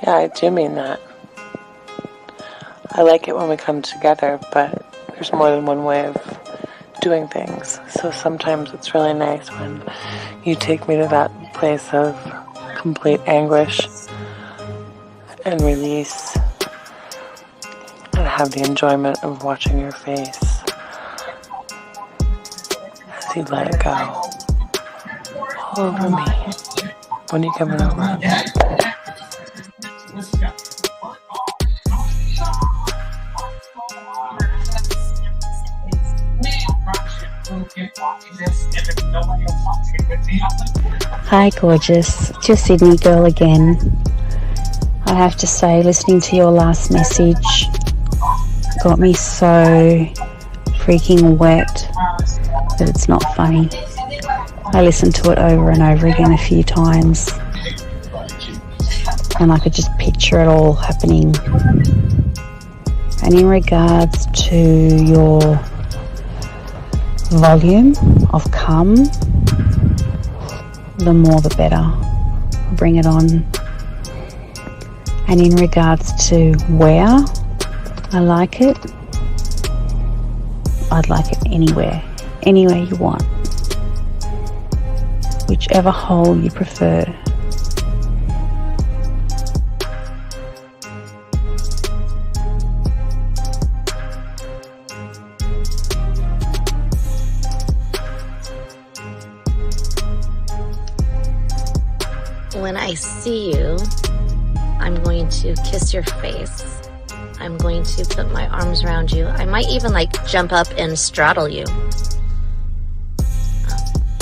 Yeah, I do mean that. I like it when we come together, but there's more than one way of doing things. So sometimes it's really nice when you take me to that place of complete anguish and release and have the enjoyment of watching your face as you let it go all over me when you give it over. Hi gorgeous, just Sydney girl again. I have to say, listening to your last message got me so freaking wet that it's not funny. I listened to it over and over again a few times and I could just picture it all happening. And in regards to your volume of come, the more the better. Bring it on. And in regards to where I like it, I'd like it anywhere you want. Whichever hole you prefer. When I see you, I'm going to kiss your face. I'm going to put my arms around you. I might even jump up and straddle you.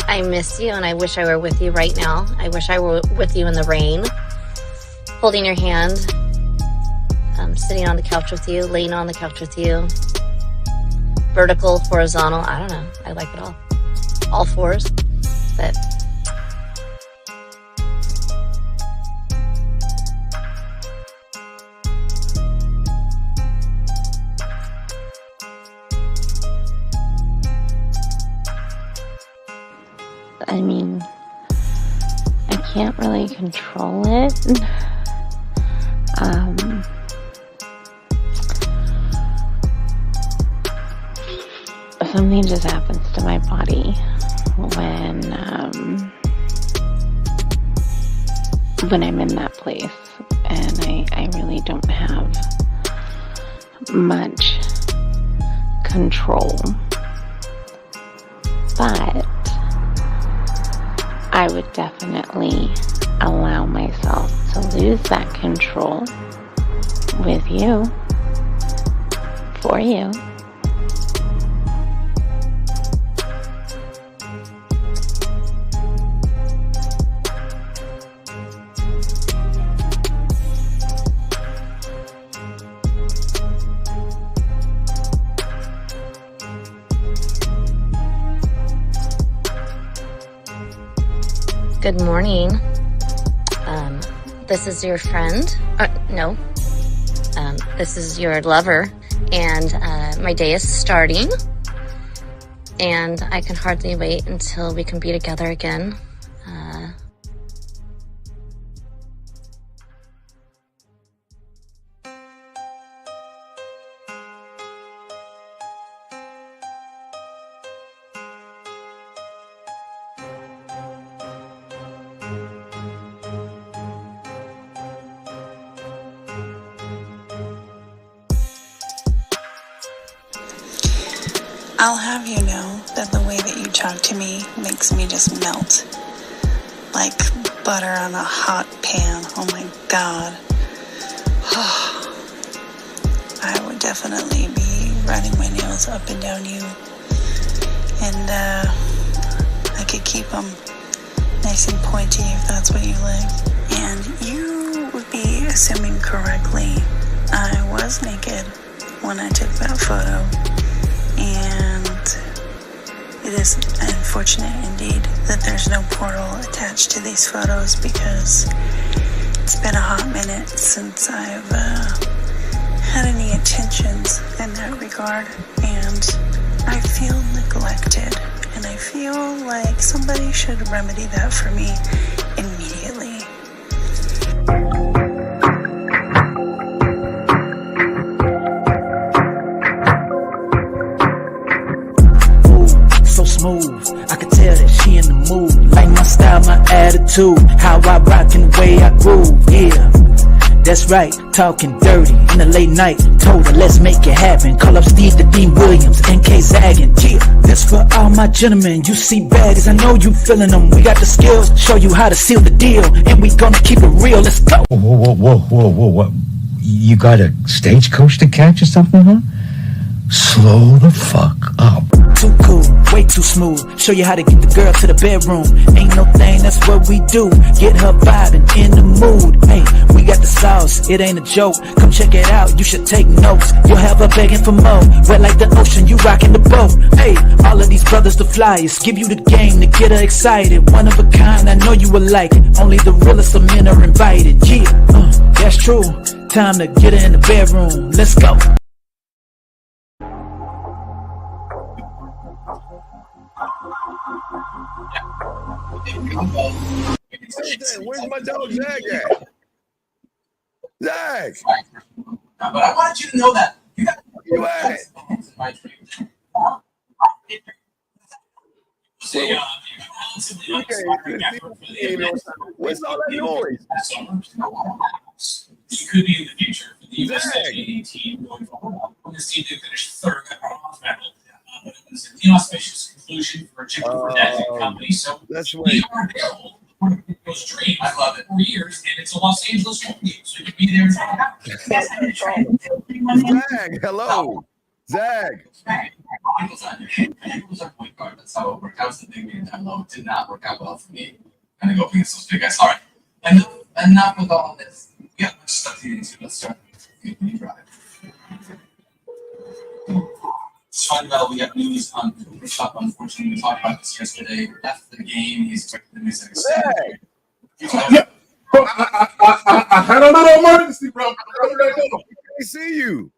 I miss you and I wish I were with you right now. I wish I were with you in the rain, holding your hand, sitting on the couch with you, laying on the couch with you, vertical, horizontal, I don't know. I like it all fours, but I mean, I can't really control it. Something just happens to my body when I'm in that place, and I really don't have much control. But I would definitely allow myself to lose that control with you, for you. Good morning. This is your friend. This is your lover. And my day is starting. And I can hardly wait until we can be together again. I'll have you know that the way that you talk to me makes me just melt like butter on a hot pan. Oh my God. I would definitely be running my nails up and down you. And I could keep them nice and pointy if that's what you like. And you would be assuming correctly I was naked when I took that photo. And it is unfortunate indeed that there's no portal attached to these photos, because it's been a hot minute since I've had any intentions in that regard, and I feel neglected, and I feel like somebody should remedy that for me immediately. attitude, how I rock and the way I groove, yeah. That's right, talking dirty in the late night. Told her, let's make it happen. Call up Steve the Dean Williams, NK Zaggin', yeah. That's for all my gentlemen. You see baddies, I know you feeling them. We got the skills, show you how to seal the deal, and we gonna keep it real. Let's go. Whoa. You got a stagecoach to catch or something, huh? Slow the fuck up. Too cool, way too smooth. Show you how to get the girl to the bedroom. Ain't no thing, that's what we do. Get her vibing in the mood. Hey, we got the sauce, it ain't a joke. Come check it out, you should take notes. You'll have her begging for more. Wet like the ocean, you rocking the boat. Hey, all of these brothers the flyers. Give you the game to get her excited. One of a kind, I know you will like it. Only the realest of men are invited. Yeah, that's true. Time to get her in the bedroom. Let's go. Where's my dog Zag at? Zag! But I wanted you to know that. You at it? What's all that noise? You could be in the future for the U.S. team going forward. This team did finish third at bronze medal. But it was an inauspicious conclusion for a chip for that company. So that's we are available. Those dreams, I love it, for years, and it's a Los Angeles home game, so you can be there in 12 hours. Zag, hello. Zag. Michael's our point guard. That's how it worked. I was the big man down low. It did not work out well for me. Kind of go against those big guys. All right. Enough with all this. We got much stuff to get into. Let's start with the drive. It's fun, well, we got news on Cooper Cup. Unfortunately, we talked about this yesterday. Left the game. He's expected to miss extended. Yeah, bro, I had a little emergency, bro. I see you.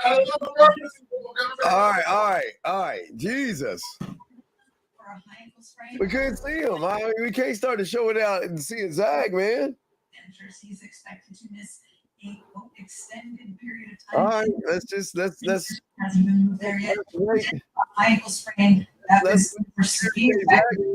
I had a little emergency, bro. All right. Jesus. We couldn't see him. We can't start the show without seeing Zag, man. He's expected to miss a extended period of time. All right, let's hasn't been moved there yet. Ankle sprain. That was for severe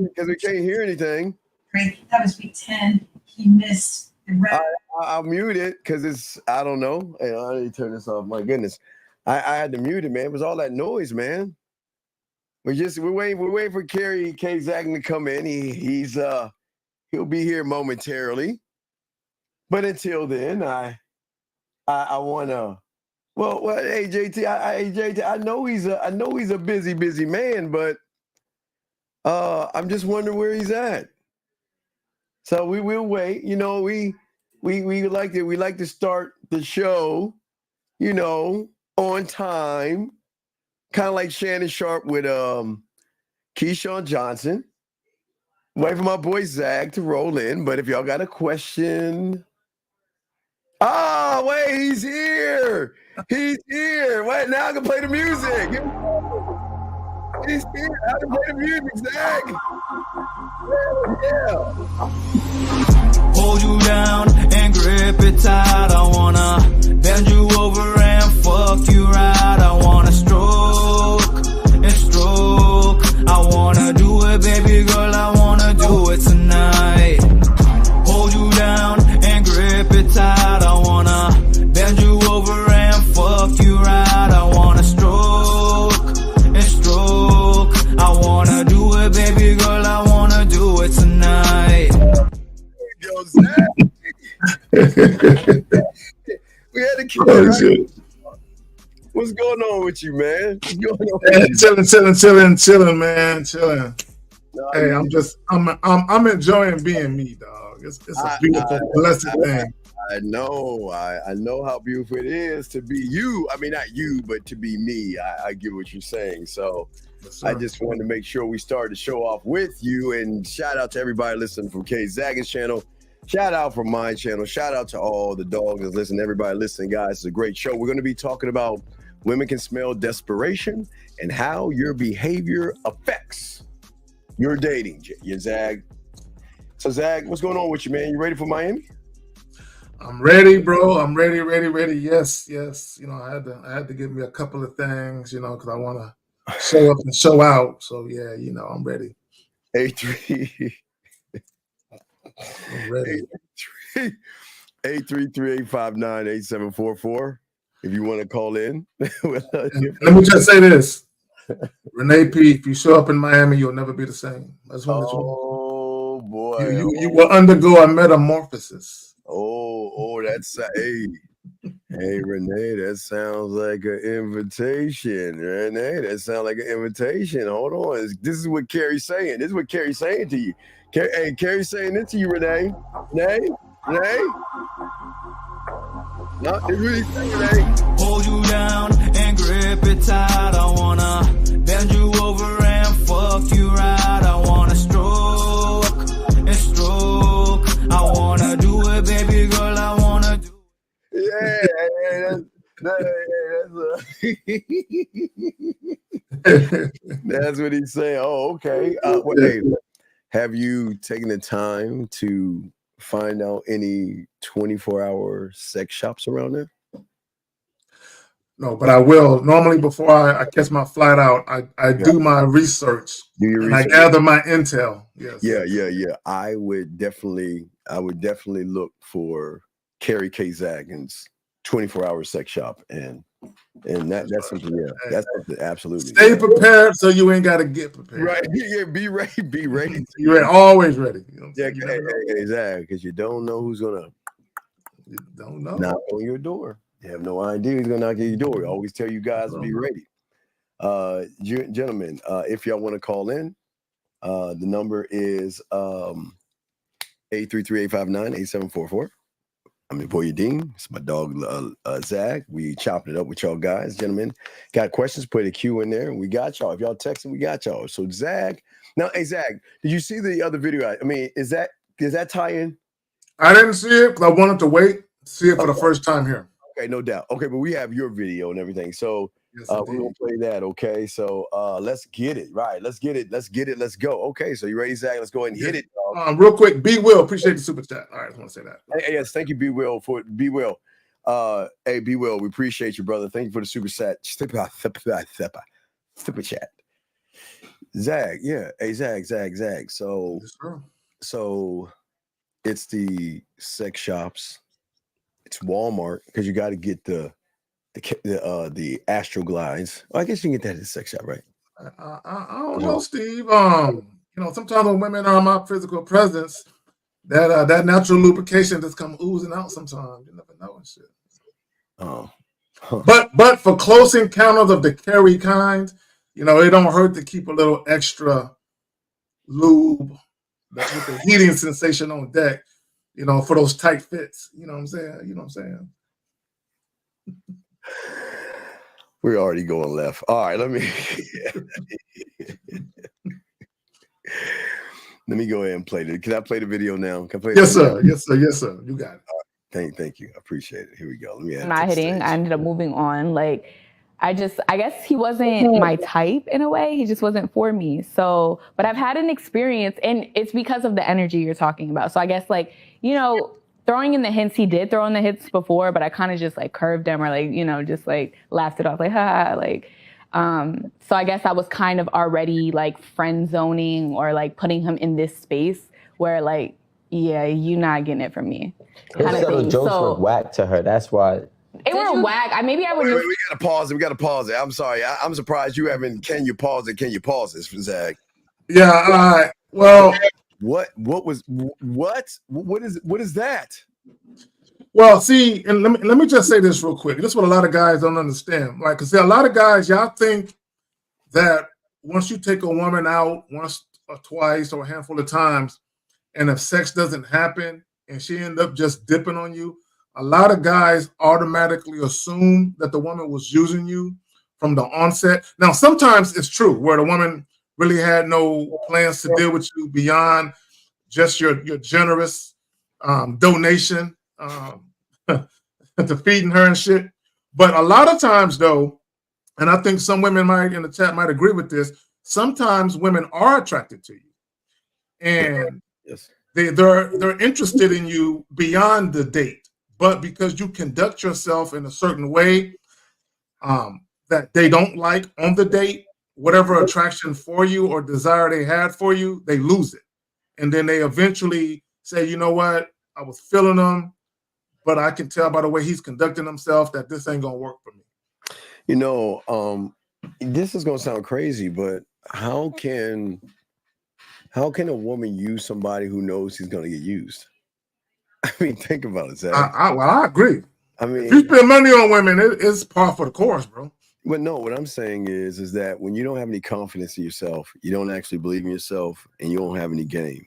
because we can't hear anything. Great. That was week 10. He missed the I'll mute it because it's I don't know. Hey, I need to turn this off. My goodness, I had to mute it, man. It was all that noise, man. We're waiting for Kerry K. Zaggin to come in. He'll be here momentarily. But until then, I wanna. Well, hey JT, I know he's a busy man, but I'm just wondering where he's at. So we will wait. You know, we like to start the show, you know, on time, kind of like Shannon Sharp with Keyshawn Johnson. Wait for my boy Zag to roll in, but if y'all got a question. Oh, wait, he's here. He's here. Wait, now I can play the music. He's here. I can play the music, Zag. Yeah. Hold you down and grip it tight. I wanna bend you over and fuck you right. I wanna stroke and stroke. I wanna do it, baby girl. I wanna do it tonight. Hold you down and grip it tight. I wanna bend you over and fuck you right. I wanna stroke and stroke. I wanna do it, baby girl. I wanna do it tonight. Yo, Zach. We had to keep it right. What's going on with you, man? What's going on? Chilling, man, chilling. No, hey, I'm enjoying being me, dog. It's a beautiful, blessed thing. I know how beautiful it is to be you. I mean, not you, but to be me. I get what you're saying. So I just wanted to make sure we started the show off with you. And shout out to everybody listening from K. Zaggin's channel. Shout out from my channel. Shout out to all the dogs that listen. Everybody listening, guys. It's a great show. We're going to be talking about women can smell desperation and how your behavior affects your dating. Your Zag. So Zag, what's going on with you, man? You ready for Miami? I'm ready, bro. I'm ready. Yes. You know, I had to give me a couple of things, you know, because I want to show up and show out. So yeah, you know, I'm ready. A3. I'm ready. 833-859-8744. If you want to call in. Let me just say this. Renee P, if you show up in Miami, you'll never be the same. That's one that Oh boy. You will undergo a metamorphosis. That's hey Renee, that sounds like an invitation. Renee, that sounds like an invitation. Hold on. This is what Carrie's saying. This is what Carrie's saying to you. Hey, Carrie's saying this to you, Renee. Renee? No, it's really saying, Renee. Hold you down and grip it tight. I wanna bend you over and fuck you right. I wanna stroke and stroke. I wanna do it, baby girl. I wanna do it. That's what he's saying. Oh, okay. Hey, have you taken the time to find out any 24-hour sex shops around there? No, but I will. Normally, before I catch my flight out, I do my research. I gather my intel. Yes. Yeah. I would definitely look for Carrie K. Zagin's 24-hour sex shop, and that's something. Yeah, that's something absolutely. Stay prepared so you ain't got to get prepared. Right? Yeah, be ready. You're always ready. You know exactly, because you don't know who's gonna. You don't know. Knock on your door. You have no idea who's gonna knock on your door. I always tell you guys to be ready. Gentlemen, if y'all want to call in, the number is 833-859-8744. I'm your boy Dean. It's my dog Zag. We chopping it up with y'all guys, gentlemen. Got questions? Put a Q in there. We got y'all. If y'all texting, we got y'all. So Zag. Now, hey Zag, did you see the other video? I mean, does that tie in? I didn't see it because I wanted to wait to see it for the first time here. Okay, no doubt. Okay, but we have your video and everything. So we're gonna play that. Okay, so let's get it. Right, let's get it. Let's go. Okay, so you ready, Zach? Let's go ahead and hit it. Real quick, B Will, appreciate the super chat. All right, I just want to say that. Hey, yes, thank you, B Will, for B Will. Hey, B Will, we appreciate you, brother. Thank you for the super chat. Super chat. Zag, yeah. Hey, Zag. So it's the sex shops. It's Walmart because you got to get the Astroglides. Well, I guess you can get that at the sex shop, right? I don't know, Steve. Sometimes when women are my physical presence, that natural lubrication just come oozing out sometimes. You never know and shit. Oh. But for close encounters of the carry kind, it don't hurt to keep a little extra lube with the heating sensation on deck, for those tight fits. You know what I'm saying? We're already going left. All right, let me go ahead and play it. Can I play the video now? Can I play Yes, sir. You got it. Thank you. I appreciate it. Here we go. Let me not hitting. I ended up moving on. I guess he wasn't my type in a way. He just wasn't for me. So, but I've had an experience, and it's because of the energy you're talking about. So I guess throwing in the hints, he did throw in the hints before, but I kind of just curved him or just laughed it off ha. So I guess I was kind of already friend zoning or putting him in this space where yeah, you're not getting it from me. His subtle jokes were whack to her. That's why. They were whack. Maybe I would. Wait, we gotta pause it. I'm sorry. I'm surprised you haven't. Can you pause it? Can you pause this, Zach? Yeah. All right. Well. What is that? Well, see, and let me just say this real quick. This is what a lot of guys don't understand. Because a lot of guys, y'all think that once you take a woman out once or twice or a handful of times, and if sex doesn't happen and she end up just dipping on you, a lot of guys automatically assume that the woman was using you from the onset. Now, sometimes it's true where the woman really had no plans to deal with you beyond just your generous donation to feeding her and shit. But a lot of times, though, and I think some women in the chat might agree with this, sometimes women are attracted to you. And they're interested in you beyond the date. But because you conduct yourself in a certain way that they don't like on the date, whatever attraction for you or desire they had for you, they lose it. And then they eventually say, you know what, I was feeling him, but I can tell by the way he's conducting himself that this ain't gonna work for me. You know, this is gonna sound crazy, but how can a woman use somebody who knows he's gonna get used? I mean, think about it, Zach. I agree. I mean, if you spend money on women, it's par for the course, bro. But no, what I'm saying is that when you don't have any confidence in yourself, you don't actually believe in yourself, and you don't have any game,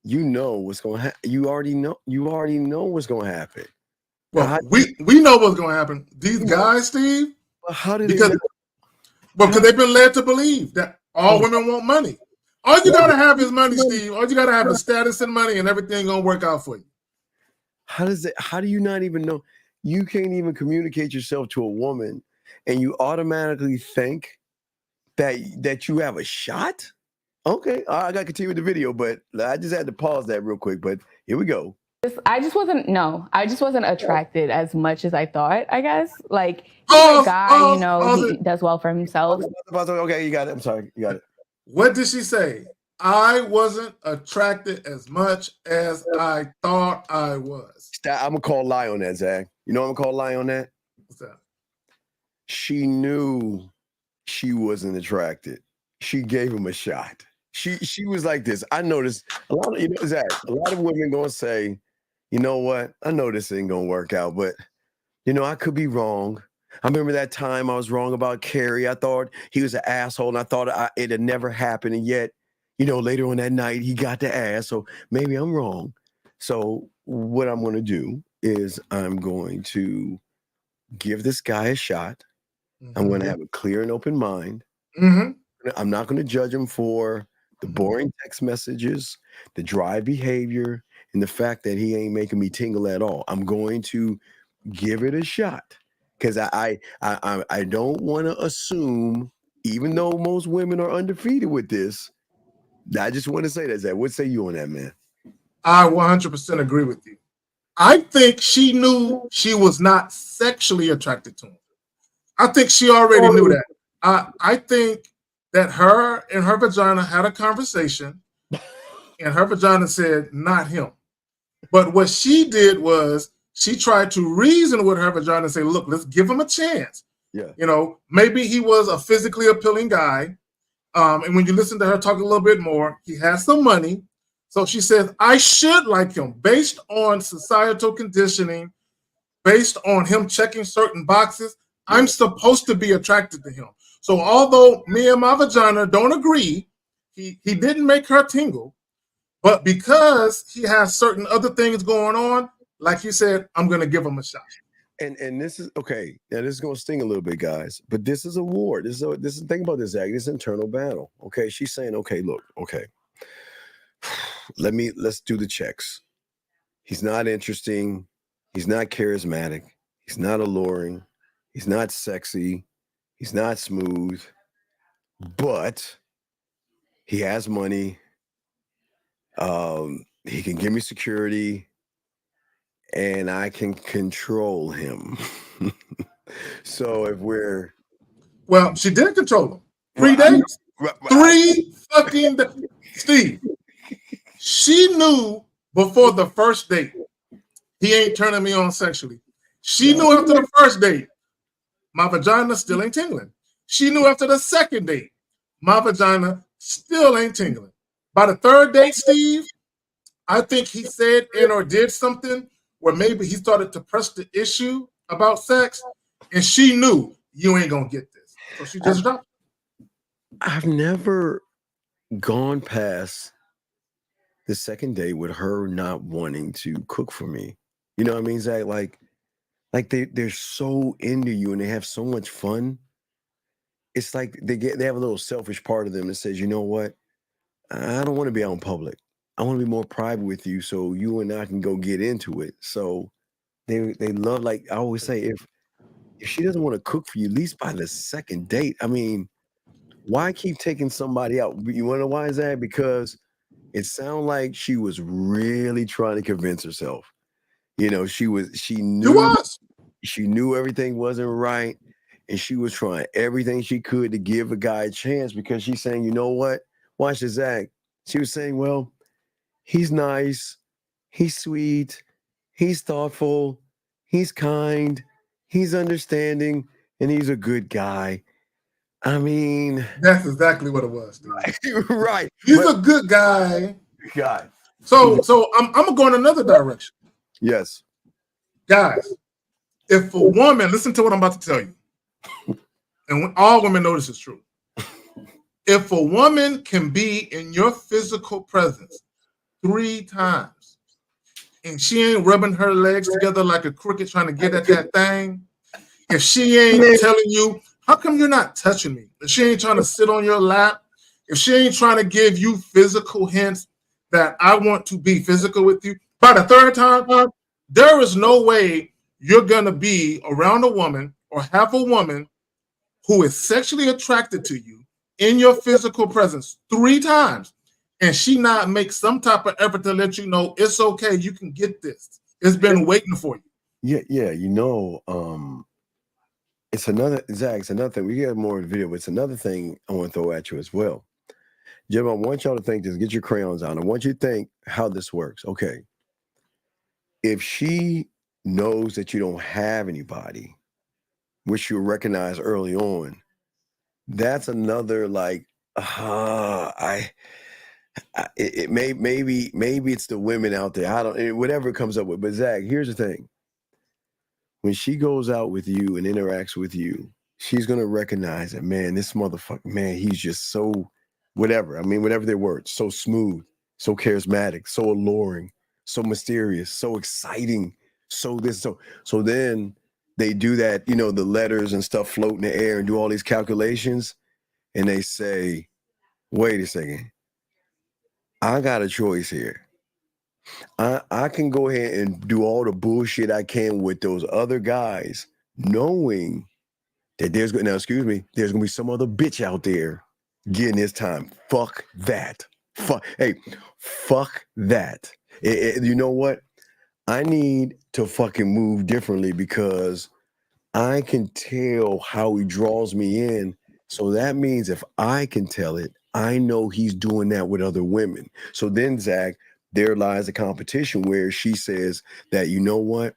you know what's going to happen. You already know what's going to happen. Well, we know what's going to happen. These guys, Steve, how did because they've been led to believe that all women want money. All you gotta have is money, Steve. All you gotta have is status and money, and everything gonna work out for you. How do you not even know? You can't even communicate yourself to a woman, and you automatically think that you have a shot? Okay, I got to continue with the video, but I just had to pause that real quick. But here we go. I just wasn't attracted as much as I thought, I guess. Like, he's a guy, he does well for himself. Okay, you got it. I'm sorry, you got it. What did she say? I wasn't attracted as much as I thought I was. I'm going to call lie on that, Zach. You know what I'm going to call lie on that? What's that? She knew she wasn't attracted. She gave him a shot. She was like this. I noticed a lot of, Zach, a lot of women going to say, you know what? I know this ain't going to work out, but, I could be wrong. I remember that time I was wrong about Carrie. I thought he was an asshole, and I thought it had never happened. And yet, later on that night, he got the ass. So maybe I'm wrong. So what I'm going to do is I'm going to give this guy a shot. Mm-hmm. I'm going to have a clear and open mind. Mm-hmm. I'm not going to judge him for the boring text messages, the dry behavior, and the fact that he ain't making me tingle at all. I'm going to give it a shot. Because I don't want to assume, even though most women are undefeated with this, I just want to say that, Zach. What say you on that, man? I 100% agree with you. I think she knew she was not sexually attracted to him. I think she already knew that. I think that her and her vagina had a conversation, and her vagina said, not him. But what she did was, she tried to reason with her vagina and say, look, let's give him a chance. Yeah. Maybe he was a physically appealing guy. And when you listen to her talk a little bit more, he has some money. So she says, I should like him based on societal conditioning, based on him checking certain boxes. I'm supposed to be attracted to him. So although me and my vagina don't agree, he didn't make her tingle. But because he has certain other things going on, like you said, I'm going to give him a shot. And this is okay. Now this is going to sting a little bit, guys. But this is a war. This is think about this, Zach. This is internal battle. Okay, she's saying, okay, look, okay, let's do the checks. He's not interesting. He's not charismatic. He's not alluring. He's not sexy. He's not smooth. But he has money. He can give me security. And I can control him. So if we're... Well, she did control him. 3 days. 3 fucking days. Steve, she knew before the first date, he ain't turning me on sexually. She knew after the first date, my vagina still ain't tingling. She knew after the second date, my vagina still ain't tingling. By the third date, Steve, I think he said and or did something where maybe he started to press the issue about sex, and she knew you ain't gonna get this. So she just dropped it. I've never gone past the second date with her not wanting to cook for me. You know what I mean, Zach? Like they're so into you and they have so much fun. It's like they have a little selfish part of them that says, you know what? I don't want to be out in public. I want to be more private with you so you and I can go get into it. So they love, like I always say, if she doesn't want to cook for you, at least by the second date, I mean, why keep taking somebody out? You want to know why is that? Because it sounded like she was really trying to convince herself. She knew everything wasn't right. And she was trying everything she could to give a guy a chance because she's saying, you know what? Watch this, Zach. She was saying, well, he's nice. He's sweet. He's thoughtful. He's kind. He's understanding, and he's a good guy. I mean, that's exactly what it was, dude. Right. He's a good guy. God. So I'm gonna go in another direction. Yes. Guys, if a woman, listen to what I'm about to tell you, and all women know this is true. If a woman can be in your physical presence 3 times and she ain't rubbing her legs together like a cricket trying to get at that thing, if she ain't telling you, how come you're not touching me? If she ain't trying to sit on your lap, if she ain't trying to give you physical hints that I want to be physical with you, by the 3rd time, there is no way you're going to be around a woman or have a woman who is sexually attracted to you in your physical presence 3 times, and she not make some type of effort to let you know it's okay, you can get this. It's been waiting for you. Yeah. You know, it's another thing. We get more in the video, but it's another thing I want to throw at you as well. Jim, I want y'all to think this. Get your crayons on. I want you to think how this works. Okay. If she knows that you don't have anybody, which you'll recognize early on, that's another like, maybe it's the women out there. I don't, whatever it comes up with. But Zach, here's the thing. When she goes out with you and interacts with you, she's gonna recognize that, man, this motherfucker, man, he's just so whatever. I mean, whatever their words, so smooth, so charismatic, so alluring, so mysterious, so exciting, so this, so then they do that, you know, the letters and stuff float in the air and do all these calculations, and they say, wait a second, I got a choice here. I can go ahead and do all the bullshit I can with those other guys, knowing that there's gonna be some other bitch out there getting his time. Fuck that. Fuck that. You know what? I need to fucking move differently because I can tell how he draws me in. So that means if I can tell it, I know he's doing that with other women. So then, Zach, there lies a competition where she says that, you know what?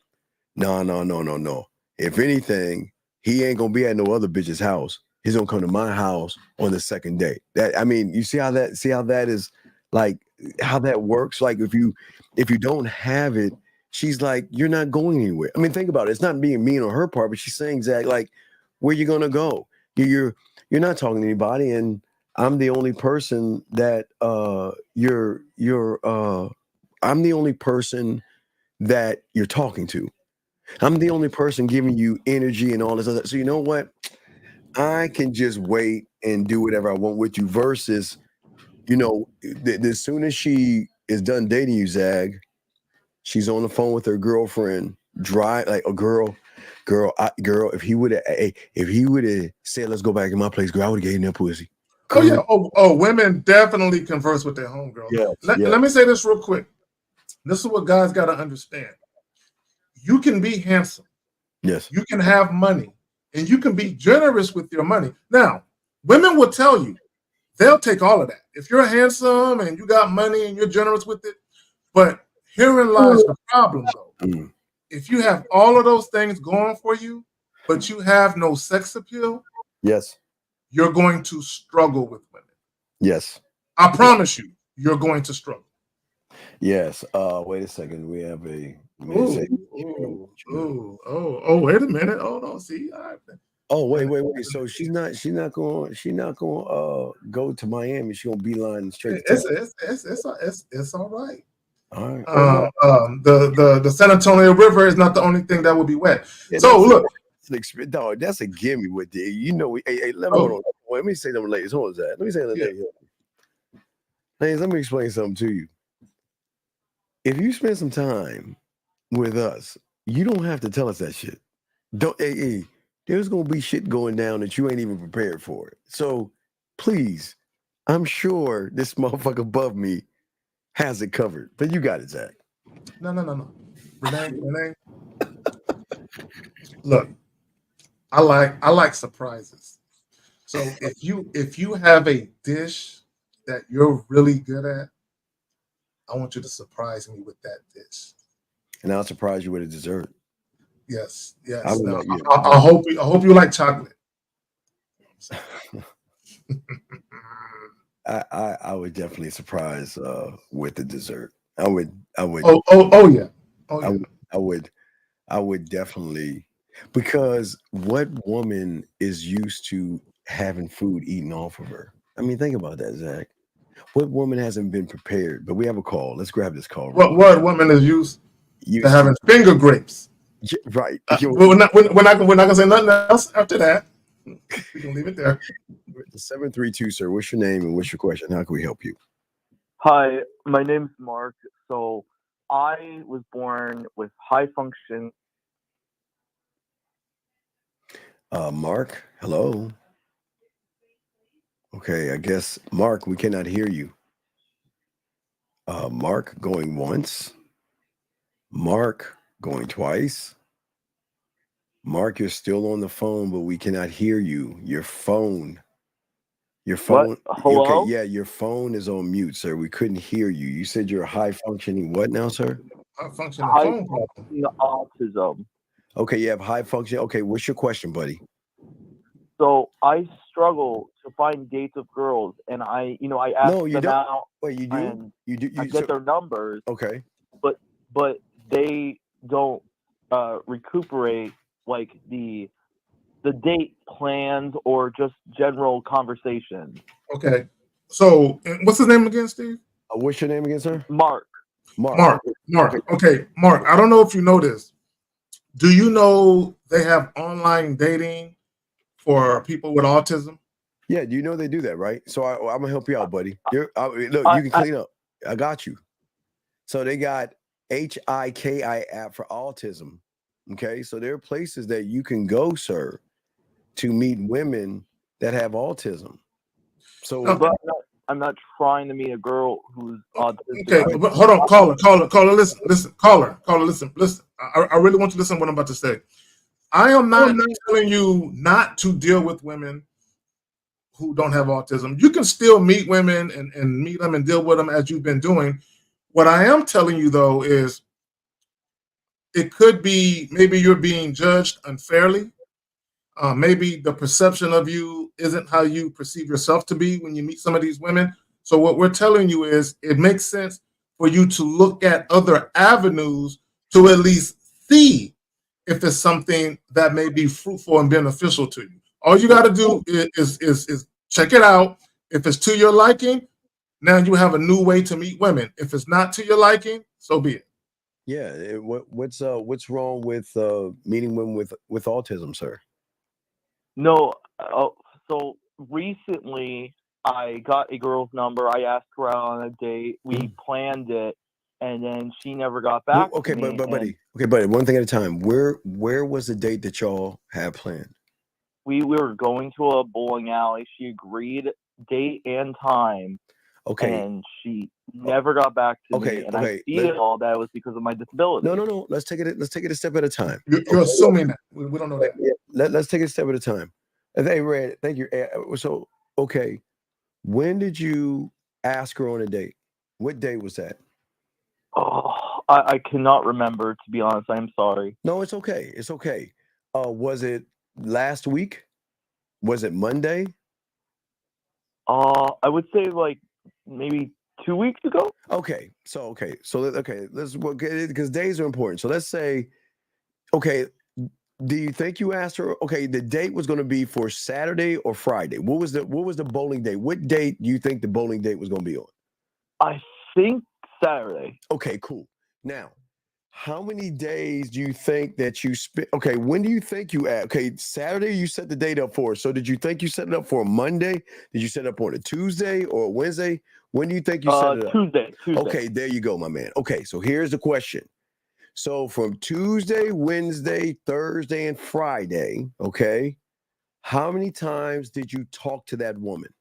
No. If anything, he ain't gonna be at no other bitch's house. He's gonna come to my house on the 2nd date. That, I mean, you see how that is, like, how that works? Like, if you don't have it, she's like, you're not going anywhere. I mean, think about it. It's not being mean on her part, but she's saying, Zach, like, where you gonna go? You're not talking to anybody, and I'm the only person that I'm the only person that you're talking to. I'm the only person giving you energy and all this other. So you know what? I can just wait and do whatever I want with you versus, you know, as soon as she is done dating you, Zag, she's on the phone with her girlfriend, like a girl, if he would have said, let's go back in my place, girl, I would have gave him that pussy. Oh yeah. Oh, women definitely converse with their homegirl. Yes, Let me say this real quick. This is what guys got to understand. You can be handsome. Yes. You can have money, and you can be generous with your money. Now, women will tell you they'll take all of that. If you're handsome and you got money and you're generous with it, but herein lies the problem, though. If you have all of those things going for you, but you have no sex appeal, yes, you're going to struggle with women. Yes. I promise you, you're going to struggle. Yes. Wait a second. We have a wait a minute. Hold on. See. Oh, wait. So she's not going go to Miami. She's gonna beeline straight to it's all right. All right. The San Antonio River is not the only thing that will be wet. Yeah, so look, dog, that's a gimme with the, you know. Hey, let me say them ladies. Hold on, Zach. Let me say that, ladies. Let me explain something to you. If you spend some time with us, you don't have to tell us that shit. There's gonna be shit going down that you ain't even prepared for. So please, I'm sure this motherfucker above me has it covered. But you got it, Zach. No. Renee. Look, I like surprises. So if you have a dish that you're really good at, I want you to surprise me with that dish. And I'll surprise you with a dessert. Yes, yes. I will Now, let you. I hope you like chocolate. I would definitely surprise with the dessert. I would. Oh yeah. Oh yeah. I would definitely, because what woman is used to having food eaten off of her? I mean, think about that, Zach. What woman hasn't been prepared? But we have a call. Let's grab this call. What woman is used to having finger grapes? Yeah, right. We're not gonna say nothing else after that. We can leave it there. 732, sir. What's your name and what's your question? How can we help you? Hi, my name's Mark. So I was born with high function. Mark, hello. Okay, I guess Mark, we cannot hear you. Mark going once. Mark going twice. Mark, you're still on the phone, but we cannot hear you. Your phone. What? Hello? Okay, yeah, your phone is on mute, sir. We couldn't hear you. You said you're high functioning what now, sir? High functioning phone problem. Autism. Okay, you have high function. Okay, what's your question, buddy? So I struggle to find dates with girls, and I ask them out. Wait, you do? And You do? I get their numbers. Okay. But they don't recuperate like the date plans or just general conversation. Okay. So what's his name again, Steve? What's your name again, sir? Mark. Mark. Okay, Mark. I don't know if you know this. Do you know they have online dating for people with autism? Yeah, you know they do that, right? So I'm gonna help you out, buddy. Look, you can clean up. I got you. So they got HIKI app for autism. Okay, so there are places that you can go, sir, to meet women that have autism. So I'm not trying to meet a girl who's autistic. Okay, but hold on, caller, listen, caller, listen. I really want you to listen to what I'm about to say. I am not telling you not to deal with women who don't have autism. You can still meet women and meet them and deal with them as you've been doing. What I am telling you though is it could be maybe you're being judged unfairly. Maybe the perception of you isn't how you perceive yourself to be when you meet some of these women. So what we're telling you is it makes sense for you to look at other avenues to at least see if it's something that may be fruitful and beneficial to you. All you got to do is check it out. If it's to your liking, now you have a new way to meet women. If it's not to your liking, so be it. yeah, what's wrong with meeting women with autism, sir? No, so recently I got a girl's number. I asked her out on a date. We planned it, and then she never got back. Okay, to me, buddy. Okay, buddy. One thing at a time. Where was the date that y'all had planned? We were going to a bowling alley. She agreed date and time. Okay. And she never got back to me. And I feel all that was because of my disability. No. Let's take it a step at a time. You're assuming that. We don't know that. Let's take it a step at a time. Hey, Red, thank you. So, okay, when did you ask her on a date? What day was that? Oh, I cannot remember, to be honest. I'm sorry. No, it's okay. It's okay. Was it last week? Was it Monday? I would say like maybe 2 weeks ago. Okay. Let's because days are important. So let's say, okay, do you think you asked her? Okay, the date was going to be for Saturday or Friday. What was the bowling date? What date do you think the bowling date was going to be on? I think Saturday. Okay, cool. Now, how many days do you think that you spent? Okay, when do you think you asked? Okay, Saturday you set the date up for. So did you think you set it up for a Monday? Did you set it up on a Tuesday or a Wednesday? When do you think you set it up? Tuesday. Okay, there you go, my man. Okay, so here's the question. So from Tuesday, Wednesday, Thursday, and Friday, okay, how many times did you talk to that woman?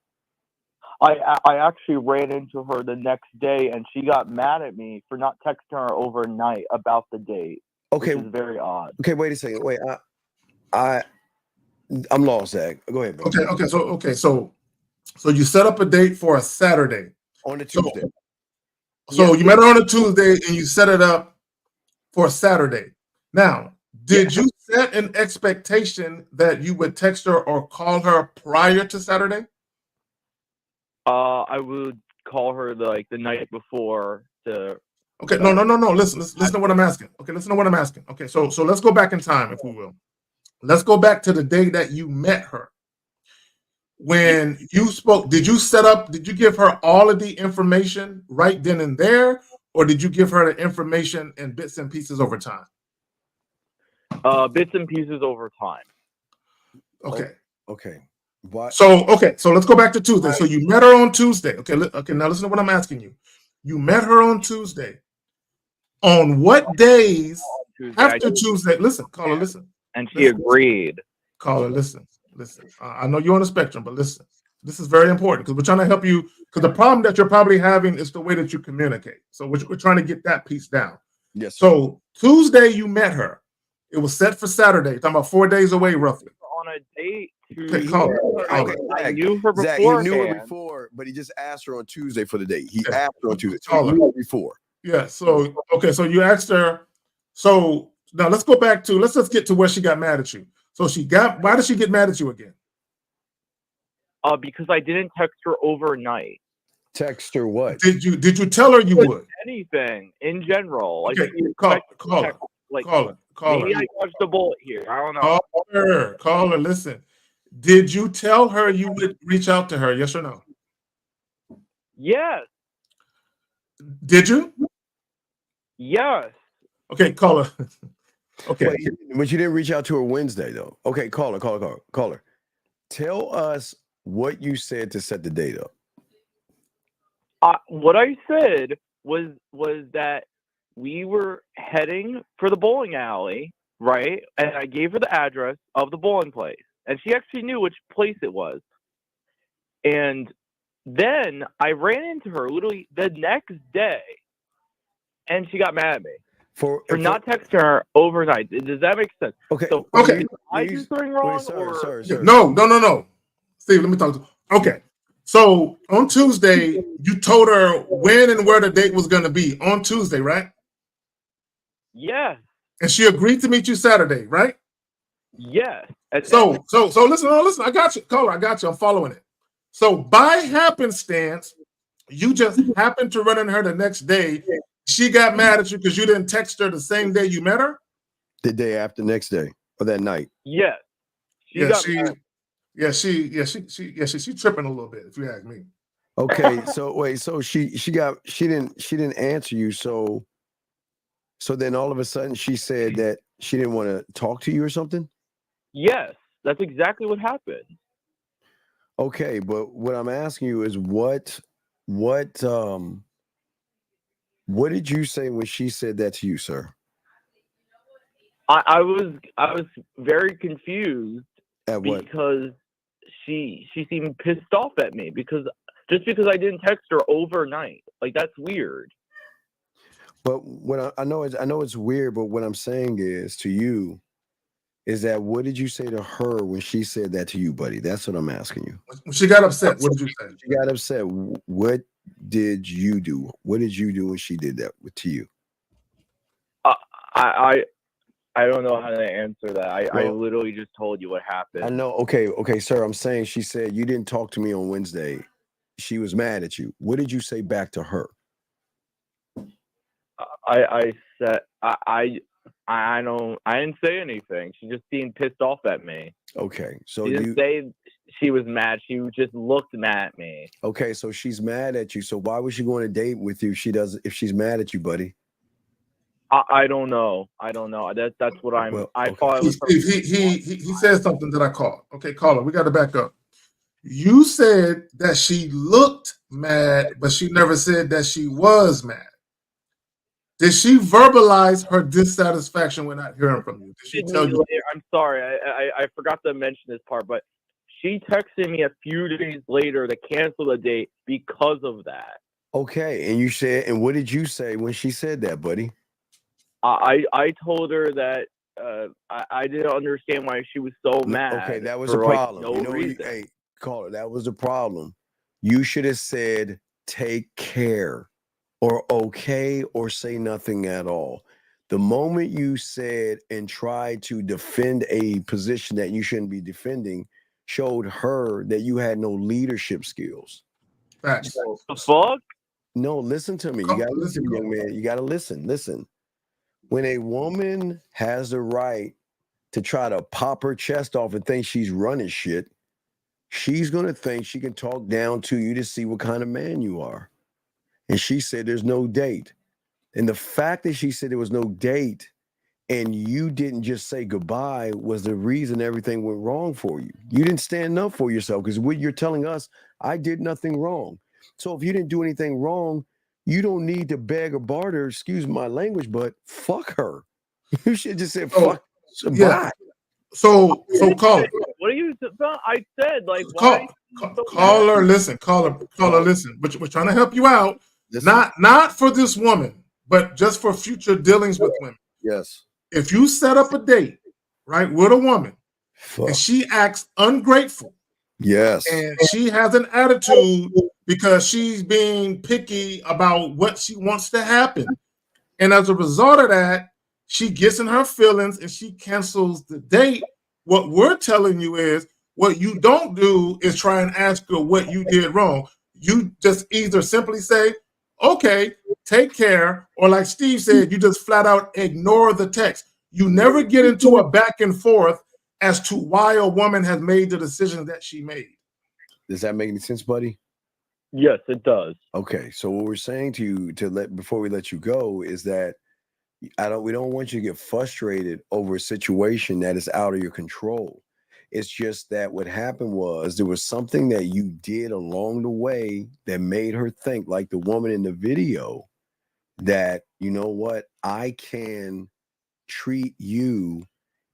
I actually ran into her the next day, and she got mad at me for not texting her overnight about the date. Okay, which is very odd. Okay, wait a second. Wait, I'm lost, Zach. Go ahead, bro. So you set up a date for a Saturday on a Tuesday. So you met her on a Tuesday and you set it up for Saturday. Now, did you set an expectation that you would text her or call her prior to Saturday? I would call her the night before to. Okay, no. Listen to what I'm asking. Okay, listen to what I'm asking. Okay, so let's go back in time, if we will. Let's go back to the day that you met her. When you spoke, did you give her all of the information right then and there, or did you give her the information in bits and pieces over time? Bits and pieces over time. Okay. Okay. What? So let's go back to Tuesday. So you met her on Tuesday. Okay, now listen to what I'm asking you. You met her on Tuesday. On what days after Tuesday? Listen, caller, listen. And she agreed. Caller, listen. I know you're on the spectrum, but listen. This is very important because we're trying to help you. Because the problem that you're probably having is the way that you communicate. So we're trying to get that piece down. Yes. So Tuesday you met her. It was set for Saturday. Talking about 4 days away, roughly. On a date. I knew her before. Zach, he knew her before, but he just asked her on Tuesday for the date. He asked her on Tuesday. So he knew her before. Yeah. So so you asked her. So now let's just get to where she got mad at you. So why did she get mad at you again? Because I didn't text her overnight. Text her what? Did you tell her you would? Anything in general. Okay, call her. Maybe I dodged the bullet here. I don't know. Call her. Listen. Did you tell her you would reach out to her? Yes or no? Yes. Did you? Yes. Okay, call her. Okay. But you didn't reach out to her Wednesday, though. Okay, call her. Tell us what you said to set the date up. What I said was that we were heading for the bowling alley, right? And I gave her the address of the bowling place. And she actually knew which place it was. And then I ran into her literally the next day. And she got mad at me. For not texting her overnight. Does that make sense? Okay. So okay. I do something wrong? Sir. No. Steve, let me talk to you. Okay. So on Tuesday, you told her when and where the date was going to be on Tuesday, right? Yes. And she agreed to meet you Saturday, right? Yes. So listen, I got you. Caller, I got you. I'm following it. So by happenstance, you just happened to run into her the next day. She got mad at you because you didn't text her the same day you met her? The day after, next day, or that night. Yes. She tripping a little bit, if you ask me. Okay, so wait, so she didn't answer you, so then all of a sudden she said that she didn't want to talk to you or something? Yes, that's exactly what happened. Okay, but what I'm asking you is what did you say when she said that to you, sir? I was very confused at what? Because she seemed pissed off at me because I didn't text her overnight. Like, that's weird. But what I know it's weird, but what I'm saying is to you is that what did you say to her when she said that to you, buddy? That's what I'm asking you. When she got upset, what did you say? She got upset. What did you do? What did you do when she did that to you? I don't know how to answer that. I literally just told you what happened. I know. Okay, sir. I'm saying she said you didn't talk to me on Wednesday. She was mad at you. What did you say back to her? I said I didn't say anything. She just seemed pissed off at me. Okay, so she didn't say she was mad. She just looked mad at me. Okay, so she's mad at you. So why would she go on a date with you if she's mad at you, buddy? I don't know. That's what I'm. Well, I thought it was. He said something that I caught. Okay, caller, we got to back up. You said that she looked mad, but she never said that she was mad. Did she verbalize her dissatisfaction when not hearing from you? Did she tell you? I'm sorry, I forgot to mention this part, but she texted me a few days later to cancel the date because of that. Okay, and you said, and what did you say when she said that, buddy? I told her that I didn't understand why she was so mad. Okay, that was a problem. No reason. Hey, caller, that was a problem. You should have said, "Take care." or okay or say nothing at all. The moment you said and tried to defend a position that you shouldn't be defending showed her that you had no leadership skills. Facts. The fuck? No, listen to me. You gotta listen, young man. You gotta listen. Listen. When a woman has the right to try to pop her chest off and think she's running shit, she's gonna think she can talk down to you to see what kind of man you are. And she said there's no date. And the fact that she said there was no date and you didn't just say goodbye was the reason everything went wrong for you. You didn't stand up for yourself because what you're telling us, I did nothing wrong. So if you didn't do anything wrong, you don't need to beg or barter, excuse my language, but fuck her. You should just say fuck. Yeah. So call. What are you? I said like why? Caller, listen. Caller, listen. But we're trying to help you out. Not for this woman, but just for future dealings with women. Yes. If you set up a date, right, with a woman, and she acts ungrateful, yes, and she has an attitude because she's being picky about what she wants to happen, and as a result of that, she gets in her feelings and she cancels the date. What we're telling you is what you don't do is try and ask her what you did wrong. You just either simply say, okay, take care, or like Steve said, you just flat out ignore the text. You never get into a back and forth as to why a woman has made the decision that she made. Does that make any sense, buddy? Yes, it does. Okay, so what we're saying to you before we let you go is that we don't want you to get frustrated over a situation that is out of your control. It's just that what happened was there was something that you did along the way that made her think, like the woman in the video, that, you know what, I can treat you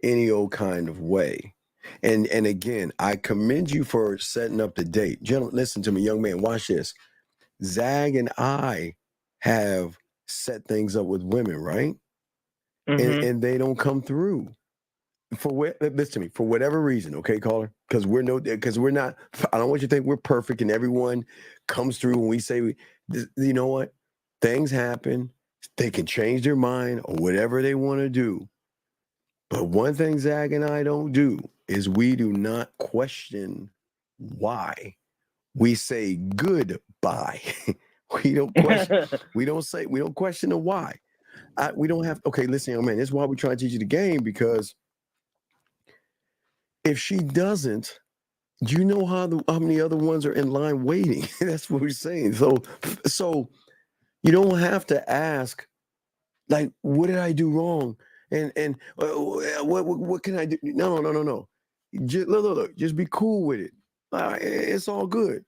any old kind of way. And again, I commend you for setting up the date. Gentlemen, listen to me, young man, watch this. Zag and I have set things up with women, right? And they don't come through. Listen to me, for whatever reason, okay, caller? Because we're not, I don't want you to think we're perfect and everyone comes through when we say, you know what? Things happen. They can change their mind or whatever they want to do. But one thing Zag and I don't do is we do not question why. We say goodbye. We don't question. we don't question the why. We don't have. Okay, listen, young man. This is why we're trying to teach you the game, because if she doesn't, do you know how many other ones are in line waiting? That's what we're saying. So you don't have to ask, like, what did I do wrong? And what can I do? No. Look. Just be cool with it. It's all good.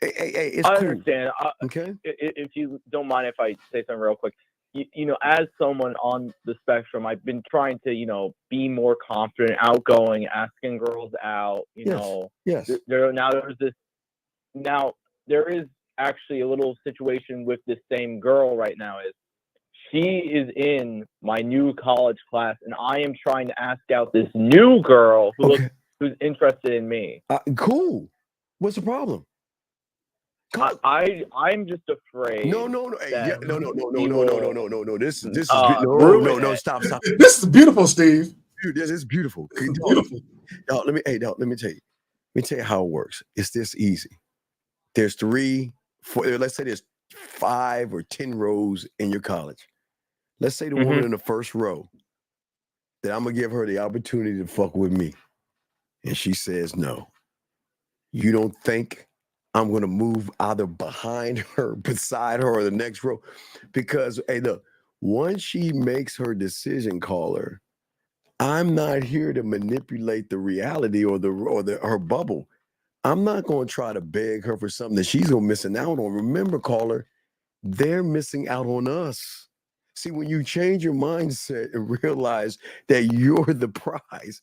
Hey, it's I cool. understand. Okay. If you don't mind if I say something real quick, you know, as someone on the spectrum, I've been trying to, you know, be more confident, outgoing, asking girls out. You know, yes. There is actually a little situation with this same girl right now. Is she is in my new college class, and I am trying to ask out this new girl who's interested in me. Cool. What's the problem? I'm just afraid. No. No. This is stop. This is beautiful, Steve. Dude, this is beautiful. It's beautiful. Dog, let me tell you. Let me tell you how it works. It's this easy. There's 3, 4. Let's say there's 5 or 10 rows in your college. Let's say the woman in the first row, that I'm gonna give her the opportunity to fuck with me, and she says no. You don't think I'm going to move either behind her, beside her, or the next row? Because, hey, look, once she makes her decision, caller, I'm not here to manipulate the reality or her bubble. I'm not going to try to beg her for something that she's going to missing out on. Remember, caller, they're missing out on us. See, when you change your mindset and realize that you're the prize,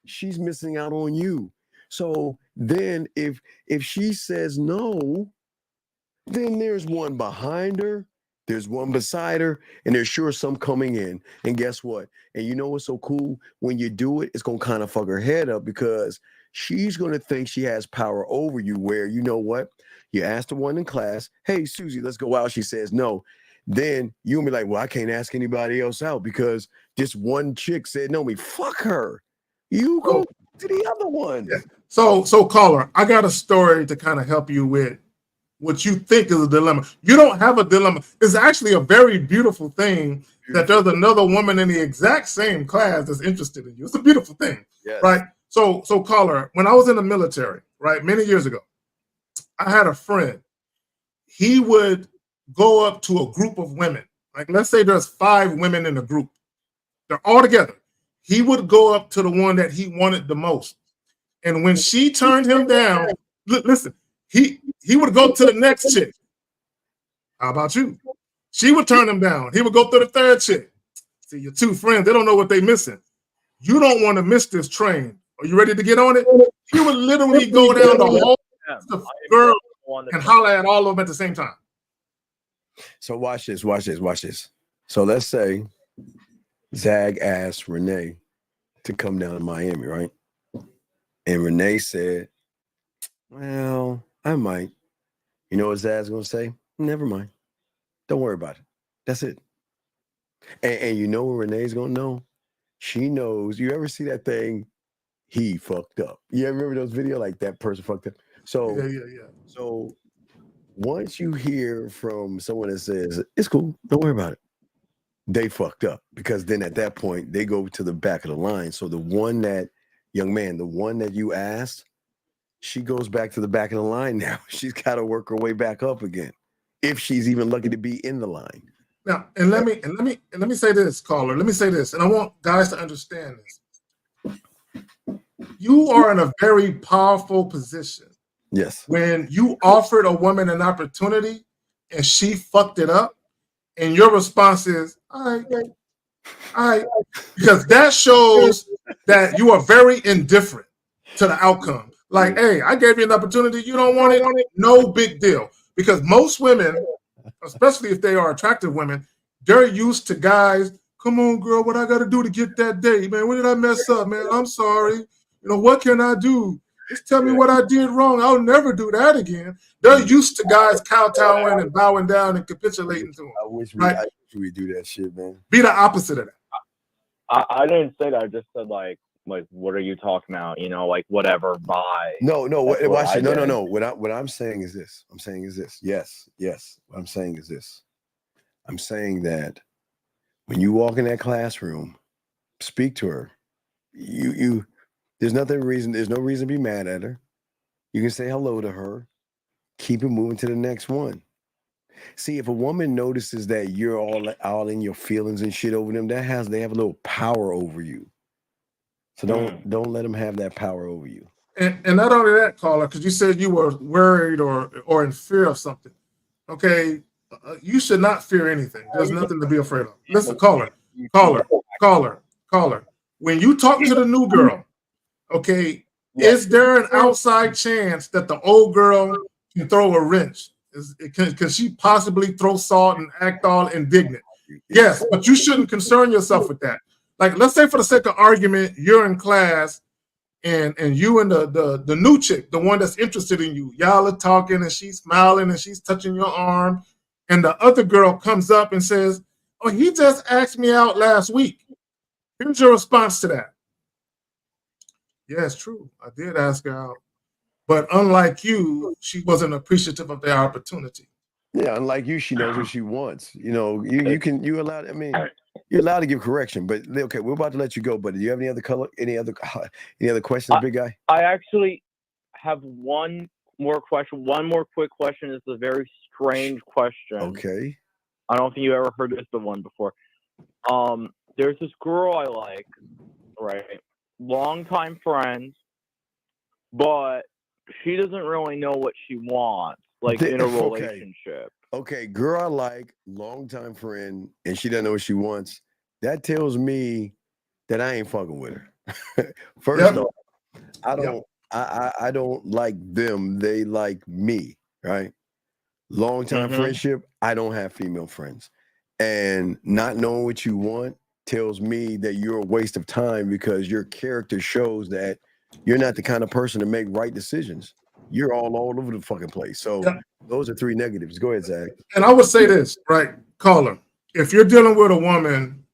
she's missing out on you. So then if she says no, then there's one behind her There's one beside her, and there's sure some coming in. And guess what? And you know what's so cool? When you do it, it's gonna kind of fuck her head up because she's gonna think she has power over you. Where you know what? You ask the one in class, "Hey, Susie, let's go out." She says no. Then you'll be like, "Well, I can't ask anybody else out because this one chick said no." Me, fuck her. You go to the other one. Yeah. So caller, I got a story to kind of help you with what you think is a dilemma. You don't have a dilemma. It's actually a very beautiful thing that there's another woman in the exact same class that's interested in you. It's a beautiful thing, right? So caller, when I was in the military, right, many years ago, I had a friend. He would go up to a group of women. Like, let's say there's 5 women in a group. They're all together. He would go up to the one that he wanted the most. And when she turned him down, listen, he would go to the next chick. How about you? She would turn him down. He would go to the third chick. See, your 2 friends, they don't know what they're missing. You don't want to miss this train. Are you ready to get on it? He would literally go down the whole girl and holler at all of them at the same time. So watch this. So let's say Zag asked Renee to come down to Miami, right? And Renee said, "Well, I might." You know what Zag's gonna say? "Never mind. Don't worry about it. That's it." And you know what Renee's gonna know? She knows. You ever see that thing? He fucked up. You ever remember those videos like that person fucked up? So yeah. So once you hear from someone that says, "It's cool, don't worry about it," they fucked up, because then at that point they go to the back of the line. So the one that young man, the one that you asked, she goes back to the back of the line now. She's got to work her way back up again, if she's even lucky to be in the line. Now, and let me say this, caller. Let me say this, and I want guys to understand this. You are in a very powerful position. Yes. When you offered a woman an opportunity and she fucked it up, and your response is, all right, because that shows that you are very indifferent to the outcome. Like, hey, I gave you an opportunity, you don't want it, no big deal. Because most women, especially if they are attractive women, they're used to guys, "Come on, girl, what I got to do to get that date, man? Where did I mess up, man? I'm sorry. You know, what can I do? Just tell me what I did wrong. I'll never do that again." They're used to guys kowtowing and bowing down and capitulating to them. I wish we do that shit, man. Be the opposite of that. I didn't say that. I just said like, what are you talking about? You know, like whatever. Bye. No. Watch it. No. What I'm saying is this. Yes. What I'm saying is this. I'm saying that when you walk in that classroom, speak to her. There's no reason to be mad at her. You can say hello to her. Keep it moving to the next one. See, if a woman notices that you're all in your feelings and shit over them, they have a little power over you. So don't let them have that power over you. And not only that, caller, because you said you were worried or in fear of something. Okay, you should not fear anything. There's nothing to be afraid of. Listen, caller. When you talk to the new girl, okay, is there an outside chance that the old girl can throw a wrench? Can she possibly throw salt and act all indignant? Yes, but you shouldn't concern yourself with that. Like, let's say for the sake of argument, you're in class and you and the new chick, the one that's interested in you, y'all are talking and she's smiling and she's touching your arm, and the other girl comes up and says, "Oh, he just asked me out last week." Here's your response to that. Yeah, it's true. I did ask her out. But unlike you, she wasn't appreciative of the opportunity. Yeah, unlike you, she knows what she wants. You know, you're allowed. I mean, you're allowed to give correction. But okay, we're about to let you go. But do you have any other questions, big guy? I actually have one more question. One more quick question. It's a very strange question. Okay. I don't think you ever heard this one before. There's this girl I like, right? Longtime friend, but she doesn't really know what she wants, like in a relationship. Okay, girl I like, longtime friend, and she doesn't know what she wants. That tells me that I ain't fucking with her. First off, I don't like them. They like me, right? long-time friendship, I don't have female friends. And not knowing what you want tells me that you're a waste of time because your character shows that you're not the kind of person to make right decisions. You're all over the fucking place. So those are 3 negatives. Go ahead, Zach. And I would say this, right, caller, if you're dealing with a woman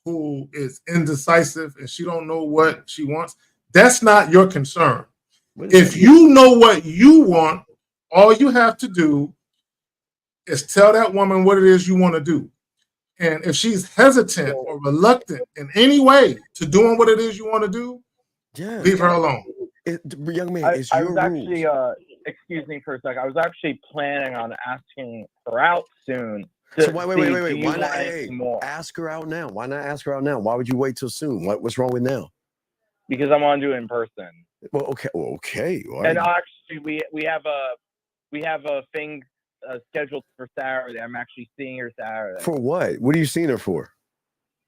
who is indecisive and she don't know what she wants, that's not your concern. If you know what you want, all you have to do is tell that woman what it is you want to do. And if she's hesitant or reluctant in any way to doing what it is you want to do, leave her alone. Young man, it's I your was actually, excuse me for a sec. I was actually planning on asking her out soon. So wait. Why not ask her out now? Why not ask her out now? Why would you wait till soon? What's wrong with now? Because I want to do it in person. Well, okay. All And right. actually, we have a thing scheduled for Saturday. I'm actually seeing her Saturday. For what? What are you seeing her for?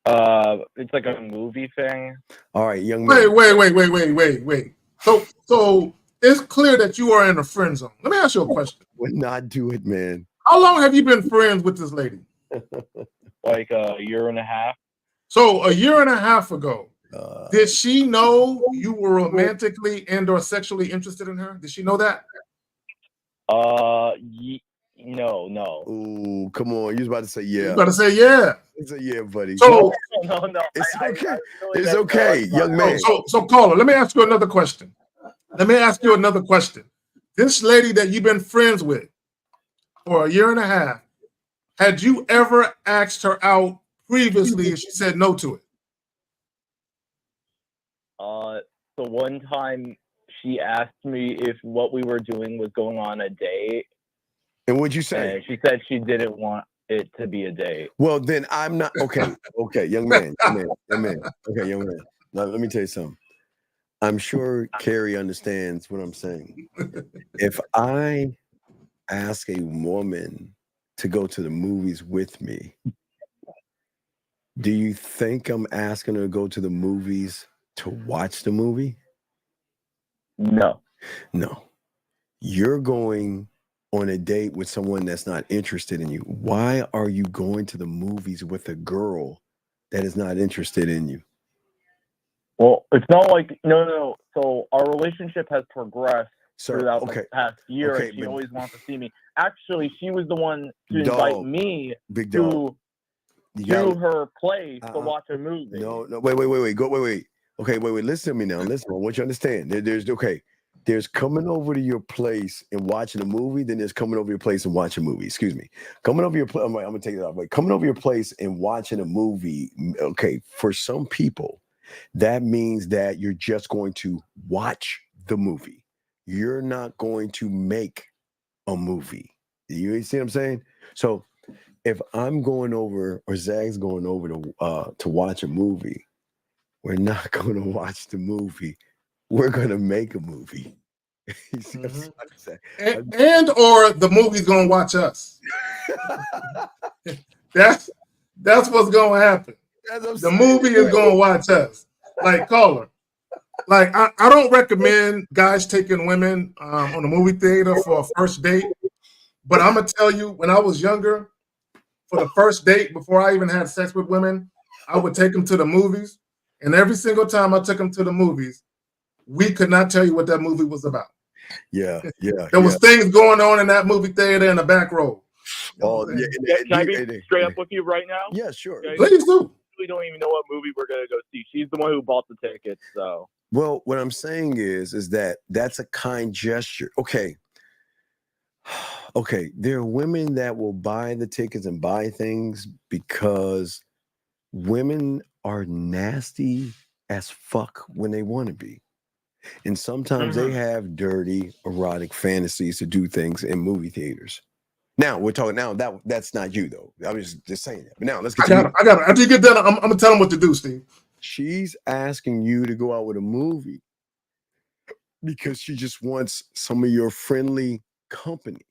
It's like a movie thing. All right, young man. Wait. So it's clear that you are in a friend zone. Let me ask you a question. Would not do it, man. How long have you been friends with this lady? Like a year and a half. So a year and a half ago, did she know you were romantically and or sexually interested in her? Did she know that? No. Ooh, come on. You was about to say yeah. You got to say yeah. It's a yeah, buddy. So no. It's okay. It's okay, young man. So caller, let me ask you another question. This lady that you've been friends with for a year and a half, had you ever asked her out previously and she said no to it? The one time she asked me if what we were doing was going on a date. And what'd you say? And she said she didn't want it to be a date. Well, then I'm not okay, young man. Okay, young man. Now let me tell you something. I'm sure Carrie understands what I'm saying. If I ask a woman to go to the movies with me, do you think I'm asking her to go to the movies to watch the movie? No. You're going on a date with someone that's not interested in you. Why are you going to the movies with a girl that is not interested in you? Well, it's not like no. So our relationship has progressed throughout the past year, and she always wants to see me. Actually, she was the one to invite me to her place to watch a movie. No, wait. Okay, wait. Listen to me now. Listen, I want you to understand. There's coming over to your place and watching a movie, then there's coming over your place and watching a movie. Excuse me. Coming over your place, I'm gonna take it off. Like coming over your place and watching a movie, okay, for some people, that means that you're just going to watch the movie. You're not going to make a movie. You see what I'm saying? So if I'm going over or Zag's going over to watch a movie, we're not going to watch the movie. We're going to make a movie. You see what I'm saying? And or the movie's going to watch us. That's what's going to happen. The movie is going to watch us. Like, caller. Like, I don't recommend guys taking women on a movie theater for a first date. But I'm going to tell you, when I was younger, for the first date, before I even had sex with women, I would take them to the movies. And every single time I took them to the movies, we could not tell you what that movie was about. Yeah. There was things going on in that movie theater in the back row. Can I be straight up with you right now? Yeah, sure. Please do. We don't even know what movie we're gonna go see. She's the one who bought the tickets, so. Well, what I'm saying is that that's a kind gesture. Okay, there are women that will buy the tickets and buy things because women are nasty as fuck when they want to be. And sometimes they have dirty, erotic fantasies to do things in movie theaters. Now we're talking that's not you though. I was just saying that. But now let's get I got it. After you get done, I'm gonna tell them what to do, Steve. She's asking you to go out with a movie because she just wants some of your friendly company.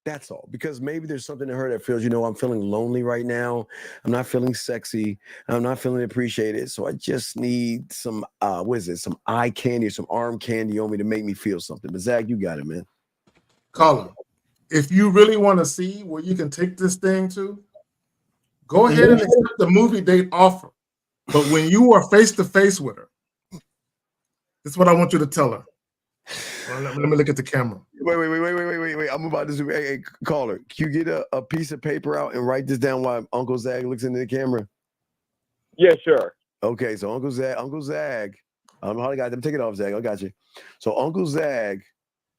That's all. Because maybe there's something in her that feels, I'm feeling lonely right now. I'm not feeling sexy. I'm not feeling appreciated. So I just need some, some eye candy or some arm candy on me to make me feel something. But Zach, you got it, man. Caller, if you really want to see where you can take this thing to, go ahead and accept the movie date offer. But when you are face to face with her, this is what I want you to tell her. Well, let me look at the camera. Wait. I'm about to. Hey, caller, can you get a piece of paper out and write this down while Uncle Zag looks into the camera? Yeah, sure. Okay, so Uncle Zag. I don't know how I got them. Take it off, Zag. I got you. So Uncle Zag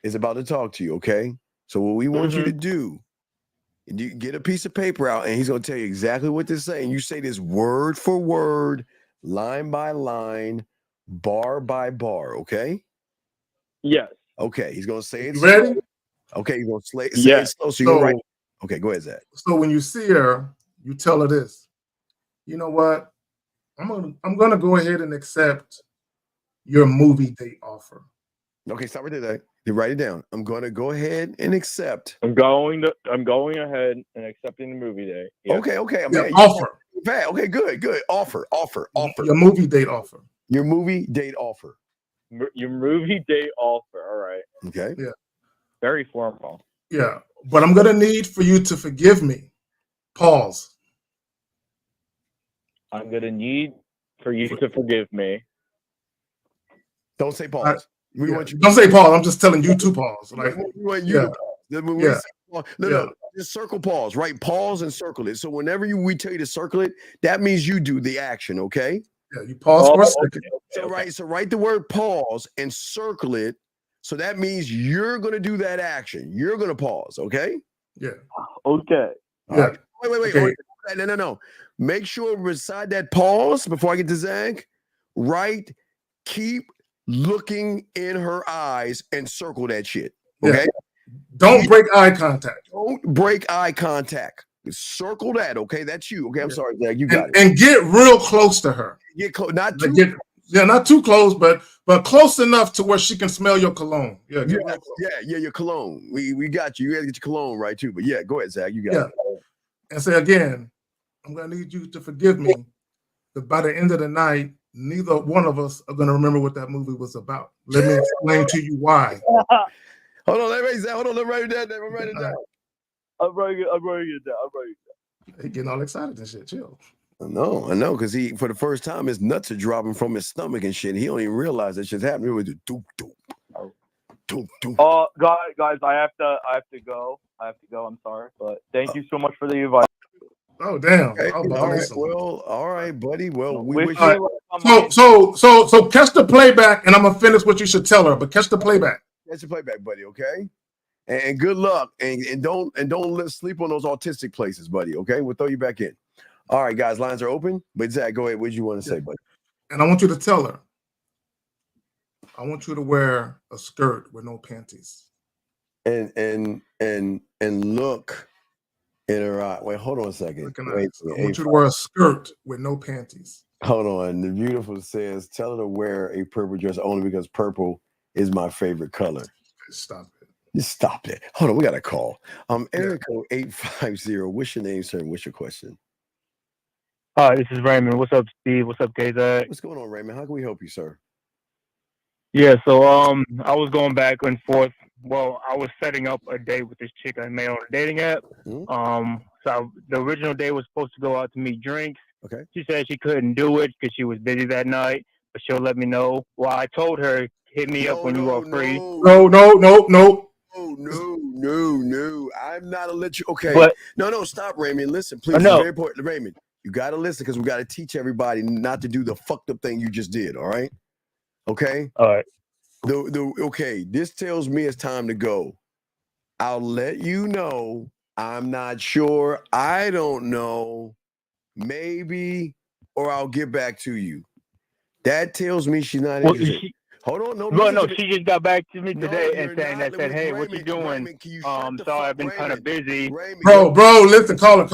is about to talk to you. Okay. So what we want you to do, you get a piece of paper out, and he's going to tell you exactly what to say, and you say this word for word, line by line, bar by bar. Okay. Yes. Okay. He's going to say it. You ready? Okay. He's going to say it slow. So you're right. Okay. Go ahead, Zag. So when you see her, you tell her this. You know what? I'm gonna go ahead and accept your movie date offer. Okay, stop right there. You write it down. I'm gonna go ahead and accept. I'm going ahead and accepting the movie date. Yes. Okay. Offer. Okay, good. Offer. Your movie date offer. Your movie date offer. Your movie date offer. All right. Okay. Yeah. Very formal. Yeah. But I'm gonna need for you to forgive me. Pause. I'm gonna need for you to forgive me. Don't say pause. Don't say pause. I'm just telling you to pause. Like we want you to pause. No. Just circle pause. Right? Pause and circle it. So whenever we tell you to circle it, that means you do the action. Okay. Yeah. You pause for a second. So write the word pause and circle it. So that means you're gonna do that action. You're gonna pause. Okay. Yeah. Okay. Yeah. Right. Wait. Okay. No. Make sure beside that pause, before I get to Zag, keep looking in her eyes and circle that shit. Okay. Yeah. Don't break eye contact. Don't break eye contact. Circle that. Okay. That's you. Okay. I'm sorry, Zag. You got it. And get real close to her. Get close. Not too. Not too close, but close enough to where she can smell your cologne. Yeah. Your cologne. We got you. You gotta get your cologne right too. But yeah, go ahead, Zag. You got it. And say again, I'm gonna need you to forgive me. That by the end of the night, neither one of us are gonna remember what that movie was about. Let me explain to you why. Hold on, let me write it down. I'm writing it down. He getting all excited and shit. Chill. I know, because he, for the first time, his nuts are dropping from his stomach and shit. He don't even realize that shit's happening. It was doop. Guys, I have to go. I'm sorry, but thank you so much for the invite. Oh damn! Okay. All right, buddy. Well, we wish you. So catch the playback, and I'm gonna finish what you should tell her. But catch the playback. Catch the playback, buddy. Okay. And good luck. And don't sleep on those autistic places, buddy. Okay, we'll throw you back in. All right, guys. Lines are open. But Zach, go ahead. What do you want to say, buddy? And I want you to tell her. I want you to wear a skirt with no panties. And look in her eye. Wait, hold on a second. I want you to wear a skirt with no panties. Hold on. The beautiful says, tell her to wear a purple dress only because purple is my favorite color. Stop it. Just stop it. Hold on. We got a call. Area code 850. What's your name, sir? And what's your question? Hi, this is Raymond. What's up, Steve? What's up, KZ? What's going on, Raymond? How can we help you, sir? Yeah, so I was going back and forth. Well, I was setting up a date with this chick I met on a dating app. So the original day was supposed to go out to meet drinks. Okay. She said she couldn't do it because she was busy that night, but she'll let me know. Well, I told her, hit me up when you are free. No. I'm not a let you. Okay. But, no, stop, Raymond. Listen, please. It's very important. Raymond, you got to listen because we got to teach everybody not to do the fucked up thing you just did. All right. Okay. All right. Okay. This tells me it's time to go. I'll let you know. I'm not sure. I don't know. Maybe, or I'll get back to you. That tells me she's not interested. Hold on, no, she just got back to me today and said, "Hey, what you doing? Sorry, I've been kind of busy." Bro, listen, caller,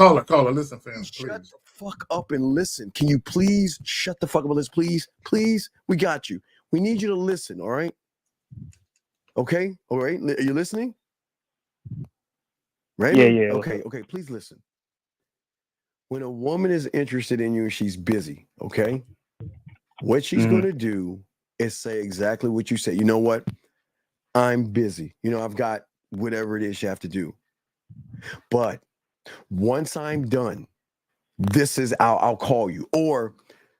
listen, fam. Shut the fuck up and listen. Can you please shut the fuck up and listen, please? We got you. We need you to listen. All right. Okay. All right. Are you listening? Right? Yeah. Okay. Please listen. When a woman is interested in you and she's busy, okay, what she's going to do is say exactly what you say. You know what? I'm busy. I've got whatever it is you have to do. But once I'm done, this is I'll call you, or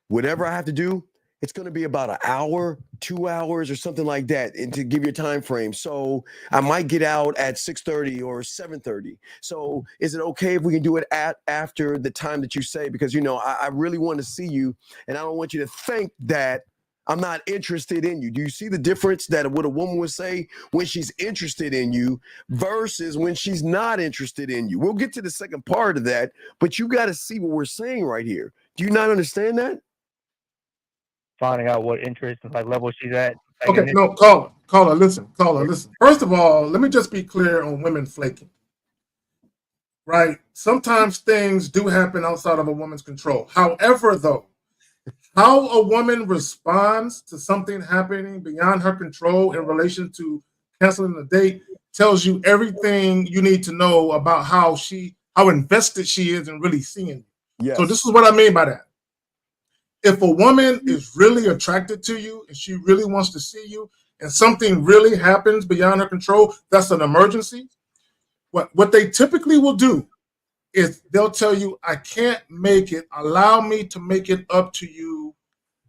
whatever I have to do. It's going to be about an hour, 2 hours, or something like that, and to give you a time frame. So I might get out at 6:30 or 7:30. So is it okay if we can do it after the time that you say? Because I really want to see you, and I don't want you to think that I'm not interested in you. Do you see the difference that what a woman would say when she's interested in you versus when she's not interested in you? We'll get to the second part of that, but you got to see what we're saying right here. Do you not understand that? Finding out what interest and like level she's at. Okay, no, caller, listen. First of all, let me just be clear on women flaking. Right? Sometimes things do happen outside of a woman's control. However, though, how a woman responds to something happening beyond her control in relation to canceling a date tells you everything you need to know about how invested she is in really seeing you. Yes. So this is what I mean by that. If a woman is really attracted to you and she really wants to see you and something really happens beyond her control, that's an emergency. What they typically will do is they'll tell you, I can't make it. Allow me to make it up to you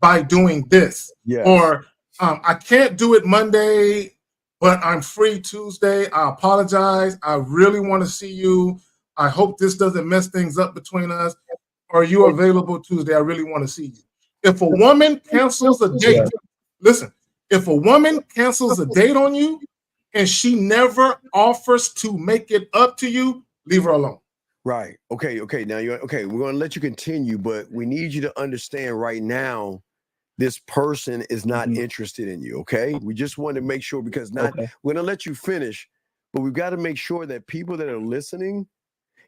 by doing this. Yes. Or I can't do it Monday, but I'm free Tuesday. I apologize. I really want to see you. I hope this doesn't mess things up between us. Are you available Tuesday? I really want to see you. If a woman cancels a date, listen, if a woman cancels a date on you and she never offers to make it up to you, leave her alone. Right. Okay. Now we're going to let you continue, but we need you to understand right now, this person is not interested in you. Okay. We just want to make sure, because we're going to let you finish, but we've got to make sure that people that are listening,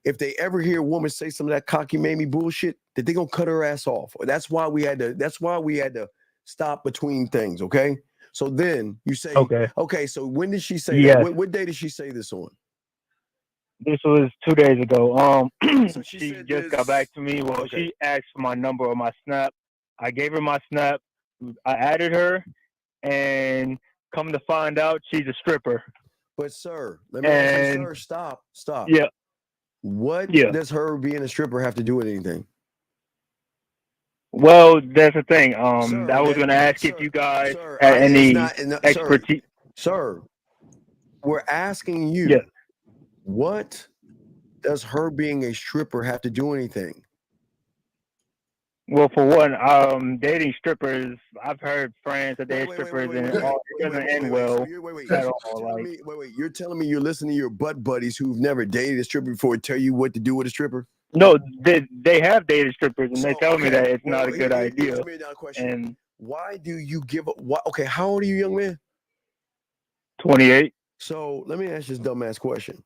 if they ever hear a woman say some of that cocky mamie bullshit, that they're gonna cut her ass off. That's why we had to stop between things. Okay. So then you say, okay. So when did she say that? What day did she say this on? This was 2 days ago. So she just got back to me. Well, she asked for my number or my Snap. I gave her my Snap. I added her, and come to find out, she's a stripper. But sir, let me ask you, sir, stop. Yeah. What does her being a stripper have to do with anything? Well, that's the thing. I was going to ask if you guys had any expertise. Sir, we're asking you, what does her being a stripper have to do anything? Well, for one, dating strippers, I've heard friends that they're strippers and it doesn't end well at all. You're telling me you're listening to your butt buddies who've never dated a stripper before tell you what to do with a stripper? No, they have dated strippers and they tell me that it's not a good idea. And why do you give up? Okay, how old are you, young man? 28. So let me ask you this dumbass question.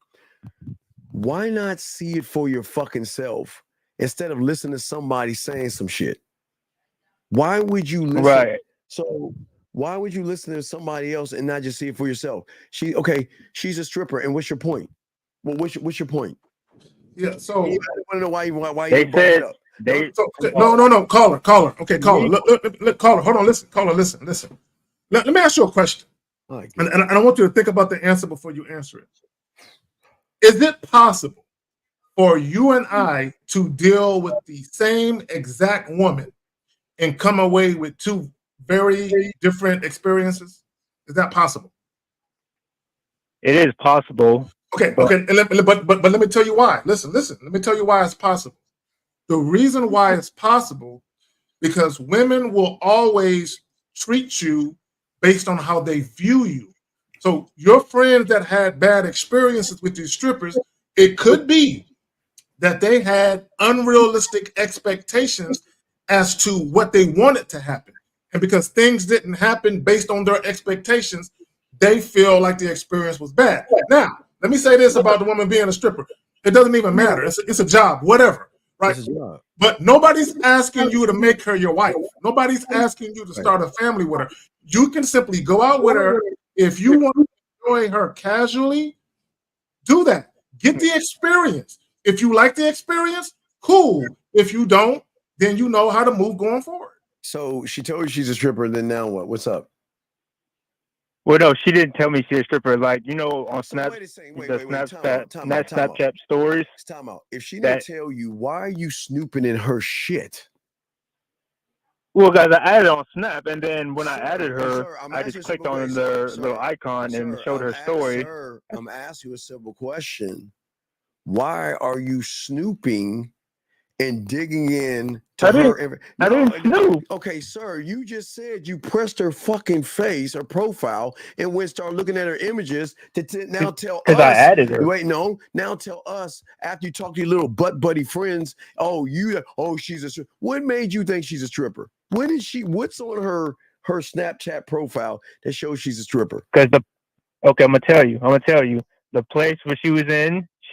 Why not see it for your fucking self instead of listening to somebody saying some shit? Why would you listen? Right. So why would you listen to somebody else and not just see it for yourself? She's a stripper, and what's your point? Well, what's your point? Yeah, so I want to know why they you said up. No, caller. Okay, caller. Look, caller. Hold on, listen. Caller, listen. Let me ask you a question. And I want you to think about the answer before you answer it. Is it possible for you and I to deal with the same exact woman and come away with two very different experiences? Is that possible? It is possible. Okay. But let me tell you why. Listen. Let me tell you why it's possible. The reason why it's possible, because women will always treat you based on how they view you. So your friends that had bad experiences with these strippers, it could be that they had unrealistic expectations as to what they wanted to happen. And because things didn't happen based on their expectations, they feel like the experience was bad. Now, let me say this about the woman being a stripper. It doesn't even matter. It's a job, whatever, right? But nobody's asking you to make her your wife. Nobody's asking you to start a family with her. You can simply go out with her. If you want to enjoy her casually, do that. Get the experience. If you like the experience, cool. If you don't, then you know how to move going forward. So she told you she's a stripper, then now what? What's up? Well, no, she didn't tell me she's a stripper. Like, you know, on Snap, Wait a second. the Time Snapchat stories. Time out. If she didn't tell you, why are you snooping in her shit? Well, guys, I added on Snap, and then when I added her, I just clicked on the little icon and showed her story. I'm asking you a simple question. Why are you snooping and digging in to her? I didn't snoop. Okay, sir, you just said you pressed her fucking face, her profile, and went start looking at her images to now tell us. Because I added her. Wait, no. Now tell us after you talk to your little butt buddy friends. She's a stripper. What made you think she's a stripper? What's on her Snapchat profile that shows she's a stripper? Because I'm gonna tell you. The place where she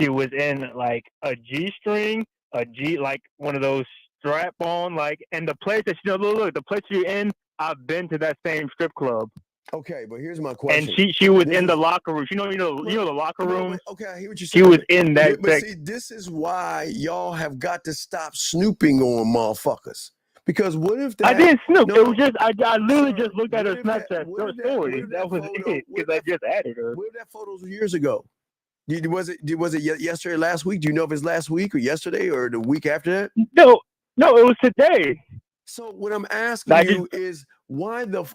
was in like a G-string, like one of those strap-on, like, and the place that the place you're in, I've been to that same strip club. Okay, but here's my question. And she was in the locker room. You know the locker room. Okay, I hear what you're saying. She was in that. But see, this is why y'all have got to stop snooping on motherfuckers. Because what if I didn't snoop? It was just I literally just looked at her Snapchat story. That was it, because I just added her. Where that photos years ago? Was it yesterday, last week? Do you know if it's last week or yesterday or the week after that? No, it was today. So what I'm asking is why then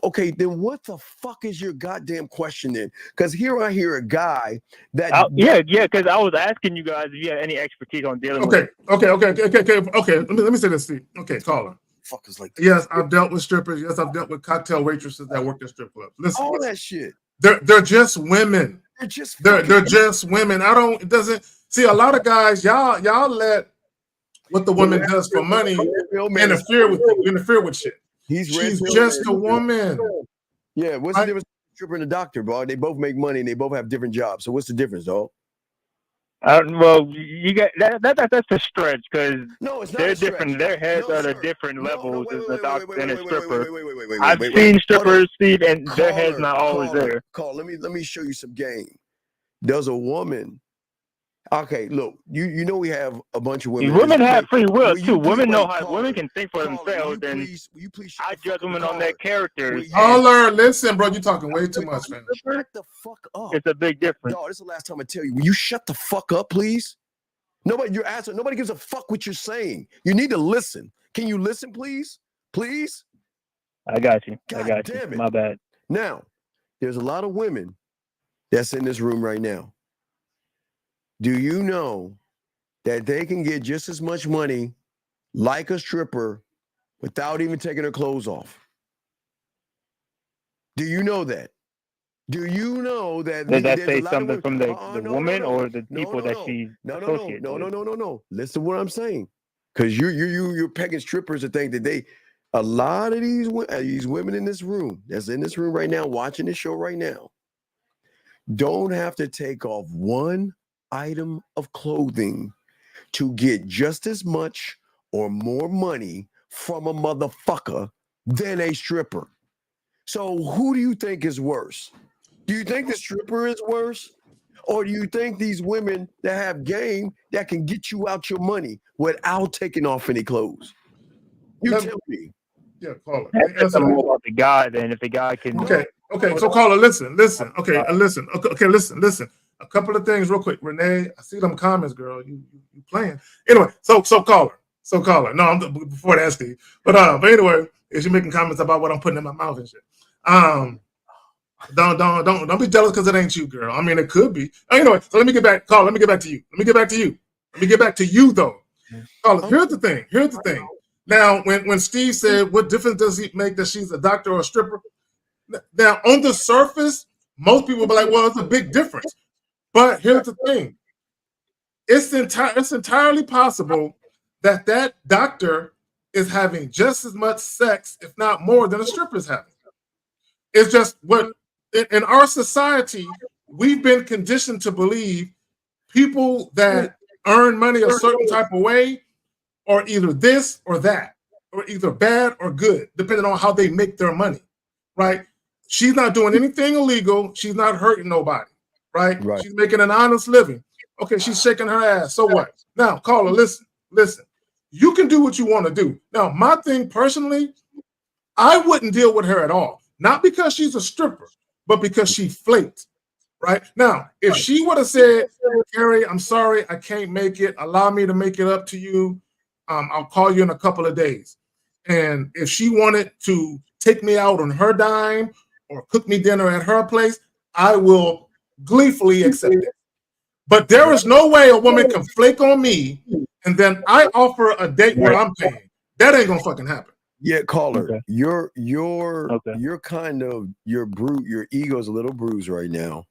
what the fuck is your goddamn question then? Because here I hear a guy that because I was asking you guys if you had any expertise on dealing with. Okay. Let me say this, Steve. Okay, caller. Fuckers like this. Yes, I've dealt with strippers. Yes, I've dealt with cocktail waitresses that work at strip clubs. Listen, all that shit. They're just women. They're just women. It doesn't see a lot of guys. Y'all let what the woman does for money interfere with shit. She's just a woman. Yeah, what's the difference between a stripper and a doctor, bro? They both make money and they both have different jobs. So what's the difference, dog? Well, you got that's a stretch because they're different. Their heads are at different levels as a doctor and a stripper. I've seen strippers, Steve, and their head's not always there. Let me show you some game. There's a woman. Okay, look, you know we have a bunch of women. Women have free will too. Women know how. Women can think for themselves, and I judge women on their characters. Caller, listen, bro, you're talking way too much, man. Shut the fuck up. It's a big difference. Dog, this is the last time I tell you. Will you shut the fuck up, please? Nobody gives a fuck what you're saying. You need to listen. Can you listen, please? Please? I got you. God I got damn you. it. My bad. Now, there's a lot of women that's in this room right now. Do you know that they can get just as much money like a stripper without even taking her clothes off? Do you know that? Do you know that? Did that say something from the woman or the people that she associates with? No. Listen to what I'm saying. Because you're pegging strippers to think that a lot of these women in this room, that's in this room right now, watching this show right now, don't have to take off one item of clothing to get just as much or more money from a motherfucker than a stripper. So who do you think is worse? Do you think the stripper is worse? Or do you think these women that have game that can get you out your money without taking off any clothes? You tell me. Yeah, caller. That's more about the guy than if the guy can. Okay. So caller, listen. Okay, listen. Okay, listen. A couple of things real quick. Renee, I see them comments, girl. You playing. Anyway, so caller. No, I'm before that, Steve. But anyway, is you making comments about what I'm putting in my mouth and shit. Don't be jealous because it ain't you, girl. I mean, it could be. Anyway, so let me get back. Caller, let me get back to you. Let me get back to you though. Caller, here's the thing. Now, when Steve said, what difference does it make that she's a doctor or a stripper? Now, on the surface, most people will be like, well, it's a big difference. But here's the thing. It's entirely possible that doctor is having just as much sex, if not more, than a stripper is having. It's just what in our society, we've been conditioned to believe people that earn money a certain type of way are either this or that, or either bad or good, depending on how they make their money, right? She's not doing anything illegal. She's not hurting nobody, right? She's making an honest living. Okay, she's shaking her ass. So what? Now, caller, listen. You can do what you want to do. Now, my thing personally, I wouldn't deal with her at all. Not because she's a stripper, but because she flaked. Right now, if she would have said, "Carrie, I'm sorry, I can't make it. Allow me to make it up to you. I'll call you in a couple of days." And if she wanted to take me out on her dime or cook me dinner at her place, I will gleefully accept it. But there is no way a woman can flake on me and then I offer a date where I'm paying. That ain't gonna fucking happen. Yeah, caller, you're kind of your ego's a little bruised right now.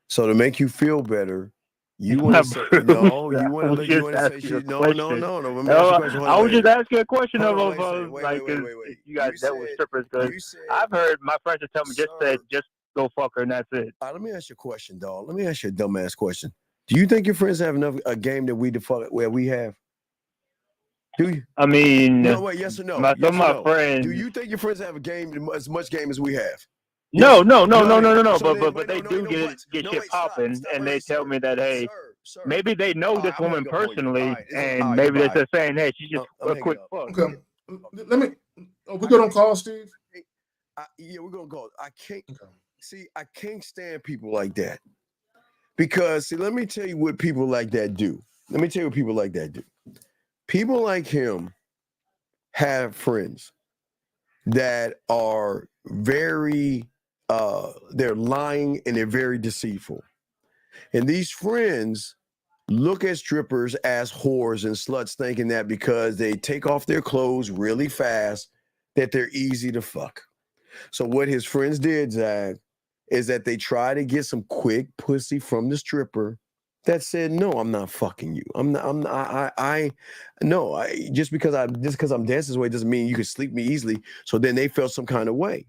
So to make you feel better, you want to say no. You want to say she, no. Let me ask you a question. I was just asking a question of like, you guys dealt with strippers because I've heard my friends tell me just go fuck her and that's it. Let me ask you a question, dog. Let me ask you a dumbass question. Do you think your friends have enough a game that where we have? Do you? I mean, no. Wait, yes or no? Some of my friends. Do you think your friends have a game as much game as we have? No. But they do get shit popping, and they tell me that hey, maybe they know this woman personally, and maybe they're just saying hey, she's just a quick fuck. Okay, let me. We good on call, Steve? Yeah, we're gonna go. I can't see. I can't stand people like that because see, let me tell you what people like that do. People like him have friends that are very they're lying and they're very deceitful. And these friends look at strippers as whores and sluts, thinking that because they take off their clothes really fast, that they're easy to fuck. So what his friends did, Zach, is that they try to get some quick pussy from the stripper that said, no, I'm not fucking you. Just because I'm dancing this way doesn't mean you can sleep me easily. So then they felt some kind of way.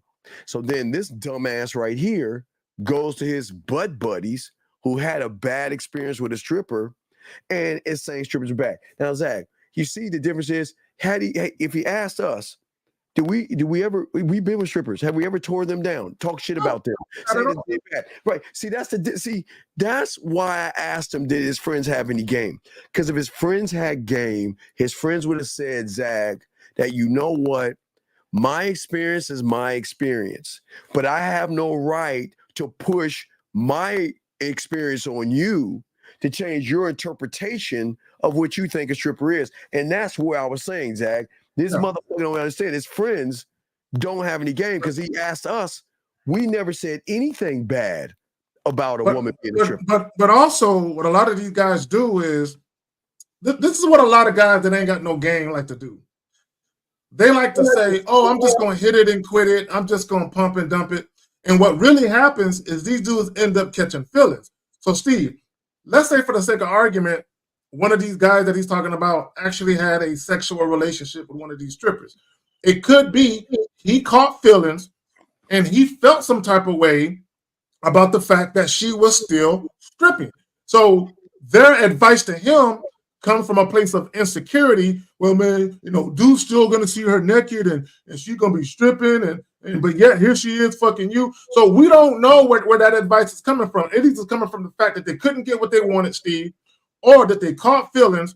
So then this dumbass right here goes to his butt buddies who had a bad experience with a stripper and is saying strippers are bad. Now, Zach, you see the difference is, if he asked us, we've been with strippers. Have we ever tore them down? Talk shit about them. Say that they're bad. Right. See, that's why I asked him, did his friends have any game? Because if his friends had game, his friends would have said, Zach, that you know what? My experience is my experience, but I have no right to push my experience on you to change your interpretation of what you think a stripper is. And that's where I was saying, Zach, this motherfucker don't understand. His friends don't have any game because he asked us. We never said anything bad about a woman being a stripper. But also what a lot of these guys do is, this is what a lot of guys that ain't got no game like to do. They like to say, oh, I'm just going to hit it and quit it. I'm just going to pump and dump it. And what really happens is these dudes end up catching feelings. So, Steve, let's say for the sake of argument, one of these guys that he's talking about actually had a sexual relationship with one of these strippers. It could be he caught feelings and he felt some type of way about the fact that she was still stripping. So their advice to him come from a place of insecurity. Well, man, dude's still gonna see her naked and she's gonna be stripping but yet here she is fucking you. So we don't know where that advice is coming from. It is coming from the fact that they couldn't get what they wanted, Steve, or that they caught feelings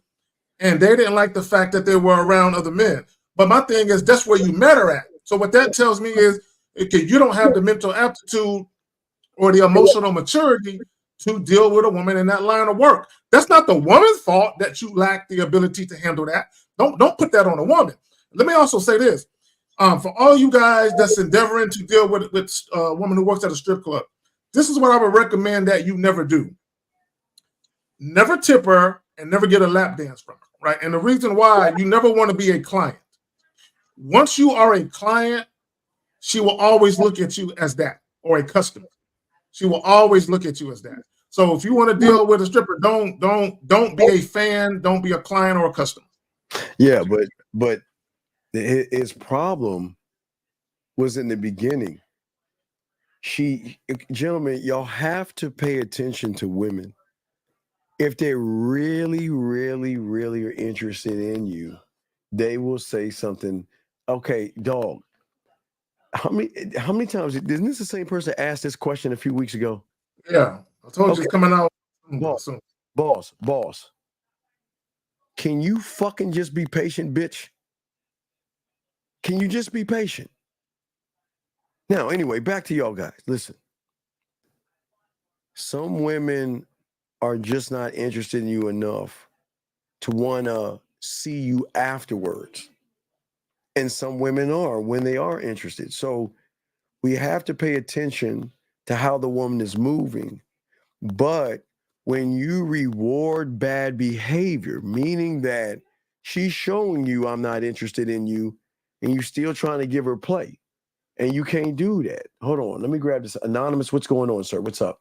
and they didn't like the fact that they were around other men. But my thing is, that's where you met her at. So what that tells me is, okay, you don't have the mental aptitude or the emotional maturity to deal with a woman in that line of work. That's not the woman's fault that you lack the ability to handle that. Don't put that on a woman. Let me also say this. For all you guys that's endeavoring to deal with a woman who works at a strip club, this is what I would recommend that you never do. Never tip her and never get a lap dance from her, right? And the reason why, you never want to be a client. Once you are a client, she will always look at you as that, or a customer. She will always look at you as that. So if you want to deal with a stripper, don't be a fan, don't be a client or a customer. Yeah, but his problem was in the beginning. Gentlemen, y'all have to pay attention to women. If they really, really, really are interested in you, they will say something. Okay, dog. How many times? Isn't this the same person that asked this question a few weeks ago? Yeah, I told you it's coming out. Boss. Can you fucking just be patient, bitch? Can you just be patient? Now, anyway, back to y'all guys. Listen, Some women are just not interested in you enough to want to see you afterwards. And some women are when they are interested. So we have to pay attention to how the woman is moving. But when you reward bad behavior, meaning that she's showing you I'm not interested in you, and you still trying to give her play, and you can't do that. Hold on, let me grab this. Anonymous, what's going on, sir? What's up?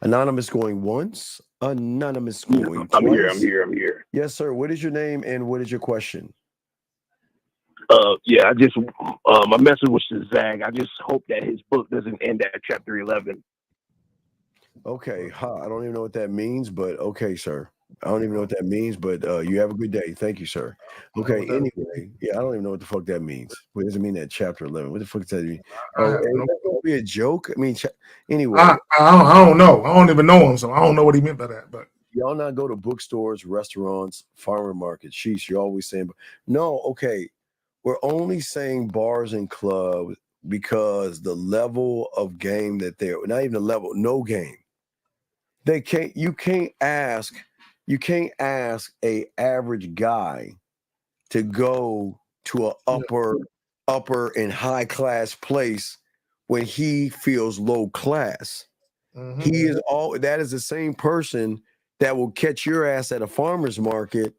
Anonymous going once, anonymous going twice. I'm here. Yes, sir. What is your name and what is your question? Yeah, I just my message was to Zag. I just hope that his book doesn't end at chapter 11. Okay, I don't even know what that means, but okay, sir. I don't even know what that means, but you have a good day. Thank you, sir. Okay, anyway, yeah, I don't even know what the fuck that means. What does it mean that chapter 11? What the fuck does that mean? Oh, is that going to be a joke? I mean, anyway. I don't know. I don't even know him, so I don't know what he meant by that. But y'all not go to bookstores, restaurants, farmer markets. Sheesh, you're always saying, no, okay. We're only saying bars and clubs because the level of game that they're not even the level, no game. You can't ask a average guy to go to a upper and high class place when he feels low class. Mm-hmm. That is the same person that will catch your ass at a farmer's market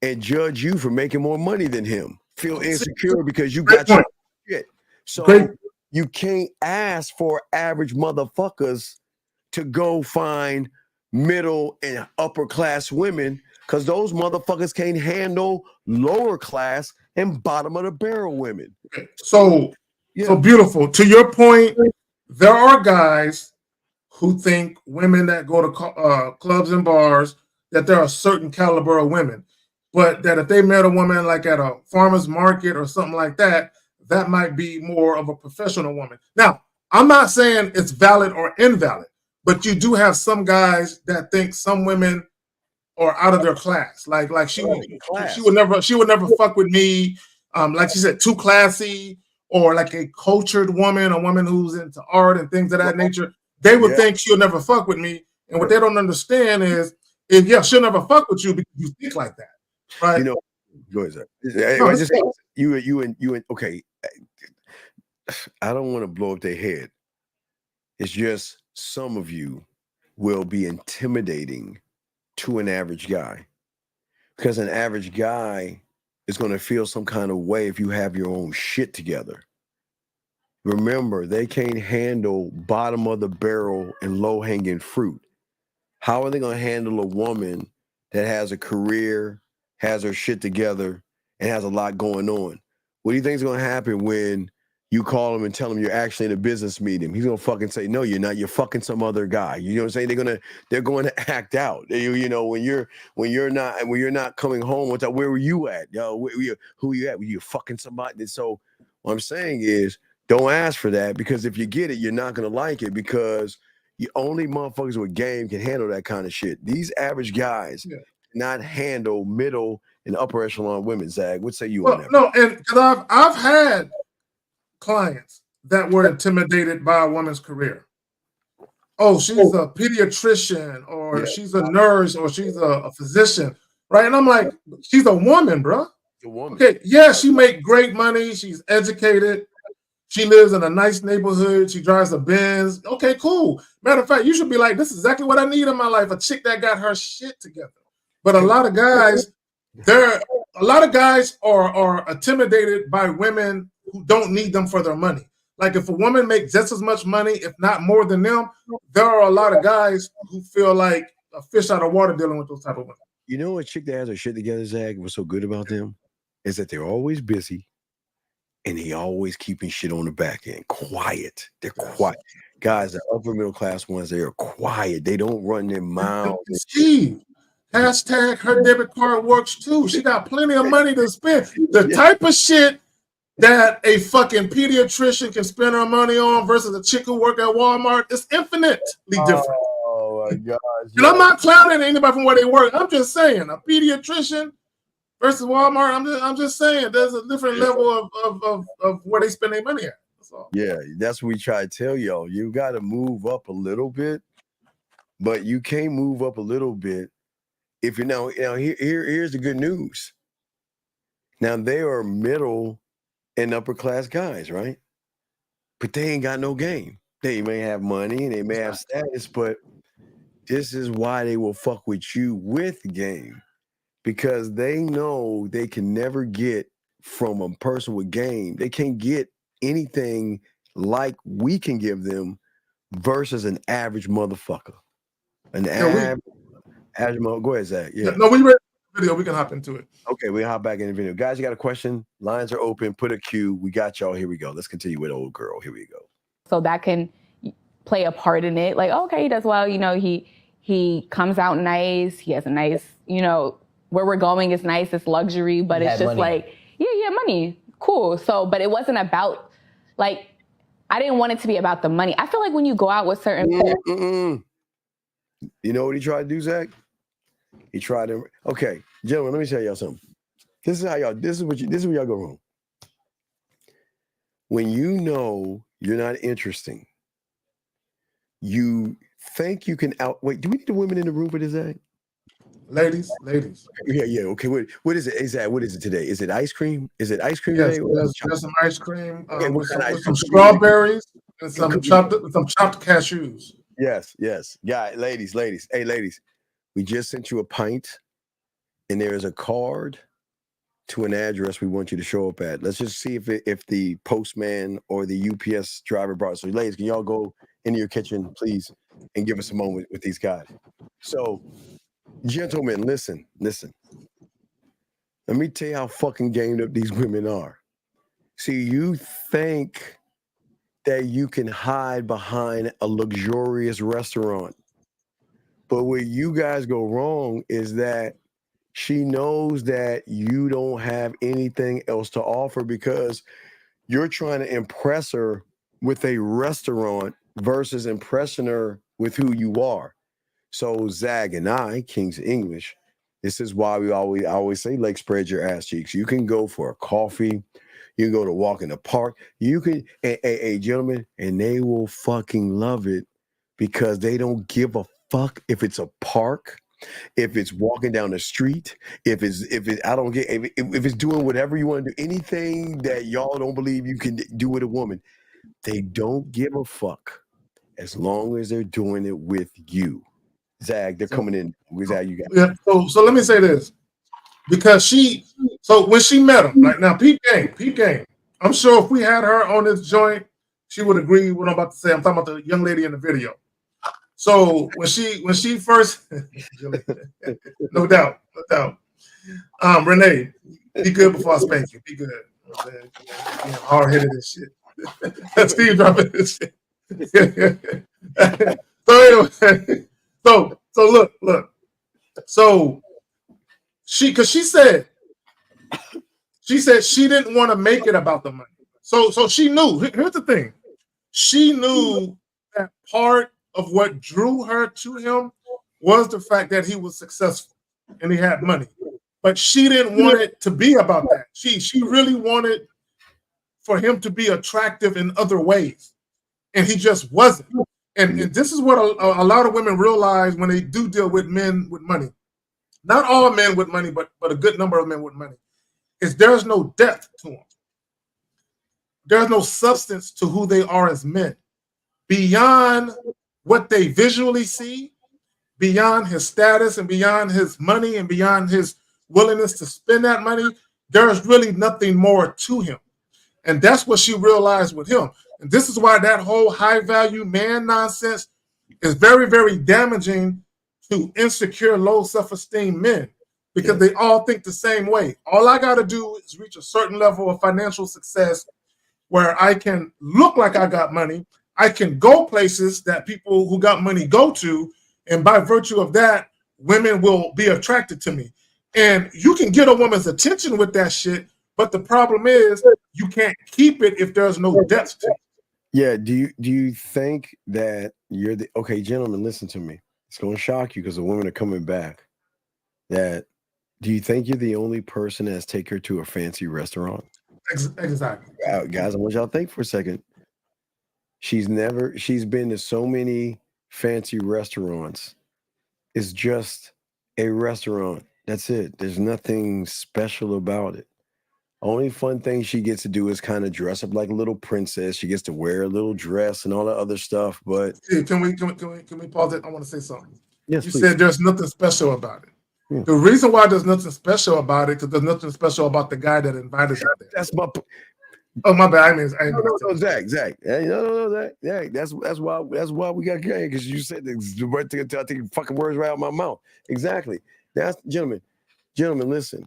and judge you for making more money than him. Feel insecure because you got your shit. So you can't ask for average motherfuckers to go find middle and upper class women because those motherfuckers can't handle lower class and bottom of the barrel women. So beautiful. To your point, there are guys who think women that go to clubs and bars, that there are a certain caliber of women. But that if they met a woman like at a farmer's market or something like that, that might be more of a professional woman. Now, I'm not saying it's valid or invalid, but you do have some guys that think some women are out of their class. Like she would never fuck with me. Like she said, too classy, or like a cultured woman, a woman who's into art and things of that nature. They would think she'll never fuck with me. And what they don't understand is, she'll never fuck with you because you think like that. Right. You know, go ahead, okay. I don't want to blow up their head. It's just some of you will be intimidating to an average guy because an average guy is going to feel some kind of way if you have your own shit together. Remember, they can't handle bottom of the barrel and low hanging fruit. How are they going to handle a woman that has a career, has her shit together, and has a lot going on? What do you think is going to happen when you call him and tell him you're actually in a business meeting? He's going to fucking say, no, you're not. You're fucking some other guy. You know what I'm saying? They're going to act out. You know, when you're not coming home, where were you at? Yo, who are you at? Were you fucking somebody? And so what I'm saying is, don't ask for that, because if you get it, you're not going to like it, because only motherfuckers with game can handle that kind of shit. These average guys cannot handle middle and upper echelon women. Zag, what say you on that? No, and because I've had clients that were intimidated by a woman's career. Oh, she's a pediatrician, or she's a nurse, or she's a physician, right? And I'm like, she's a woman, bro. A woman. Okay, yeah, she make great money. She's educated. She lives in a nice neighborhood. She drives a Benz. Okay, cool. Matter of fact, you should be like, this is exactly what I need in my life. A chick that got her shit together. But a lot of guys, are intimidated by women who don't need them for their money. Like if a woman makes just as much money, if not more than them, there are a lot of guys who feel like a fish out of water dealing with those type of women. You know what chick that has her shit together, Zag, what's so good about them is that they're always busy. And he always keeping shit on the back end. Quiet. They're quiet. Guys, the upper middle class ones, they are quiet. They don't run their mouths. Steve, hashtag her debit card works too. She got plenty of money to spend. The type of shit that a fucking pediatrician can spend her money on versus a chick who work at Walmart is infinitely different. Oh my gosh. And I'm not clowning anybody from where they work. I'm just saying a pediatrician versus Walmart, I'm just saying there's a different level of where they spend their money at. Yeah, that's what we try to tell y'all. You got to move up a little bit, but you can't move up a little bit if you're here's the good news. Now they are middle and upper class guys, right? But they ain't got no game. They may have money and they may have status, but this is why they will fuck with you with game, because they know they can never get from a person with game. They can't get anything like we can give them versus an average motherfucker. An average motherfucker. Go ahead, Zach. Yeah. No, we read the video. We can hop into it. Okay, we hop back in the video. Guys, you got a question? Lines are open. Put a cue. We got y'all. Here we go. Let's continue with old girl. Here we go. So that can play a part in it. Like, okay, he does well. You know, he comes out nice. He has a nice, you know, where we're going is nice. It's luxury, but it's just money. Like, yeah, money. Cool. So, but it wasn't about, like, I didn't want it to be about the money. I feel like when you go out with certain people. You know what he tried to do, Zach? He tried to, okay, gentlemen, let me tell y'all something. This is where y'all go wrong. When you know you're not interesting, you think you can wait, do we need the women in the room for this, Zach? Ladies. Yeah. Okay, what is it? Is that, what is it today? Is it ice cream? Is it ice cream yes, today? There's some ice cream with some cream? strawberries and some chopped cashews. Yes. Guys, ladies. Hey, ladies, we just sent you a pint and there is a card to an address we want you to show up at. Let's just see if the postman or the UPS driver brought it. So, ladies, can y'all go into your kitchen, please, and give us a moment with these guys? So, gentlemen, listen. Let me tell you how fucking gamed up these women are. See, you think that you can hide behind a luxurious restaurant. But where you guys go wrong is that she knows that you don't have anything else to offer because you're trying to impress her with a restaurant versus impressing her with who you are. So Zag and I, King's English, this is why I always say, like, spread your ass cheeks. You can go for a coffee. You can go to walk in the park. You can, hey, gentlemen, and they will fucking love it because they don't give a fuck if it's a park, if it's walking down the street, if it's doing whatever you want to do, anything that y'all don't believe you can do with a woman, they don't give a fuck as long as they're doing it with you. Zag, they're coming in. Zag, you got it. Yeah. So let me say this, because when she met him, like, now, peep game. I'm sure if we had her on this joint, she would agree with what I'm about to say. I'm talking about the young lady in the video. So when she first, no doubt. Renee, be good before I spank you. Be good. Hard headed and shit. Steve dropping this shit. So anyway, so look. So she said she didn't want to make it about the money. So she knew. Here's the thing. She knew that part of what drew her to him was the fact that he was successful and he had money. But she didn't want it to be about that. She really wanted for him to be attractive in other ways. And he just wasn't. And this is what a lot of women realize when they do deal with men with money. Not all men with money, but a good number of men with money. Is there's no depth to them. There's no substance to who they are as men. Beyond what they visually see, beyond his status and beyond his money and beyond his willingness to spend that money, there's really nothing more to him. And that's what she realized with him. And this is why that whole high value man nonsense is very, very damaging to insecure, low self-esteem men, because they all think the same way. All I got to do is reach a certain level of financial success where I can look like I got money. I can go places that people who got money go to. And by virtue of that, women will be attracted to me. And you can get a woman's attention with that shit. But the problem is you can't keep it if there's no depth to it. Yeah. Do you think that you're okay, gentlemen, listen to me. It's going to shock you because the women are coming back. Do you think you're the only person that's take her to a fancy restaurant? Exactly. Guys, I want y'all to think for a second. She's been to so many fancy restaurants. It's just a restaurant. That's it. There's nothing special about it. Only fun thing she gets to do is kind of dress up like a little princess. She gets to wear a little dress and all that other stuff. But Steve, can we pause it? I want to say something. Yes, you please. said there's nothing special about it. The reason why there's nothing special about it because there's nothing special about the guy that invited you there. That's my. Oh, my bad. I No, Zach. Hey, no, Zach. Yeah, that's why we got game, because you said the word to take fucking words right out of my mouth. Exactly. That's gentlemen, listen.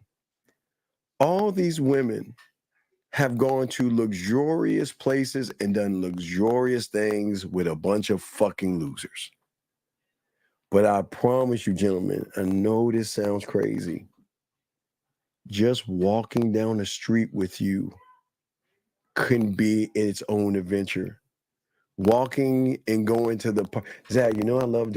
All these women have gone to luxurious places and done luxurious things with a bunch of fucking losers. But I promise you, gentlemen, I know this sounds crazy. Just walking down the street with you can be its own adventure. Walking and going to the park. Zach, I love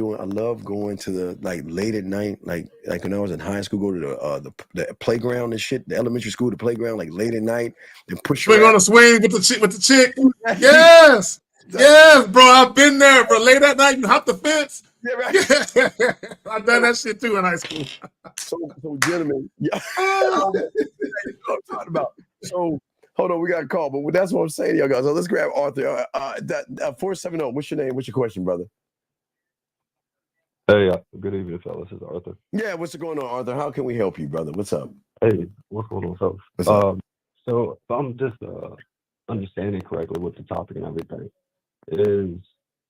going to the late at night, like when I was in high school, go to the playground and shit, the elementary school, the playground, like late at night, and push swing on a swing with the chick. Yes. Yes, bro. I've been there, bro. Late at night, you hop the fence. Yeah, right. I've done that shit too in high school. So gentlemen, yeah. I'm talking about. So hold on, we got a call, but that's what I'm saying to y'all guys. So let's grab Arthur. 470. What's your name? What's your question, brother? Hey, good evening, fellas. This is Arthur. Yeah, what's going on, Arthur? How can we help you, brother? What's up? Hey, what's going on, folks? What's up? So if I'm just understanding correctly with the topic and everything, is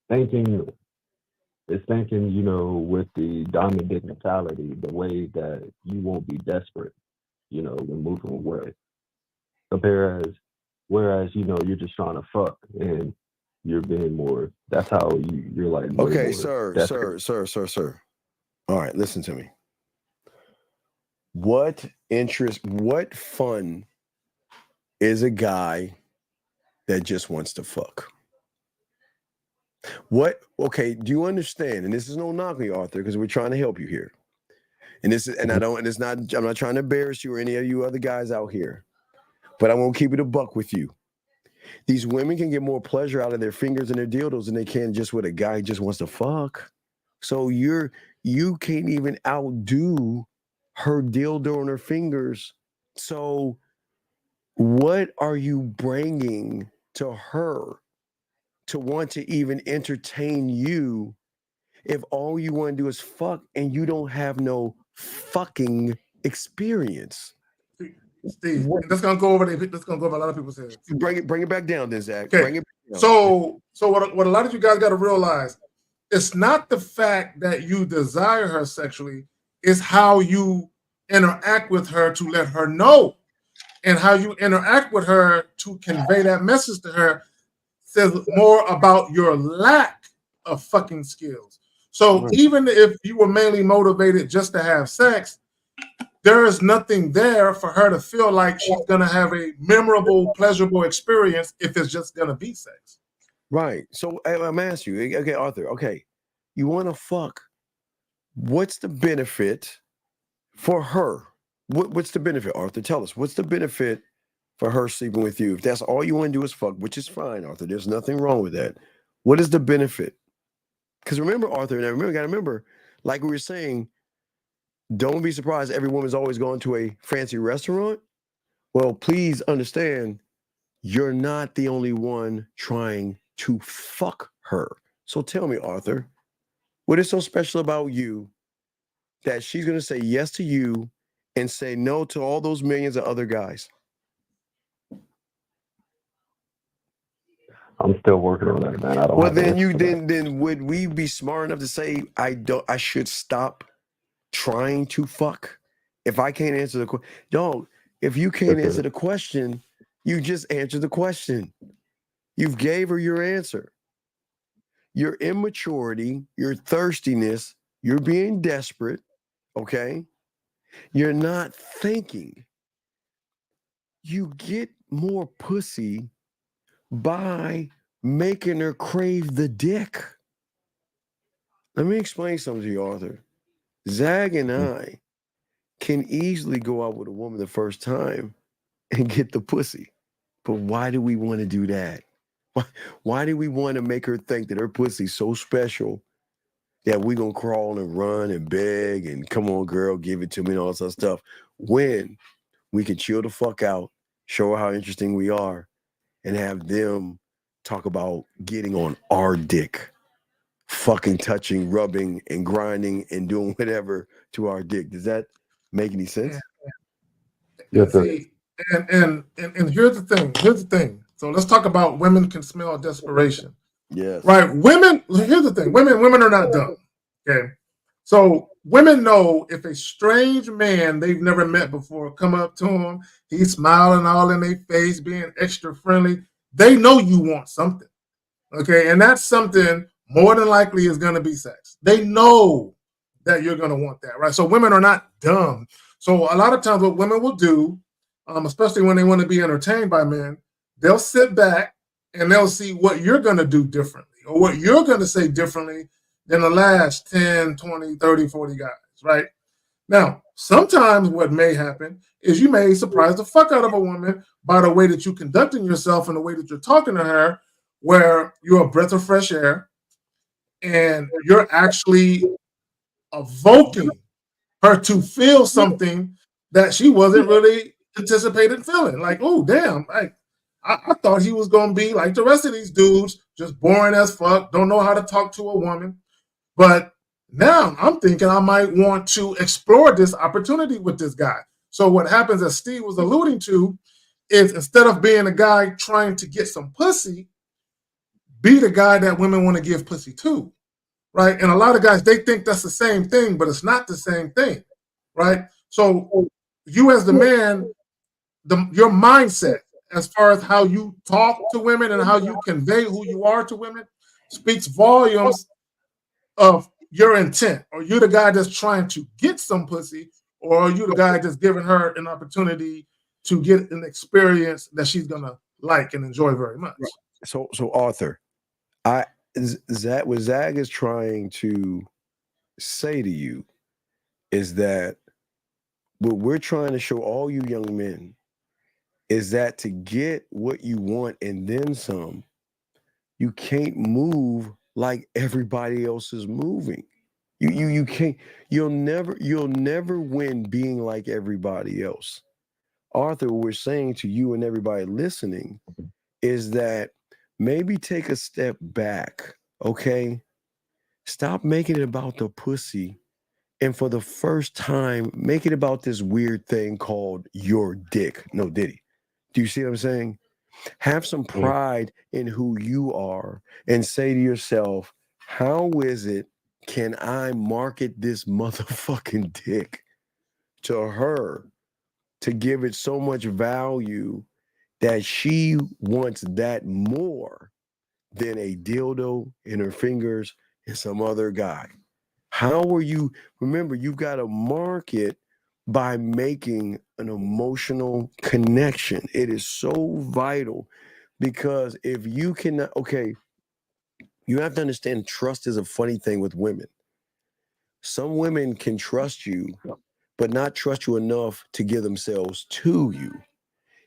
thinking, with the diamond dick mentality, the way that you won't be desperate, when moving away. Whereas, you're just trying to fuck and you're being more, that's how you're like. Okay, sir. All right, listen to me. What fun is a guy that just wants to fuck? Okay, do you understand? And this is no knock on you, Arthur, because we're trying to help you here. I'm not trying to embarrass you or any of you other guys out here, but I won't keep it a buck with you. These women can get more pleasure out of their fingers and their dildos than they can just with a guy who just wants to fuck. So you can't even outdo her dildo and her fingers. So what are you bringing to her to want to even entertain you if all you want to do is fuck and you don't have no fucking experience? Steve, that's gonna go over a lot of people's heads. Bring it back down, then, Zach. Okay. Bring it back down. So what a lot of you guys got to realize, it's not the fact that you desire her sexually, it's how you interact with her to let her know, and how you interact with her to convey that message to her says more about your lack of fucking skills. So even if you were mainly motivated just to have sex, there is nothing there for her to feel like she's going to have a memorable, pleasurable experience if it's just going to be sex. Right. So I'm asking you, okay, Arthur, okay, you want to fuck. What's the benefit for her? What's the benefit, Arthur? Tell us. What's the benefit for her sleeping with you? If that's all you want to do is fuck, which is fine, Arthur. There's nothing wrong with that. What is the benefit? Because remember, Arthur, and gotta remember, like we were saying, don't be surprised every woman's always going to a fancy restaurant. Well, please understand, you're not the only one trying to fuck her. So tell me, Arthur, what is so special about you that she's going to say yes to you and say no to all those millions of other guys? I'm still working on that, man. I don't. Well, then would we be smart enough to say I should stop trying to fuck if I can't answer the question? Dog, if you can't answer the question, you just answer the question. You've gave her your answer. Your immaturity, your thirstiness, you're being desperate, okay? You're not thinking. You get more pussy by making her crave the dick. Let me explain something to you, Arthur. Zag and I can easily go out with a woman the first time and get the pussy. But why do we want to do that? Why do we want to make her think that her pussy's so special that we gonna crawl and run and beg and come on, girl, give it to me and all that stuff, when we can chill the fuck out, show her how interesting we are, and have them talk about getting on our dick, fucking touching, rubbing, and grinding and doing whatever to our dick. Does that make any sense? Yes, sir. See, and here's the thing. Here's the thing. So let's talk about women can smell desperation. Yes. Right. Women. Here's the thing. Women are not dumb. Okay. So women know if a strange man they've never met before come up to them, he's smiling all in their face, being extra friendly. They know you want something. Okay, and that something more than likely is going to be sex. They know that you're going to want that, right? So women are not dumb. So a lot of times what women will do, especially when they want to be entertained by men, they'll sit back and they'll see what you're going to do differently or what you're going to say differently than the last 10, 20, 30, 40 guys, right? Now, sometimes what may happen is you may surprise the fuck out of a woman by the way that you're conducting yourself and the way that you're talking to her, where you're a breath of fresh air and you're actually evoking her to feel something that she wasn't really anticipated feeling. Like, oh, damn, I thought he was going to be like the rest of these dudes, just boring as fuck, don't know how to talk to a woman. But now I'm thinking I might want to explore this opportunity with this guy. So what happens, as Steve was alluding to, is instead of being a guy trying to get some pussy, be the guy that women want to give pussy to, right? And a lot of guys, they think that's the same thing, but it's not the same thing, right? So you as the man, your mindset as far as how you talk to women and how you convey who you are to women speaks volumes of your intent. Are you the guy that's trying to get some pussy, or are you the guy that's giving her an opportunity to get an experience that she's gonna like and enjoy very much? So Arthur, what Zag is trying to say to you is that what we're trying to show all you young men is that to get what you want and then some, you can't move like everybody else is moving. You can't, you'll never win being like everybody else. Arthur, what we're saying to you and everybody listening is that maybe take a step back, okay? Stop making it about the pussy. And for the first time, make it about this weird thing called your dick. No, Diddy. Do you see what I'm saying? Have some pride in who you are and say to yourself, how is it can I market this motherfucking dick to her to give it so much value that she wants that more than a dildo in her fingers and some other guy? How are you? Remember, you've got to market by making an emotional connection. It is so vital, because if you cannot, okay, you have to understand trust is a funny thing with women. Some women can trust you, but not trust you enough to give themselves to you.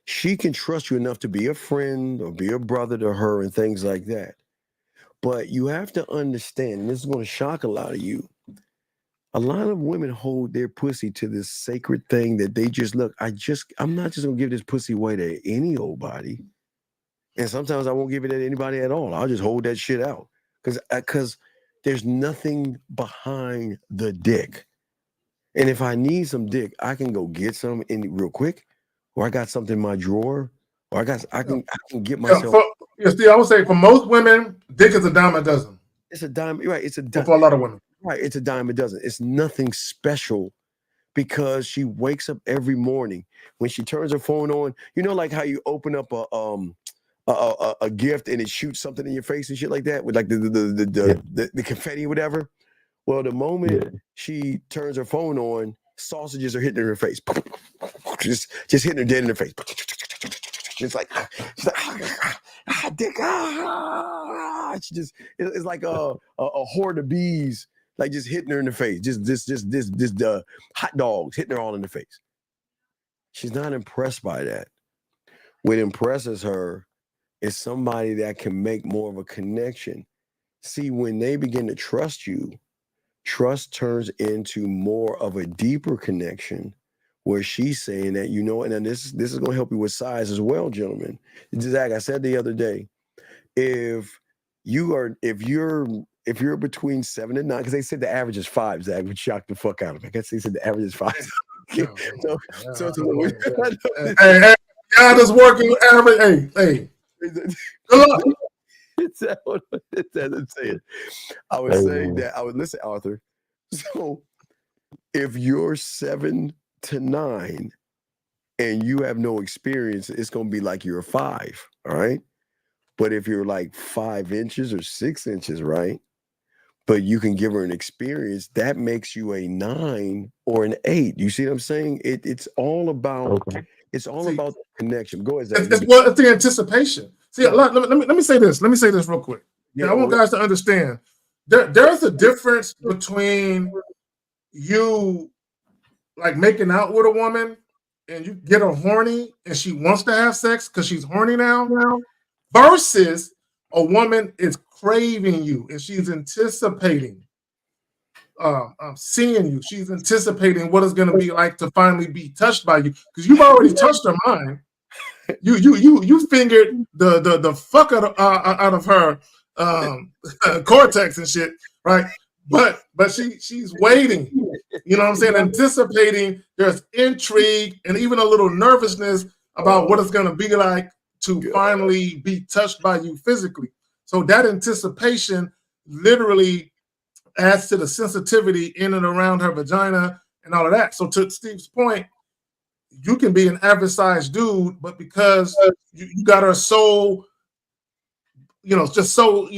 She can trust you enough to be a friend or be a brother to her and things like that. But you have to understand, and this is going to shock a lot of you, a lot of women hold their pussy to this sacred thing that they just, look, I'm not just going to give this pussy away to any old body. And sometimes I won't give it to anybody at all. I'll just hold that shit out. Because there's nothing behind the dick. And if I need some dick, I can go get some in real quick, or I got something in my drawer, or I can get myself. Steve, I would say for most women, dick is a dime a dozen. It's a dime, right? It's a dime for a lot of women. Right, it's a dime a dozen. It's nothing special, because she wakes up every morning when she turns her phone on. You know, like how you open up a gift and it shoots something in your face and shit like that with like the confetti or whatever. Well, the moment she turns her phone on, sausages are hitting her face, just hitting her dead in her face. It's like she's like dick, She just, it's like a horde of bees, like just hitting her in the face. Just hot dogs hitting her all in the face. She's not impressed by that. What impresses her is somebody that can make more of a connection. See, when they begin to trust you, trust turns into more of a deeper connection where she's saying that, you know, and this is going to help you with size as well, gentlemen. Zach, I said the other day, if you're between 7 and 9, because they said the average is 5, Zach, which shocked the fuck out of me. I guess they said the average is 5. Hey, God is working average. Hey, good luck. I was saying that I would listen, Arthur. So if you're 7 to 9 and you have no experience, it's going to be like you're a 5. All right. But if you're like 5 inches or 6 inches, right? But you can give her an experience, that makes you a 9 or an 8. You see what I'm saying? It's all about about the connection. Go ahead, Zach. It's the anticipation. See, let me say this. Let me say this real quick. I want guys to understand there's a difference between you like making out with a woman and you get her horny and she wants to have sex because she's horny now, versus a woman is craving you and she's anticipating seeing you. She's anticipating what it's going to be like to finally be touched by you because you've already touched her mind. You fingered the fuck out of her cortex and shit, right? But she's waiting. You know what I'm saying? Anticipating. There's intrigue and even a little nervousness about what it's going to be like to finally be touched by you physically. So that anticipation literally adds to the sensitivity in and around her vagina and all of that. So to Steve's point, you can be an average sized dude, but because you got her so, just so,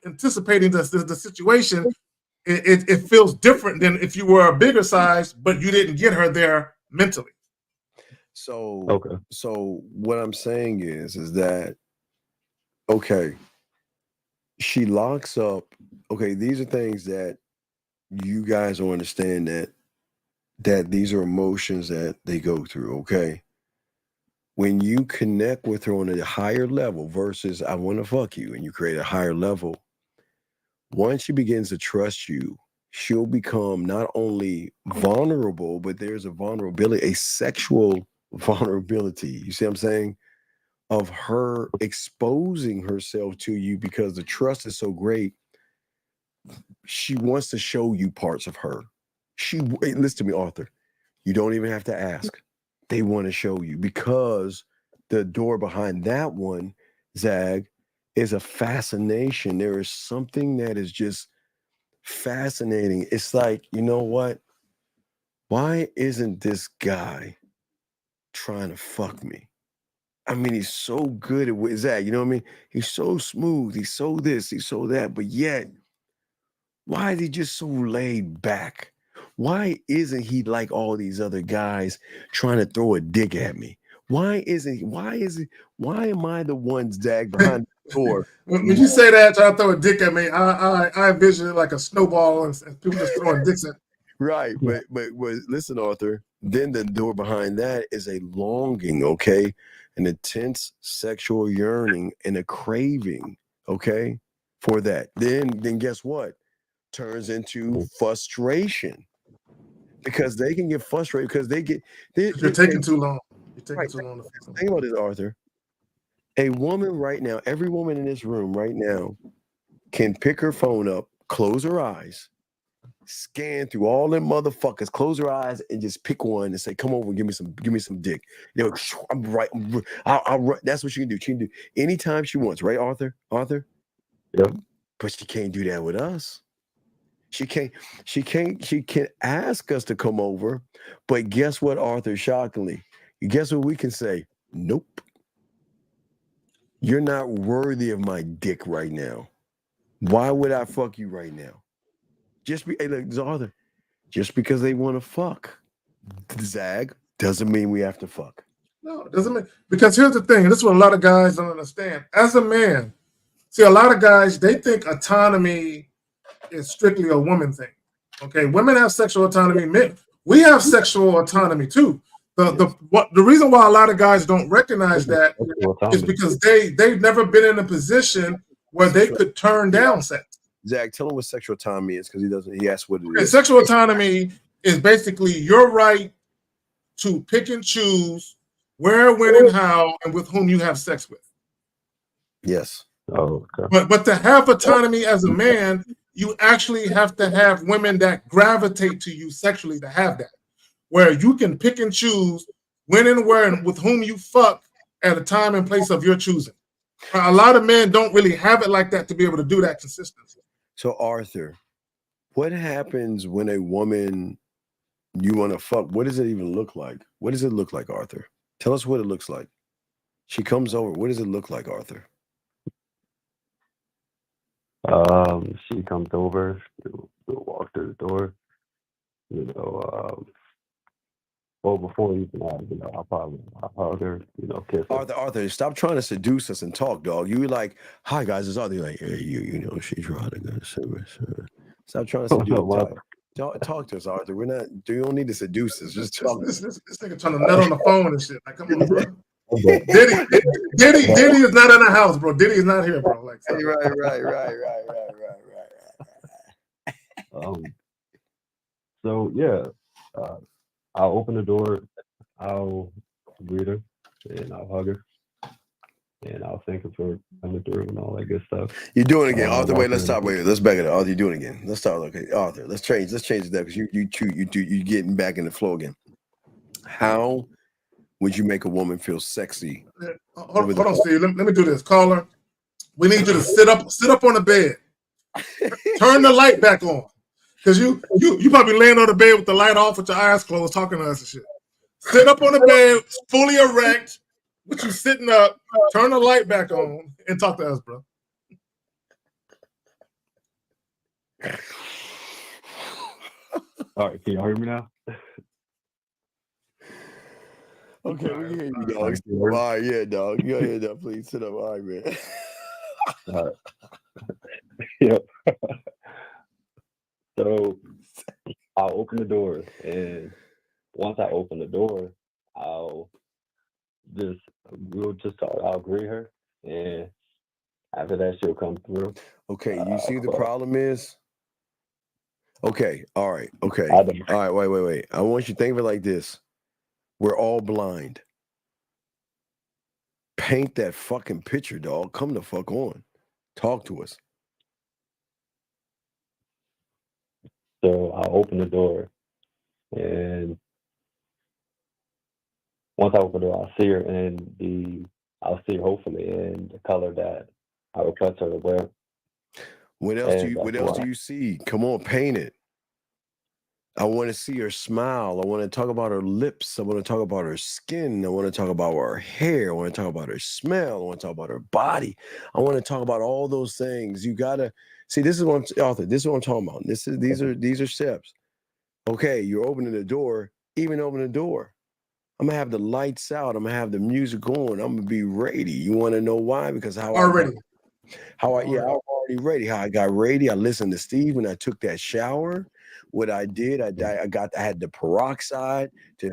anticipating the situation, it feels different than if you were a bigger size, but you didn't get her there mentally. So what I'm saying is that, okay, she locks up. Okay, these are things that you guys will understand that these are emotions that they go through, okay? When you connect with her on a higher level versus I want to fuck you, and you create a higher level, once she begins to trust you, she'll become not only vulnerable, but there's a vulnerability, a sexual vulnerability. You see what I'm saying? Of her exposing herself to you because the trust is so great. She wants to show you parts of her. Listen to me, Arthur. You don't even have to ask. They want to show you because the door behind that one, Zag, is a fascination. There is something that is just fascinating. It's like, you know what? Why isn't this guy trying to fuck me? I mean, he's so good at what is that? You know what I mean? He's so smooth. He's so this, he's so that. But yet, why is he just so laid back? Why isn't he like all these other guys trying to throw a dick at me? Why am I the one, Zag, behind the door? When you say that, trying to throw a dick at me, I envision it like a snowball and people just throwing dicks at me. Right, but listen, Arthur, then the door behind that is a longing, okay? An intense sexual yearning and a craving, okay, for that. Then guess what? Turns into frustration. Because they can get frustrated because you're taking too long. You're taking too long to fix them. Think about this, Arthur. A woman right now, every woman in this room right now can pick her phone up, close her eyes, scan through all them motherfuckers, close her eyes, and just pick one and say, "Come over and give me some dick." I'm right. I'll that's what she can do. She can do anytime she wants, right, Arthur? Arthur? Yeah. But she can't do that with us. She can ask us to come over, but guess what, Arthur, shockingly? Guess what we can say? Nope. You're not worthy of my dick right now. Why would I fuck you right now? Arthur, just because they want to fuck, Zag, doesn't mean we have to fuck. No, it doesn't mean, because here's the thing, and this is what a lot of guys don't understand. As a man, see, a lot of guys, they think autonomy is strictly a woman thing. Okay, women have sexual autonomy. Men, we have sexual autonomy too. The reason why a lot of guys don't recognize that is because they've never been in a position where they could turn down sex. Zach, tell him what sexual autonomy is, because he asked what it is. Sexual autonomy is basically your right to pick and choose where, when, and how, and with whom you have sex with. Yes. Oh, okay. But to have autonomy as a man, you actually have to have women that gravitate to you sexually to have that, where you can pick and choose when and where and with whom you fuck at a time and place of your choosing. A lot of men don't really have it like that to be able to do that consistently. So Arthur, what happens when a woman you want to fuck? What does it even look like? What does it look like, Arthur? Tell us what it looks like. She comes over. What does it look like, Arthur? She comes over, we'll walk through the door, well, before you can I'll hug her, kiss her. Arthur, stop trying to seduce us and talk, dog. You like, hi guys, it's Arthur. You're like, hey, she's trying to go. Stop trying to seduce us. Talk to us, Arthur. You don't need to seduce us. Just talk. This nigga trying to nut on the phone and shit. Like, come on, bro. Diddy is not in the house, bro. Diddy is not here, bro. Like, right. So yeah, I'll open the door, I'll greet her, and I'll hug her, and I'll thank her for coming through and all that good stuff. You're doing it again, Arthur. Wait, let's stop. Wait, let's back it up. Arthur, you're doing it again. Let's start. Okay, Arthur, let's change that because you're getting back in the flow again. How would you make a woman feel sexy? Hold on, Steve. Let me do this. Caller, we need you to sit up on the bed. Turn the light back on. Because you probably laying on the bed with the light off with your eyes closed talking to us and shit. Sit up on the bed, fully erect, with you sitting up, turn the light back on, and talk to us, bro. All right, can you hear me now? Okay, we can hear you, dog. All right, yeah, dog. Go ahead, dog. Please sit up. All right, man. All right. Yep. So I'll open the door, and once I open the door, we'll just talk. I'll greet her, and after that, she'll come through. Okay, you see the problem is? Okay, all right, okay. All right, wait. I want you to think of it like this. We're all blind. Paint that fucking picture, dog. Come the fuck on. Talk to us. So I'll open the door, and once I open the door, I'll see her hopefully in the color that I request her to wear. What else do you see? Come on, paint it. I want to see her smile. I want to talk about her lips. I want to talk about her skin. I want to talk about her hair. I want to talk about her smell. I want to talk about her body. I want to talk about all those things. You gotta see. This is what Arthur. This is what I'm talking about. These are steps. Okay, you're opening the door. Even open the door. I'm gonna have the lights out. I'm gonna have the music going. I'm gonna be ready. You want to know why? Because I'm already ready. How I got ready. I listened to Steve when I took that shower. What I did, I had the peroxide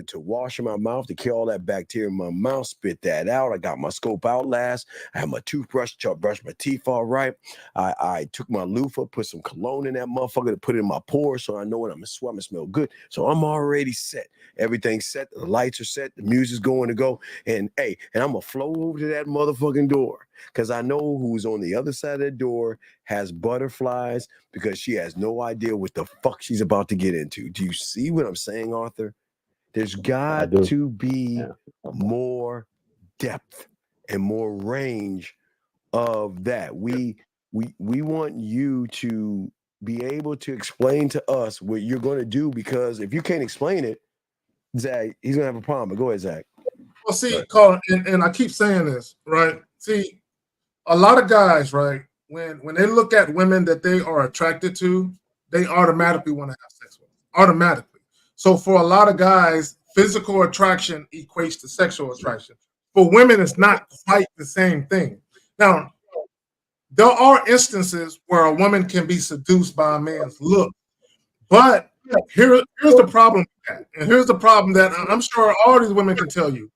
to wash in my mouth to kill all that bacteria in my mouth, spit that out. I got my scope out last. I had my toothbrush to brush my teeth all right. I took my loofah, put some cologne in that motherfucker to put it in my pores so I know when I'm sweating, smell good. So I'm already set. Everything's set. The lights are set. The music's going to go. And I'm gonna flow over to that motherfucking door because I know who's on the other side of the door has butterflies because she has no idea what the fuck she's about to get into. Do you see what I'm saying, Arthur? There's got to be more depth and more range of that. We want you to be able to explain to us what you're going to do, because if you can't explain it, Zach, he's going to have a problem. But go ahead, Zach. Well, see, Colin, and I keep saying this, right? See, a lot of guys, right, when they look at women that they are attracted to, they automatically want to have sex with them. Automatically. So for a lot of guys, physical attraction equates to sexual attraction. For women, it's not quite the same thing. Now, there are instances where a woman can be seduced by a man's look, but here's the problem with that. And here's the problem that I'm sure all these women can tell you,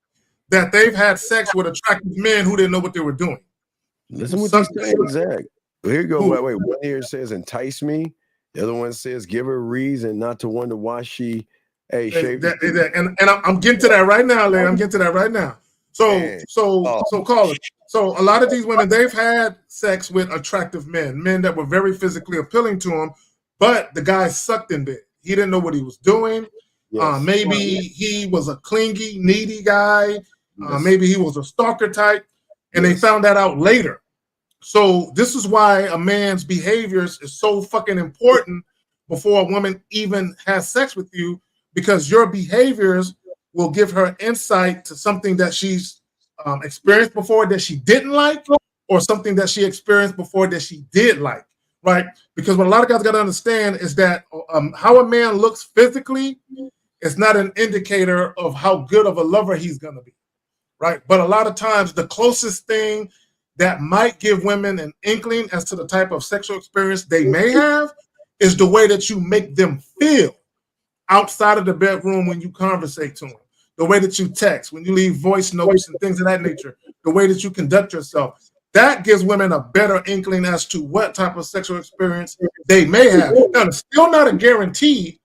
that they've had sex with attractive men who didn't know what they were doing. Listen what you're saying, Zach. Here you go. Wait. One here says entice me. The other one says give her a reason not to wonder why she and I'm getting to that right now, Larry. I'm getting to that right now. So call it. So a lot of these women, they've had sex with attractive men that were very physically appealing to them, but the guy sucked in bed. He didn't know what he was doing. Yes. Maybe he was a clingy, needy guy. Maybe he was a stalker type, and they found that out later. So this is why a man's behaviors is so fucking important before a woman even has sex with you, because your behaviors will give her insight to something that she's experienced before that she didn't like, or something that she experienced before that she did like, right? Because what a lot of guys got to understand is that how a man looks physically is not an indicator of how good of a lover he's going to be, right? But a lot of times the closest thing that might give women an inkling as to the type of sexual experience they may have is the way that you make them feel outside of the bedroom when you conversate to them, the way that you text, when you leave voice notes and things of that nature, the way that you conduct yourself. That gives women a better inkling as to what type of sexual experience they may have. Now, it's still not a guarantee,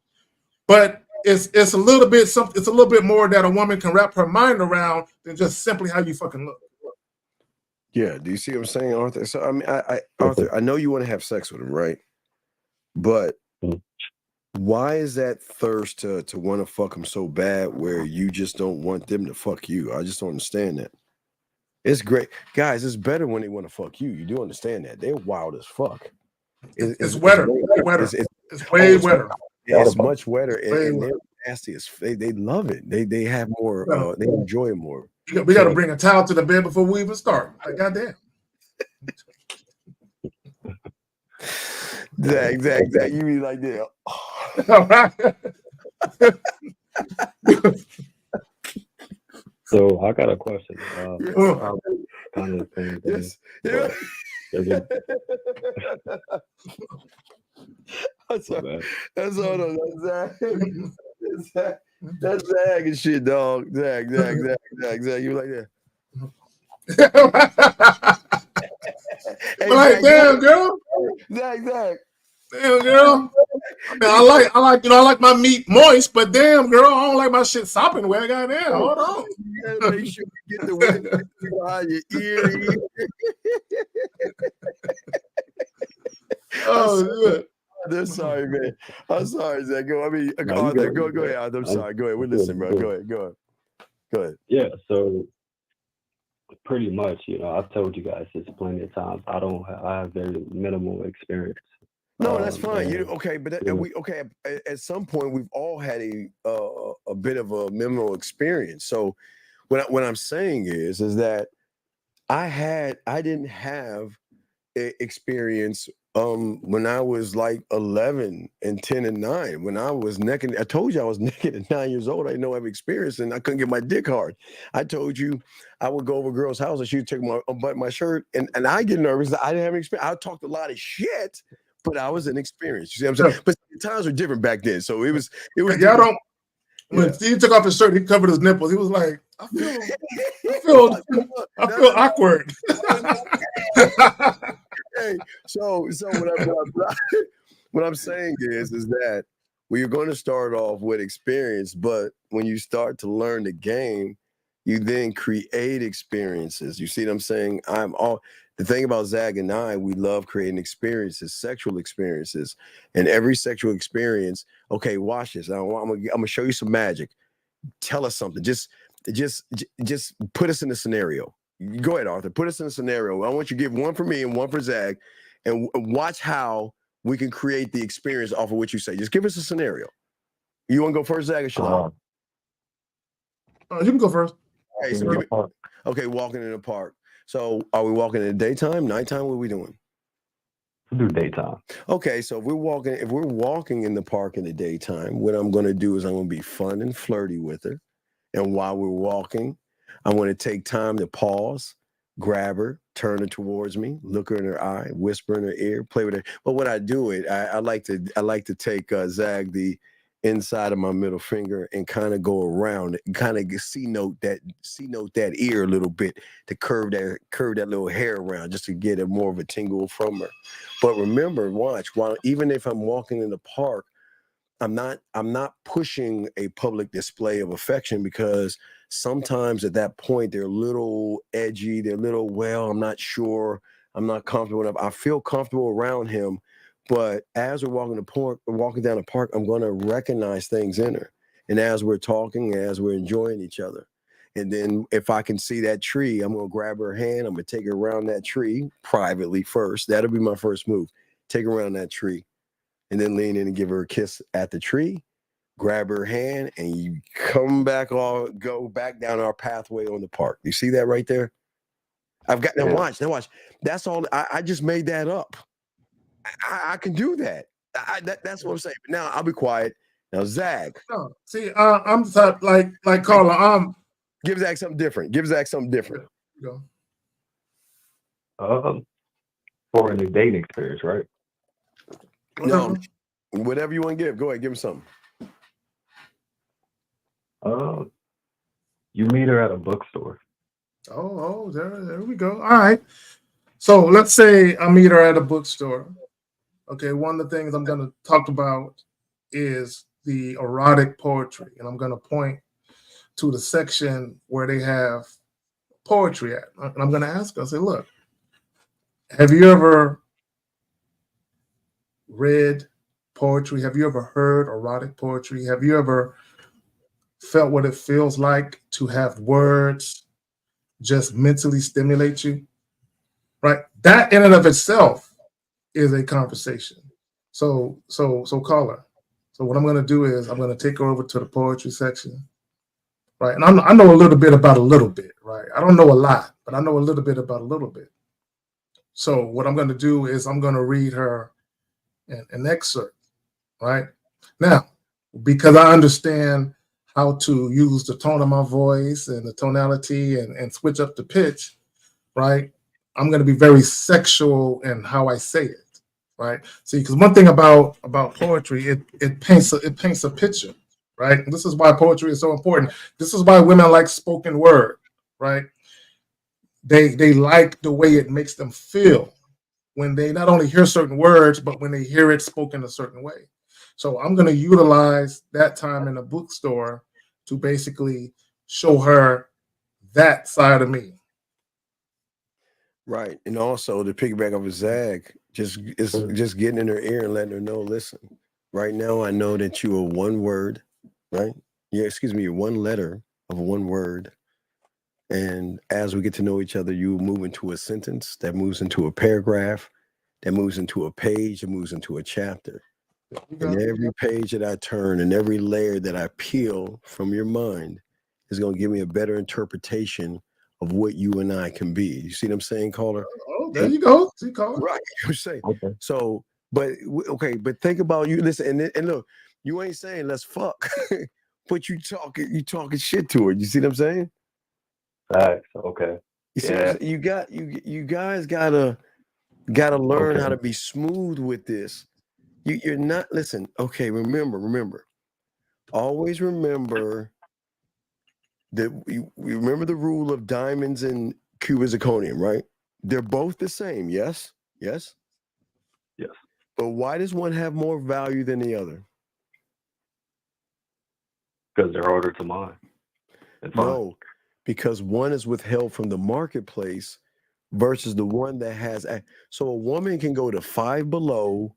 but it's a little bit something. It's a little bit more that a woman can wrap her mind around than just simply how you fucking look. Yeah, do you see what I'm saying, Arthur? So I mean, Arthur, I know you want to have sex with him, right? But why is that thirst to want to fuck him so bad where you just don't want them to fuck you? I just don't understand that. It's great, guys. It's better when they want to fuck you. You do understand that they're wild as fuck. It's wetter. It's way wetter. It's much wetter, and they're nasty as they love it. They have more. They enjoy it more. We got to bring a towel to the bed before we even start. Like, goddamn. Zach, you mean like that? So I got a question. Kind of thing. That's all. That's Zach and shit, dog. Zach. You like that? Hey, like, damn, girl. Zach. Damn, girl. I like my meat moist, but damn, girl, I don't like my shit sopping wet. Goddamn, hold on. You gotta make sure you get the wet behind your ear. Oh, I'm sorry, man. I'm sorry, Zach. Arthur, go ahead, Arthur. I'm sorry. Go ahead. We're listening, bro. Go ahead. Yeah, so pretty much, I've told you guys this plenty of times. I have very minimal experience. No, that's fine. At some point, we've all had a bit of a minimal experience. So, what I'm saying is that I didn't have experience when I was like 11 and 10 and 9. When I was naked, I told you I was naked at 9 years old. I didn't know I've experienced, and I couldn't get my dick hard. I told you I would go over a girl's house and she'd take my shirt, and I get nervous. I didn't have an experience. I talked a lot of shit, but I was inexperienced. You see what I'm saying? But the times were different back then, so it was. Y'all don't. When Steve took off his shirt, he covered his nipples. He was like, I feel awkward. Hey, so what I'm saying is that you're going to start off with experience, but when you start to learn the game, you then create experiences. You see what I'm saying? The thing about Zach and I, we love creating experiences, sexual experiences, and every sexual experience. Okay, watch this. I'm gonna show you some magic. Tell us something. Just put us in a scenario. Go ahead, Arthur. Put us in a scenario. I want you to give one for me and one for Zach, and watch how we can create the experience off of what you say. Just give us a scenario. You want to go first, Zach, or should I? You can go first. Okay, walking in the park. So are we walking in the daytime, nighttime? What are we doing? We do daytime. Okay, so if we're walking in the park in the daytime, what I'm going to do is I'm going to be fun and flirty with her. And while we're walking, I'm going to take time to pause, grab her, turn her towards me, look her in her eye, whisper in her ear, play with her. But when I do it, I like to take Zag the inside of my middle finger and kind of go around it, kind of C-note that ear a little bit to curve that little hair around just to get a more of a tingle from her. But remember, watch, while even if I'm walking in the park, I'm not pushing a public display of affection, because sometimes at that point they're a little edgy, they're a little, well, I'm not sure, I'm not comfortable enough. I feel comfortable around him, but as we're walking down the park, I'm going to recognize things in her. And as we're talking, as we're enjoying each other, and then if I can see that tree, I'm going to grab her hand. I'm going to take her around that tree privately first. That'll be my first move. Take her around that tree, and then lean in and give her a kiss at the tree, grab her hand, and you go back down our pathway on the park. You see that right there? Now watch. That's all. I just made that up. I can do that. That's what I'm saying. But now I'll be quiet. Now, Zag. No, see, I'm like Carla. Give Zag something different. Go. For a dating experience, right? No, whatever you want to give. Go ahead, give him something. You meet her at a bookstore. Oh, there we go. All right. So let's say I meet her at a bookstore. Okay, one of the things I'm going to talk about is the erotic poetry, and I'm going to point to the section where they have poetry at. And I'm going to ask her, I say, look, have you ever read poetry? Have you ever heard erotic poetry? Have you ever felt what it feels like to have words just mentally stimulate you? Right? That in and of itself is a conversation. So caller. So what I'm going to do is I'm going to take her over to the poetry section. Right? And I know a little bit about a little bit, right? I don't know a lot, but I know a little bit about a little bit. So what I'm going to do is I'm going to read her an excerpt, right? Now, because I understand how to use the tone of my voice and the tonality and switch up the pitch, right? I'm going to be very sexual in how I say it, right? See, because one thing about poetry, it paints a picture, right? And this is why poetry is so important. This is why women like spoken word, right? They like the way it makes them feel when they not only hear certain words, but when they hear it spoken a certain way. So I'm going to utilize that time in a bookstore to basically show her that side of me. Right. And also to piggyback off of Zag, just getting in her ear and letting her know, listen, right now I know that you are one word, right? You're one letter of one word. And as we get to know each other, you move into a sentence that moves into a paragraph, that moves into a page, that moves into a chapter. And every page that I turn and every layer that I peel from your mind is going to give me a better interpretation of what you and I can be. You see what I'm saying, caller? Oh, there you go. See, caller. Right. I'm saying. Okay. So, but think about you. Listen, and look, you ain't saying let's fuck, but you talking shit to her. You see what I'm saying? Facts. Okay. You see what I'm saying? You guys gotta learn how to be smooth with this. You're not, listen, okay, remember. Always remember that we remember the rule of diamonds and Cuban zirconium, right? They're both the same, yes? Yes? Yes. But why does one have more value than the other? Because they're harder to mine. No, because one is withheld from the marketplace versus the one that has. So a woman can go to Five Below.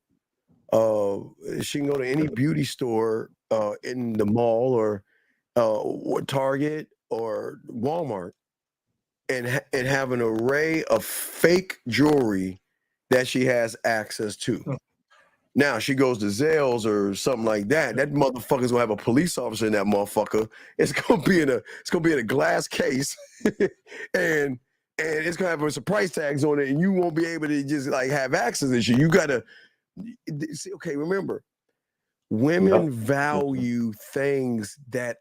She can go to any beauty store in the mall or Target or Walmart and have an array of fake jewelry that she has access to. Now she goes to Zales or something like that. That motherfucker's gonna have a police officer in that motherfucker. It's gonna be in a glass case, and it's gonna have some price tags on it, and you won't be able to just like have access to shit. You gotta see. Okay, remember, women value things that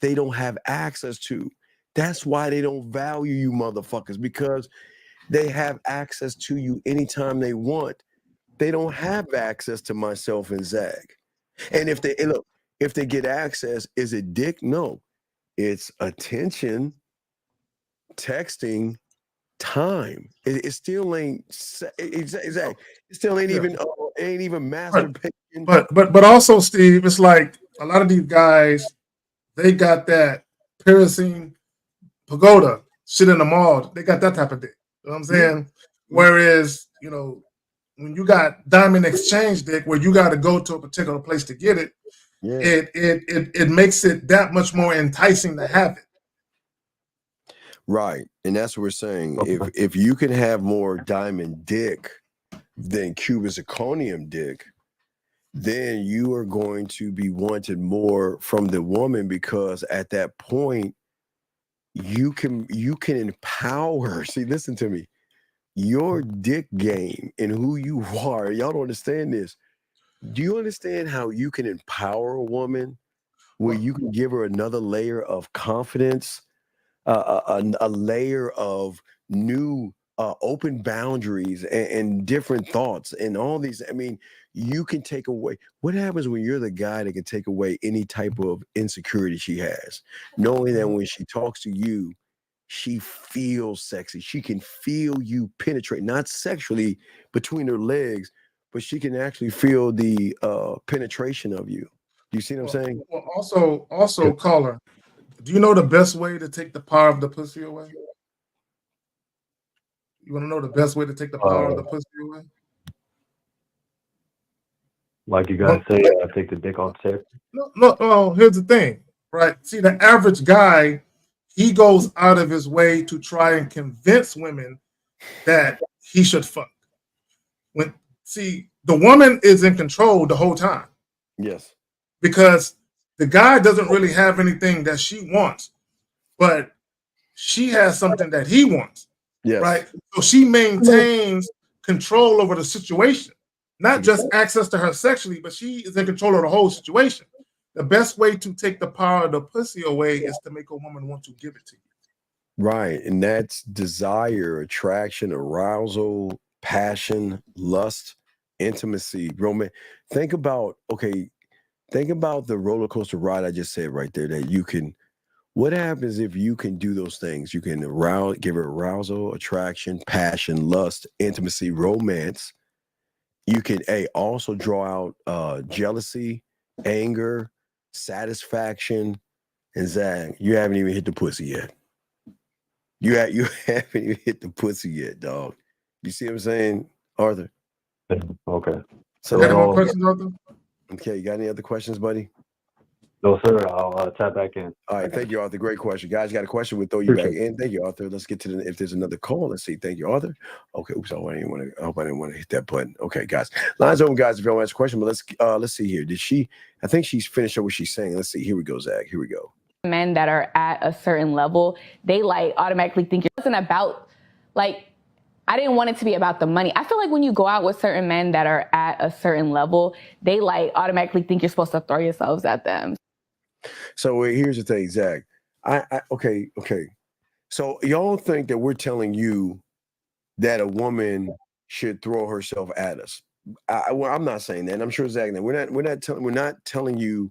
they don't have access to. That's why they don't value you motherfuckers, because they have access to you anytime they want. They don't have access to myself and Zag. And if they look, if they get access, is it dick? No, it's attention, texting, time. It still ain't exactly. It still ain't even masturbation. But also, Steve, it's like a lot of these guys, they got that piercing pagoda shit in the mall. They got that type of dick. You know what I'm saying? Whereas, when you got diamond exchange dick, where you got to go to a particular place to get it, it makes it that much more enticing to have it. Right, and that's what we're saying. If you can have more diamond dick than cubic zirconium dick, then you are going to be wanted more from the woman, because at that point you can empower. See, listen to me. Your dick game and who you are. Y'all don't understand this. Do you understand how you can empower a woman, where you can give her another layer of confidence, a layer of new open boundaries and different thoughts and all these? I mean, you can take away. What happens when you're the guy that can take away any type of insecurity she has, knowing that when she talks to you, she feels sexy. She can feel you penetrate, not sexually between her legs, but she can actually feel the penetration of you. Do you see what I'm saying? Well, also, caller, do you know the best way to take the power of the pussy away? You want to know the best way to take the power of the pussy away? Like you guys say, take the dick off tip. No. Here's the thing, right? See, the average guy, he goes out of his way to try and convince women that he should fuck. The woman is in control the whole time. Yes. Because the guy doesn't really have anything that she wants, but she has something that he wants. Yes. Right? So she maintains control over the situation, not just access to her sexually, but she is in control of the whole situation. The best way to take the power of the pussy away is to make a woman want to give it to you. Right. And that's desire, attraction, arousal, passion, lust, intimacy, romance. Think about the roller coaster ride I just said right there, that you can. What happens if you can do those things? You can give her arousal, attraction, passion, lust, intimacy, romance. You can also draw out jealousy, anger, satisfaction, and Zach, you haven't even hit the pussy yet. You haven't even hit the pussy yet, dog. You see what I'm saying, Arthur? Okay. So got any more questions, Arthur? Okay, you got any other questions, buddy? No, sir. I'll tap back in. All right, thank you, Arthur. Great question. Guys, got a question, we'll throw you back in. Thank you, Arthur. Let's get to if there's another call. Let's see. Thank you, Arthur. Okay, oops, I hope I didn't want to hit that button. Okay, guys. Lines open, guys, if you want to ask a question, but let's see here. I think she's finished up what she's saying. Let's see. Here we go, Zach. Here we go. Men that are at a certain level, they automatically think it wasn't about I didn't want it to be about the money. I feel like when you go out with certain men that are at a certain level, they automatically think you're supposed to throw yourselves at them. So here's the thing, Zach. Okay. So y'all think that we're telling you that a woman should throw herself at us? I'm not saying that. I'm sure Zach. We're not telling you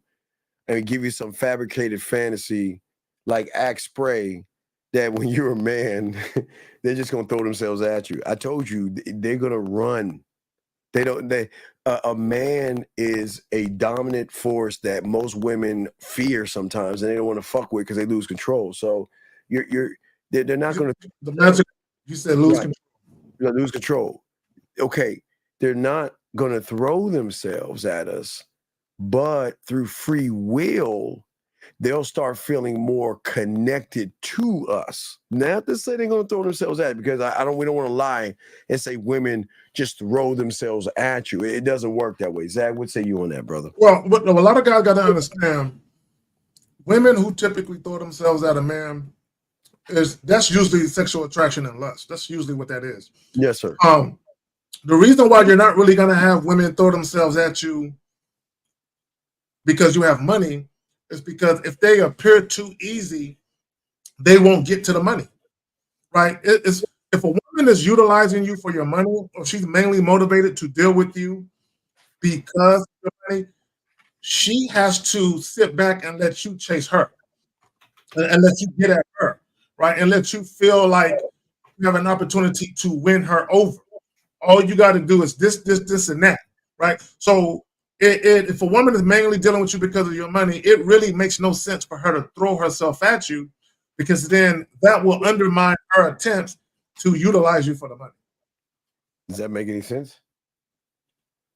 and give you some fabricated fantasy like Axe Spray that when you're a man, they're just gonna throw themselves at you. I told you they're gonna run. A man is a dominant force that most women fear sometimes, and they don't want to fuck with because they lose control. So they're not gonna. The magic you said lose control. You're gonna lose control. Okay, they're not gonna throw themselves at us, but through free will, they'll start feeling more connected to us. Not to say they're going to throw themselves at it, because we don't want to lie and say women just throw themselves at you. It doesn't work that way. Zach, what say you on that, brother? Well, but a lot of guys got to understand, women who typically throw themselves at a man, that's usually sexual attraction and lust. That's usually what that is. Yes, sir. The reason why you're not really going to have women throw themselves at you because you have money is because if they appear too easy, they won't get to the money, right? If a woman is utilizing you for your money, or she's mainly motivated to deal with you because of your money, she has to sit back and let you chase her and let you get at her, right? And let you feel like you have an opportunity to win her over. All you got to do is this, and that, right? So if a woman is mainly dealing with you because of your money, it really makes no sense for her to throw herself at you, because then that will undermine her attempts to utilize you for the money. Does that make any sense?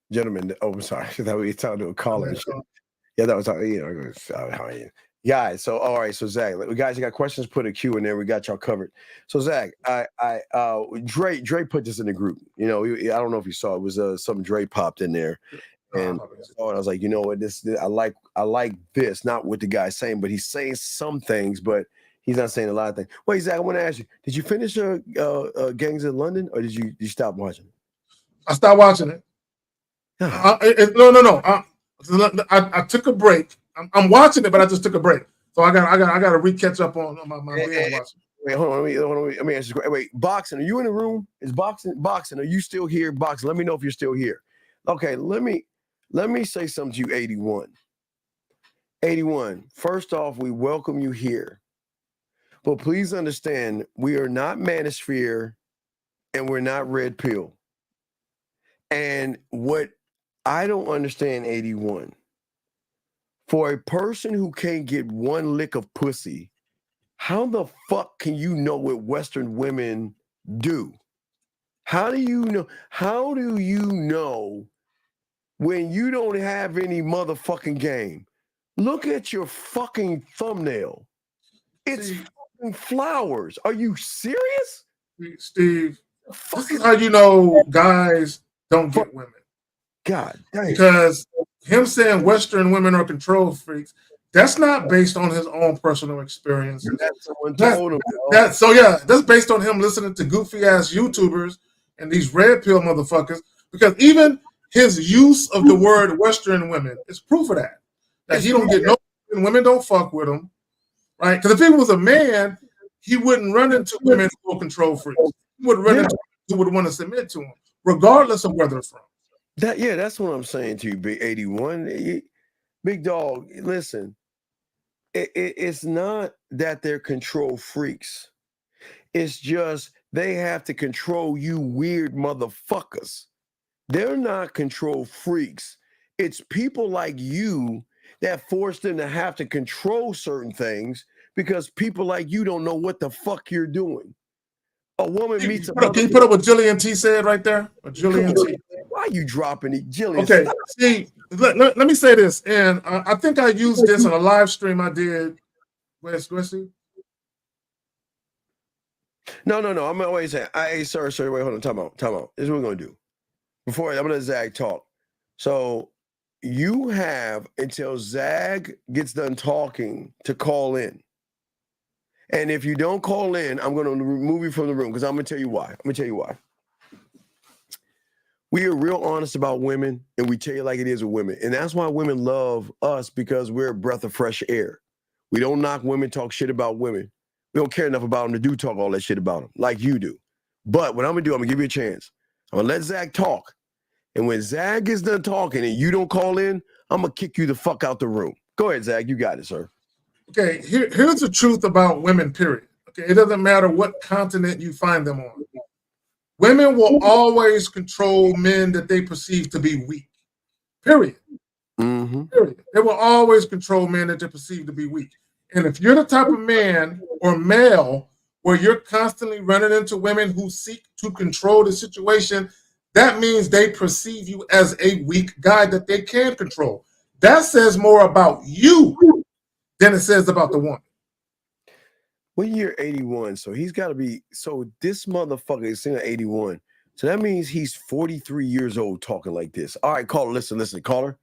Gentlemen, oh, I'm sorry. I thought we were talking to a caller. Yeah, that was, how are you? Guys, so all right, so Zach, guys, you got questions, put a Q in there. We got y'all covered. So Zach, Dre put this in the group. You know, I don't know if you saw it. Was some Dre popped in there, and I was like, you know what, this I like this, not what the guy's saying, but he's saying some things, but he's not saying a lot of things. Wait, Zach, I want to ask you, did you finish Gangs in London, or did you stop watching it? I stopped watching it. No. I took a break. I'm watching it, but I just took a break. So I got to re-catch up on my binge watching. Wait, hold on. Let me ask you. Wait, boxing. Are you in the room? Is boxing? Are you still here? Boxing. Let me know if you're still here. Okay. Let me say something to you. 81. 81. First off, we welcome you here, but please understand we are not Manosphere, and we're not Red Pill. And what I don't understand, 81. For a person who can't get one lick of pussy, how the fuck can you know what Western women do? How do you know? How do you know when you don't have any motherfucking game? Look at your fucking thumbnail. It's fucking flowers. Are you serious? Steve, this is how you know guys don't get women. God damn. Because him saying Western women are control freaks, that's not based on his own personal experiences. That's based on him listening to goofy ass YouTubers and these red pill motherfuckers. Because even his use of the word Western women is proof of that. That he don't get no women don't fuck with him, right? Because if he was a man, he wouldn't run into women who are control freaks. He would run into women who would want to submit to him, regardless of where they're from. That's what I'm saying to you, Big 81. Big dog, listen. It's not that they're control freaks. It's just they have to control you weird motherfuckers. They're not control freaks. It's people like you that force them to have to control certain things because people like you don't know what the fuck you're doing. A woman meets a Can you put up what Jillian T said right there? Jillian T. Why are you dropping it, Jillian? Okay, stop. see, let me say this, and I think I used this on a live stream I did. Where's he? No. I'm always saying, hey, sir, wait, hold on, time out. This is what we're gonna do. Before I'm gonna let Zag talk. So you have until Zag gets done talking to call in. And if you don't call in, I'm gonna remove you from the room because I'm gonna tell you why. We are real honest about women, and we tell you like it is with women. And that's why women love us, because we're a breath of fresh air. We don't knock women, talk shit about women. We don't care enough about them to do talk all that shit about them, like you do. But what I'm gonna do, I'm gonna give you a chance. I'm gonna let Zag talk. And when Zag is done talking and you don't call in, I'm gonna kick you the fuck out the room. Go ahead, Zag, you got it, sir. Okay, here's the truth about women, period. Okay, it doesn't matter what continent you find them on. Women will always control men that they perceive to be weak. Period. Mm-hmm. Period. They will always control men that they perceive to be weak. And if you're the type of man or male where you're constantly running into women who seek to control the situation, that means they perceive you as a weak guy that they can control. That says more about you than it says about the woman. What year 81? So he's got to be, so this motherfucker is saying 81. So that means he's 43 years old talking like this. All right, caller, listen, caller.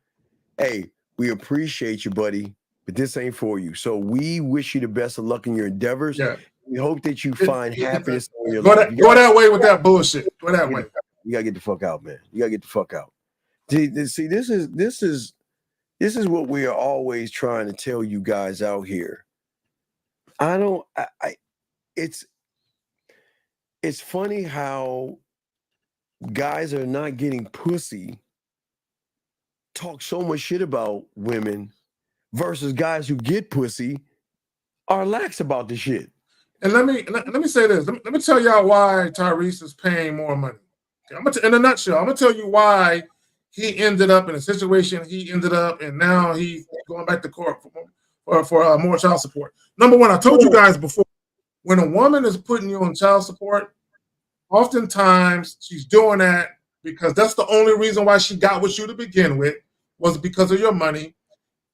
Hey, we appreciate you, buddy, but this ain't for you. So we wish you the best of luck in your endeavors. Yeah. We hope that you find happiness in your Go life. Go that way with that bullshit. Go that way. You gotta get the fuck out, man. You gotta get the fuck out. See, this is what we are always trying to tell you guys out here. It's funny how guys are not getting pussy talk so much shit about women versus guys who get pussy are lax about the shit. And let me say this. Let me tell y'all why Tyrese is paying more money. Okay, in a nutshell, I'm gonna tell you why he ended up in a situation he ended up, and now he's going back to court for more child support. Number one, I told you guys before, when a woman is putting you on child support, oftentimes she's doing that because that's the only reason why she got with you to begin with, was because of your money,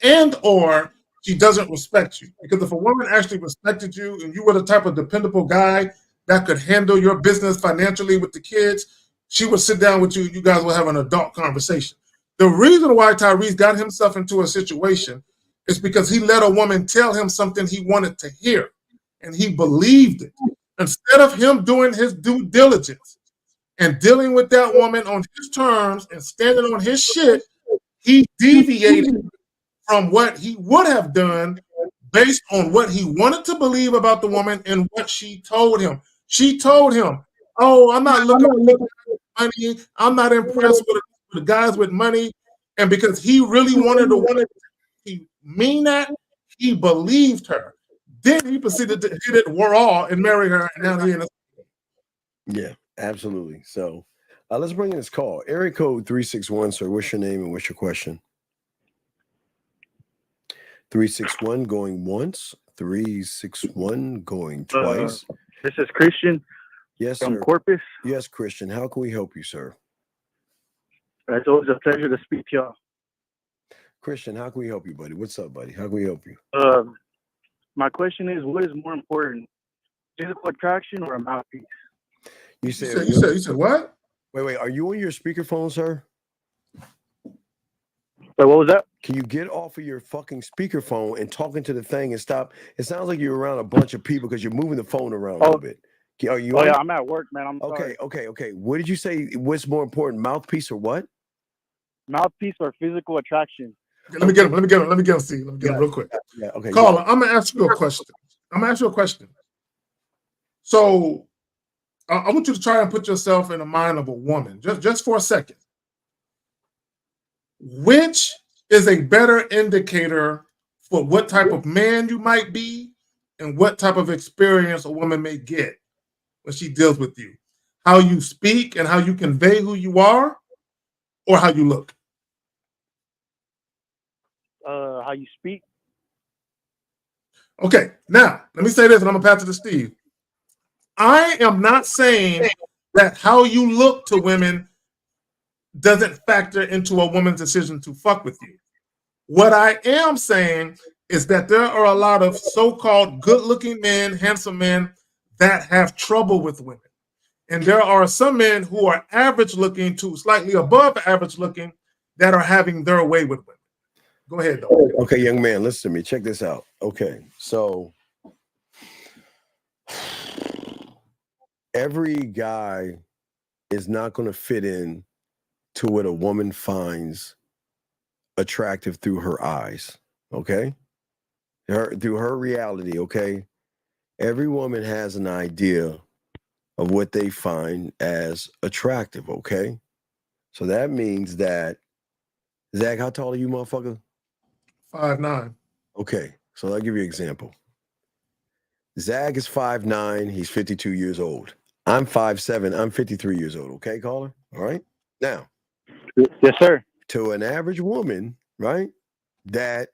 and or she doesn't respect you. Because if a woman actually respected you and you were the type of dependable guy that could handle your business financially with the kids, she would sit down with you. You guys will have an adult conversation. The reason why Tyrese got himself into a situation is because he let a woman tell him something he wanted to hear, and he believed it. Instead of him doing his due diligence and dealing with that woman on his terms and standing on his shit, he deviated from what he would have done based on what he wanted to believe about the woman and what she told him. She told him, "Oh, I'm not looking for money. I'm not impressed with the guys with money." And because he really wanted to mean that, he believed her. Then he proceeded to hit it raw and marry her, and now he in a. Yeah, absolutely. So let's bring in this call. Area code 361, sir. What's your name and what's your question? 361 going once, 361 going twice. This is Christian. Yes, from sir. Corpus. Yes, Christian. How can we help you, sir? It's always a pleasure to speak to y'all. Christian, how can we help you, buddy? What's up, buddy? How can we help you? My question is, what is more important, physical attraction or a mouthpiece? You said what? Wait. Are you on your speakerphone, sir? Wait, what was that? Can you get off of your fucking speakerphone and talking to the thing and stop? It sounds like you're around a bunch of people because you're moving the phone around a little bit. Are you? Oh, yeah, I'm at work, man. I'm sorry. Okay. What did you say? What's more important, mouthpiece or what? Mouthpiece or physical attraction? Let me get him, Steve. Let me get him real quick. Yeah, okay. Caller, I'm gonna ask you a question. So I want you to try and put yourself in the mind of a woman, just for a second. Which is a better indicator for what type of man you might be and what type of experience a woman may get when she deals with you? How you speak and how you convey who you are, or how you look? How you speak. Okay, now let me say this, and I'm gonna pass it to Steve. I am not saying that how you look to women doesn't factor into a woman's decision to fuck with you. What I am saying is that there are a lot of so-called good-looking men, handsome men that have trouble with women. And there are some men who are average-looking to slightly above average-looking that are having their way with women. Go ahead, though. Okay, young man, listen to me. Check this out. Okay, so every guy is not going to fit in to what a woman finds attractive through her eyes, okay? Through her reality, okay? Every woman has an idea of what they find as attractive, okay? So that means that, Zach, how tall are you, motherfucker? 5'9". Okay, so I'll give you an example. Zach is 5'9", he's 52 years old. I'm 5'7", I'm 53 years old, okay, caller? All right? Now, yes, sir. To an average woman, right, that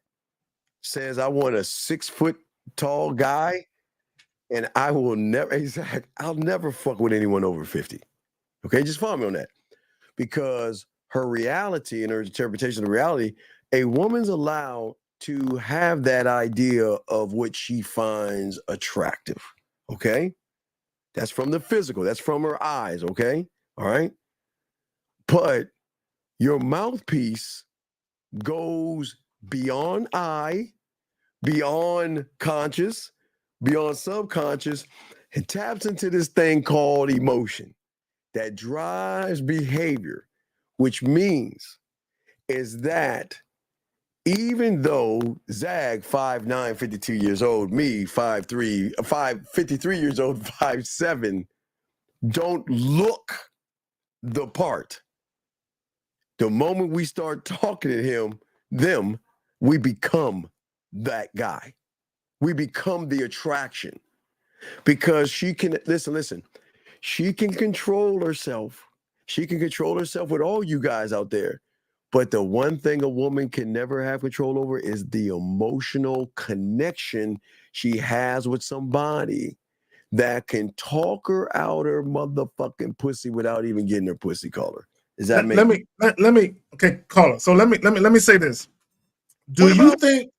says, I want a 6 foot tall guy, and I will never, I'll never fuck with anyone over 50. Okay, just follow me on that. Because her reality and her interpretation of reality, a woman's allowed to have that idea of what she finds attractive. Okay? That's from the physical. That's from her eyes. Okay? All right? But your mouthpiece goes beyond eye, beyond conscious, beyond subconscious, and taps into this thing called emotion that drives behavior, which means is that even though Zag 5'9", 52 years old, me 5'3", 53 years old, 5'7", don't look the part, The moment we start talking to them, we become that guy. We become the attraction because she can, listen, she can control herself. She can control herself with all you guys out there. But the one thing a woman can never have control over is the emotional connection she has with somebody that can talk her out her motherfucking pussy without even getting her pussy collar. Does that make let me okay, caller. So let me say this. Do you think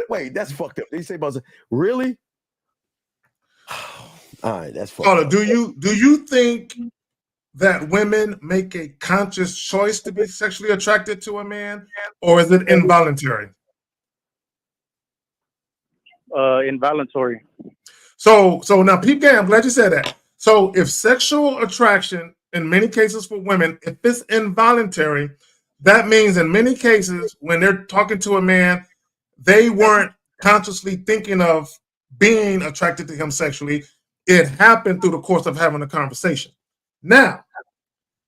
wait, that's fucked up. They say about really? All right, that's fucked caller, up. do you think that women make a conscious choice to be sexually attracted to a man, or is it involuntary? Involuntary. So now, peep game, I'm glad you said that. So if sexual attraction, in many cases for women, if it's involuntary, that means in many cases when they're talking to a man, they weren't consciously thinking of being attracted to him sexually. It happened through the course of having a conversation. Now,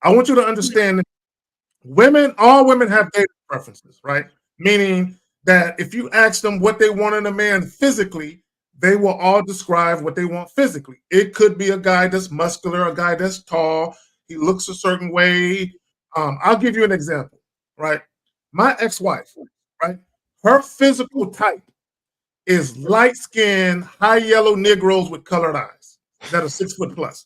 I want you to understand that all women have dating preferences, right? Meaning that if you ask them what they want in a man physically, they will all describe what they want physically. It could be a guy that's muscular, a guy that's tall, he looks a certain way. I'll give you an example, right? My ex-wife, right? Her physical type is light-skinned, high yellow Negroes with colored eyes that are 6 foot plus.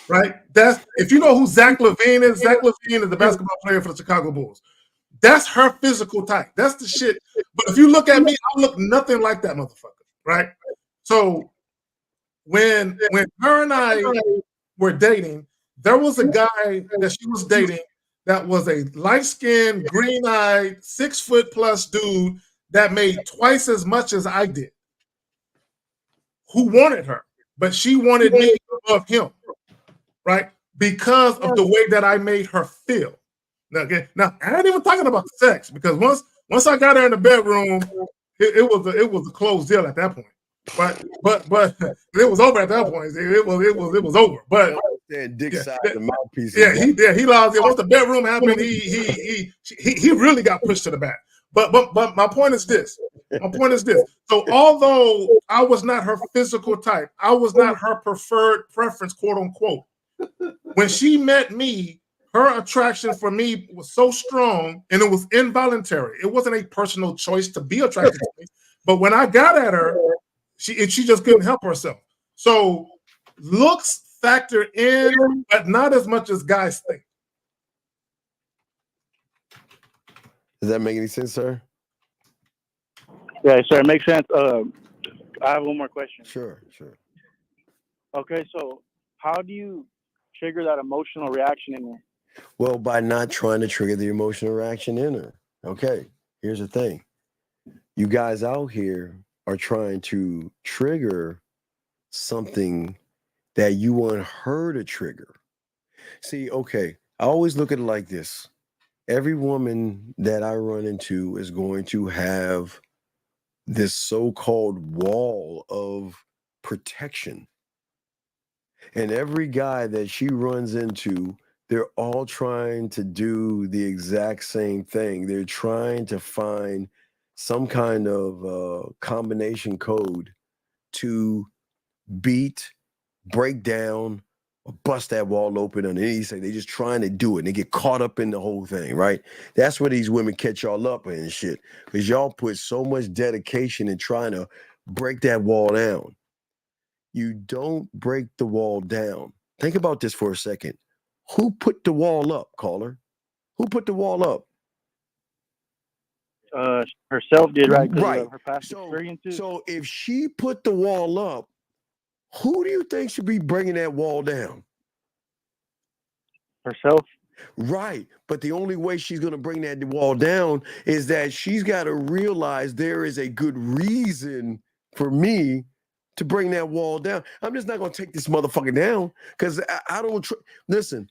Right? That's if you know who Zach LaVine is. Zach LaVine is the basketball player for the Chicago Bulls. That's her physical type. That's the shit. But if you look at me, I look nothing like that motherfucker. Right? So when her and I were dating, there was a guy that she was dating that was a light-skinned, green-eyed, 6 foot plus dude that made twice as much as I did. Who wanted her, but she wanted me above him. Right? Because of the way that I made her feel. Now I ain't even talking about the sex because once I got her in the bedroom, it was a closed deal at that point. But it was over at that point. It was over. But dick side the mouthpiece. He lost it. Once the bedroom happened, he really got pushed to the back. But my point is this. So although I was not her physical type, I was not her preferred preference, quote unquote. When she met me, her attraction for me was so strong and it was involuntary. It wasn't a personal choice to be attracted to me. But when I got at her, she just couldn't help herself. So looks factor in, but not as much as guys think. Does that make any sense, sir? Yeah, sir, it makes sense. I have one more question. Sure. Okay, so how do you trigger that emotional reaction in her? Well, by not trying to trigger the emotional reaction in her. Okay, here's the thing. You guys out here are trying to trigger something that you want her to trigger. See, okay, I always look at it like this. Every woman that I run into is going to have this so-called wall of protection. And every guy that she runs into, they're all trying to do the exact same thing. They're trying to find some kind of combination code to beat, break down, or bust that wall open on any side. They're just trying to do it. And they get caught up in the whole thing, right? That's where these women catch y'all up and shit. Because y'all put so much dedication in trying to break that wall down. You don't break the wall down. Think about this for a second. Who put the wall up, caller? Who put the wall up? Herself did, right? Right. Of her past experiences. So if she put the wall up, who do you think should be bringing that wall down? Herself. Right. But the only way she's going to bring that wall down is that she's got to realize there is a good reason for me to bring that wall down. I'm just not going to take this motherfucker down because I don't listen.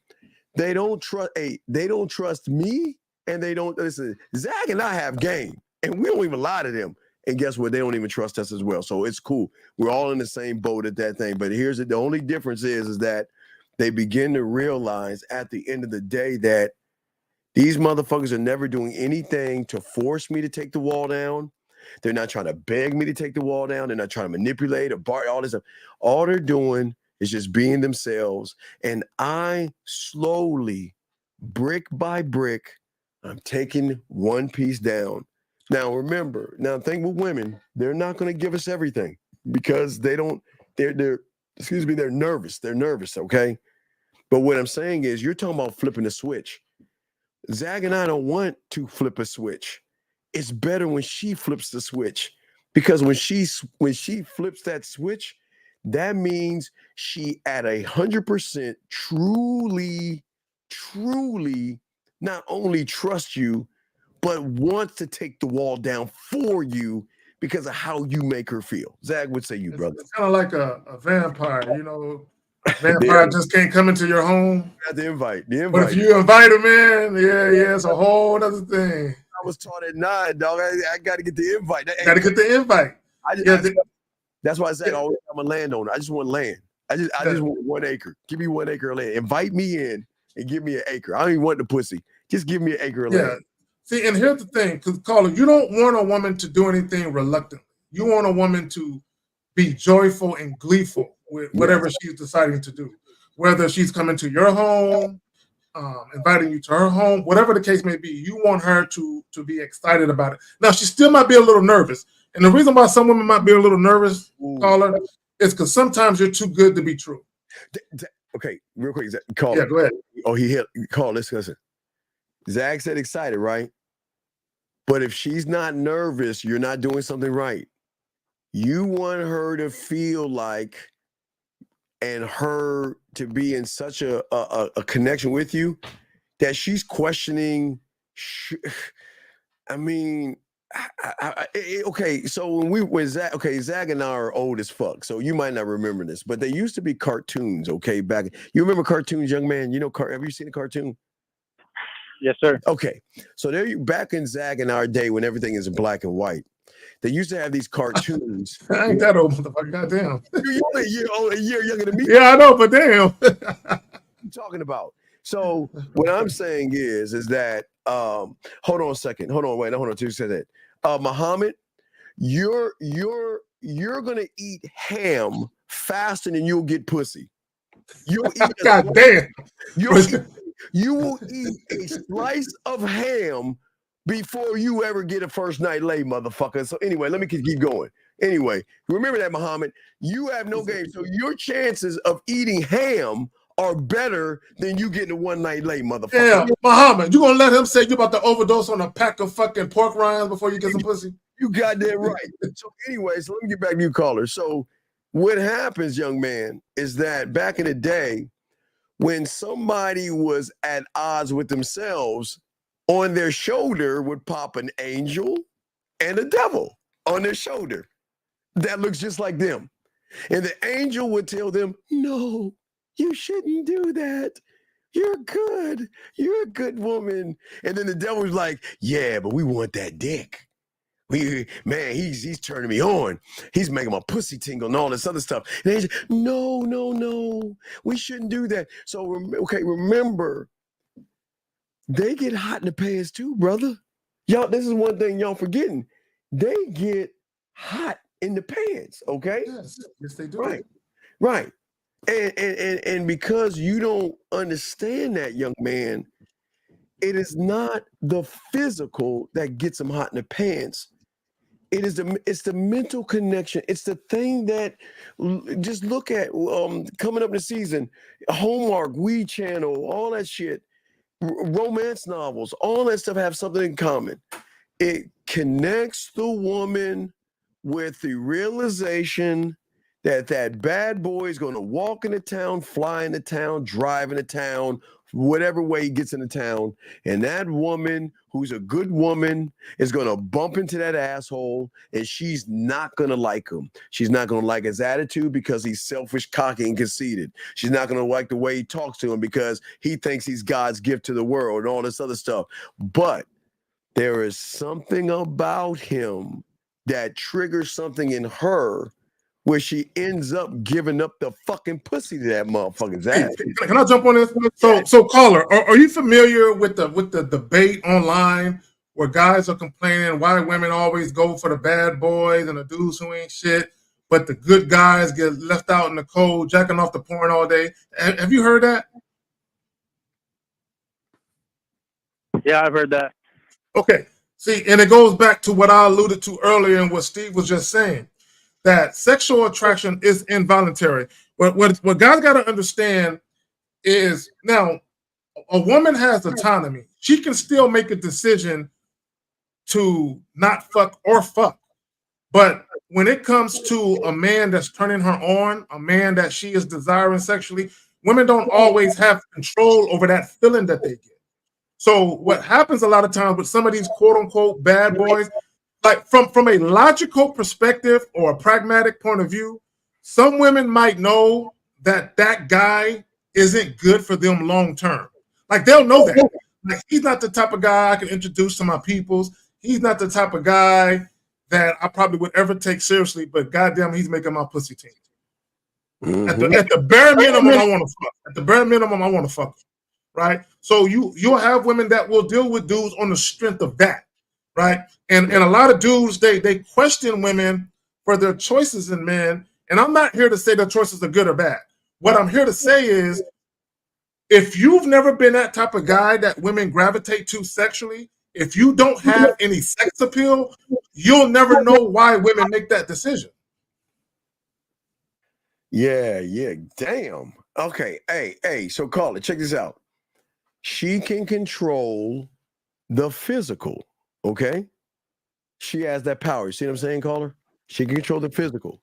They don't trust. They don't trust me, and they don't listen. Zach and I have game, and we don't even lie to them. And guess what? They don't even trust us as well. So it's cool. We're all in the same boat at that thing. But here's the only difference is that they begin to realize at the end of the day that These motherfuckers are never doing anything to force me to take the wall down. They're not trying to beg me to take the wall down. They're not trying to manipulate or bar all this stuff. All they're doing is just being themselves. And I slowly, brick by brick, I'm taking one piece down. Now, remember, think with women, they're not going to give us everything because they're nervous. They're nervous, okay? But what I'm saying is, you're talking about flipping a switch. Zag and I don't want to flip a switch. It's better when she flips the switch, because when she flips that switch, that means she at 100% truly not only trusts you, but wants to take the wall down for you because of how you make her feel. Zag would say brother. It's kind of like a vampire, you know. Vampire just can't come into your home. Got the invite. But if you invite him in, it's a whole other thing. I was taught at 9, dog. I got to get the invite. Got to get the invite. That's why I say always I'm a landowner. I just want land. I just want 1 acre. Give me 1 acre of land. Invite me in and give me an acre. I don't even want the pussy. Just give me an acre of land. See, and here's the thing, because Carla, you don't want a woman to do anything reluctantly. You want a woman to be joyful and gleeful with whatever she's deciding to do. Whether she's coming to your home, inviting you to her home, whatever the case may be, you want her to be excited about it. Now, she still might be a little nervous. And the reason why some women might be a little nervous, Carla, is because sometimes you're too good to be true. Okay, real quick, call. Yeah, go ahead. Oh, he hit. Call. Listen. Zag said excited, right? But if she's not nervous, you're not doing something right. You want her to feel like, and her to be in such a connection with you that she's questioning. Okay, so when Zag and I are old as fuck, so you might not remember this, but they used to be cartoons, okay, back. You remember cartoons, young man? You know, have you seen a cartoon? Yes, sir. Okay, so there, back in Zag in our day when everything is in black and white, they used to have these cartoons. I ain't that old, motherfucker. Goddamn. You're only a year younger than me. Yeah, I know, but damn. What I'm talking about. So what I'm saying is that hold on a second. Hold on. Two said that. Muhammad, you're gonna eat ham faster than you'll get pussy. You'll eat God damn. You will eat a slice of ham before you ever get a first night lay, motherfucker. So anyway, let me keep going. Anyway, remember that, Muhammad. You have no game. So your chances of eating ham are better than you getting a one night lay, motherfucker. Yeah, Muhammad, you gonna let him say you about to overdose on a pack of fucking pork rinds before you get some pussy? You got that right. So anyways, let me get back to you, caller. So what happens, young man, is that back in the day, when somebody was at odds with themselves, on their shoulder would pop an angel and a devil on their shoulder that looks just like them. And the angel would tell them, no, you shouldn't do that. You're good. You're a good woman. And then the devil was like, yeah, but we want that dick. He's turning me on. He's making my pussy tingle and all this other stuff. And they say, no, we shouldn't do that. So, remember, they get hot in the pants too, brother. Y'all, this is one thing y'all forgetting. They get hot in the pants, okay? Yes, they do. Right. And because you don't understand that, young man, it is not the physical that gets them hot in the pants. It's the mental connection. It's the thing that, just look at coming up in the season, Hallmark, We Channel, all that shit, romance novels, all that stuff have something in common. It connects the woman with the realization that bad boy is going to walk into town, fly into town, drive into town, whatever way he gets into town. And that woman, who's a good woman, is going to bump into that asshole, and she's not going to like him. She's not going to like his attitude because he's selfish, cocky, and conceited. She's not going to like the way he talks to him because he thinks he's God's gift to the world and all this other stuff. But there is something about him that triggers something in her where she ends up giving up the fucking pussy to that motherfucker, Zach. Can I jump on this? So caller, are you familiar with the debate online where guys are complaining why women always go for the bad boys and the dudes who ain't shit, but the good guys get left out in the cold, jacking off the porn all day? Have you heard that? Yeah, I've heard that. Okay. See, and it goes back to what I alluded to earlier and what Steve was just saying, that sexual attraction is involuntary. What guys got to understand is, now, a woman has autonomy. She can still make a decision to not fuck or fuck. But when it comes to a man that's turning her on, a man that she is desiring sexually, women don't always have control over that feeling that they get. So what happens a lot of times with some of these quote unquote bad boys, like from a logical perspective or a pragmatic point of view, some women might know that that guy isn't good for them long term. Like they'll know that. Like he's not the type of guy I can introduce to my peoples. He's not the type of guy that I probably would ever take seriously, but goddamn, he's making my pussy team. At the bare minimum, I want to fuck. At the bare minimum, I want to fuck. Right? So you'll have women that will deal with dudes on the strength of that, right? And a lot of dudes, they question women for their choices in men. And I'm not here to say their choices are good or bad. What I'm here to say is, if you've never been that type of guy that women gravitate to sexually, if you don't have any sex appeal, you'll never know why women make that decision. Yeah, damn. Okay, hey, so caller, check this out. She can control the physical, okay? She has that power. You see what I'm saying, caller? She can control the physical.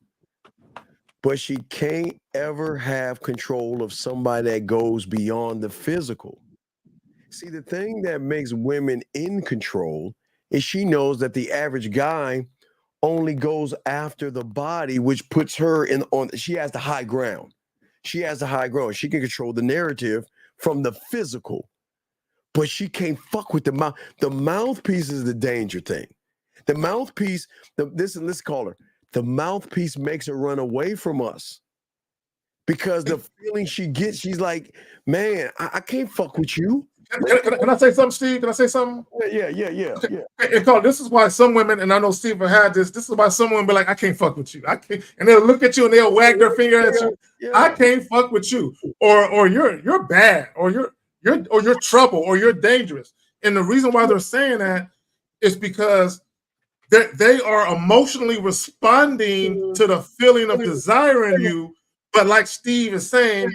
But she can't ever have control of somebody that goes beyond the physical. See, the thing that makes women in control is she knows that the average guy only goes after the body, which puts her she has the high ground. She has the high ground. She can control the narrative from the physical. But she can't fuck with the mouth. The mouthpiece is the danger thing. The mouthpiece, let's call her. The mouthpiece makes her run away from us. Because the feeling she gets, she's like, man, I can't fuck with you. Can I say something, Steve? Can I say something? Yeah. Okay. Carl, this is why some women, and I know Steve had this is why some women be like, I can't fuck with you. I can't, and they'll look at you and they'll wag their finger at you. Yeah. I can't fuck with you. Or you're bad, or you're trouble, or you're dangerous. And the reason why they're saying that is because they are emotionally responding to the feeling of desiring you. But like Steve is saying,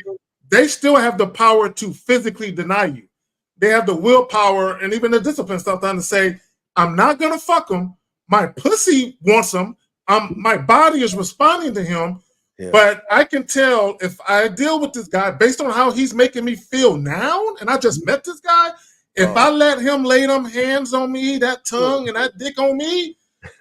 they still have the power to physically deny you. They have the willpower and even the discipline sometimes to say, I'm not going to fuck him. My pussy wants him. My body is responding to him. Yeah. But I can tell if I deal with this guy based on how he's making me feel now, and I just met this guy, if I let him lay them hands on me, that tongue and that dick on me,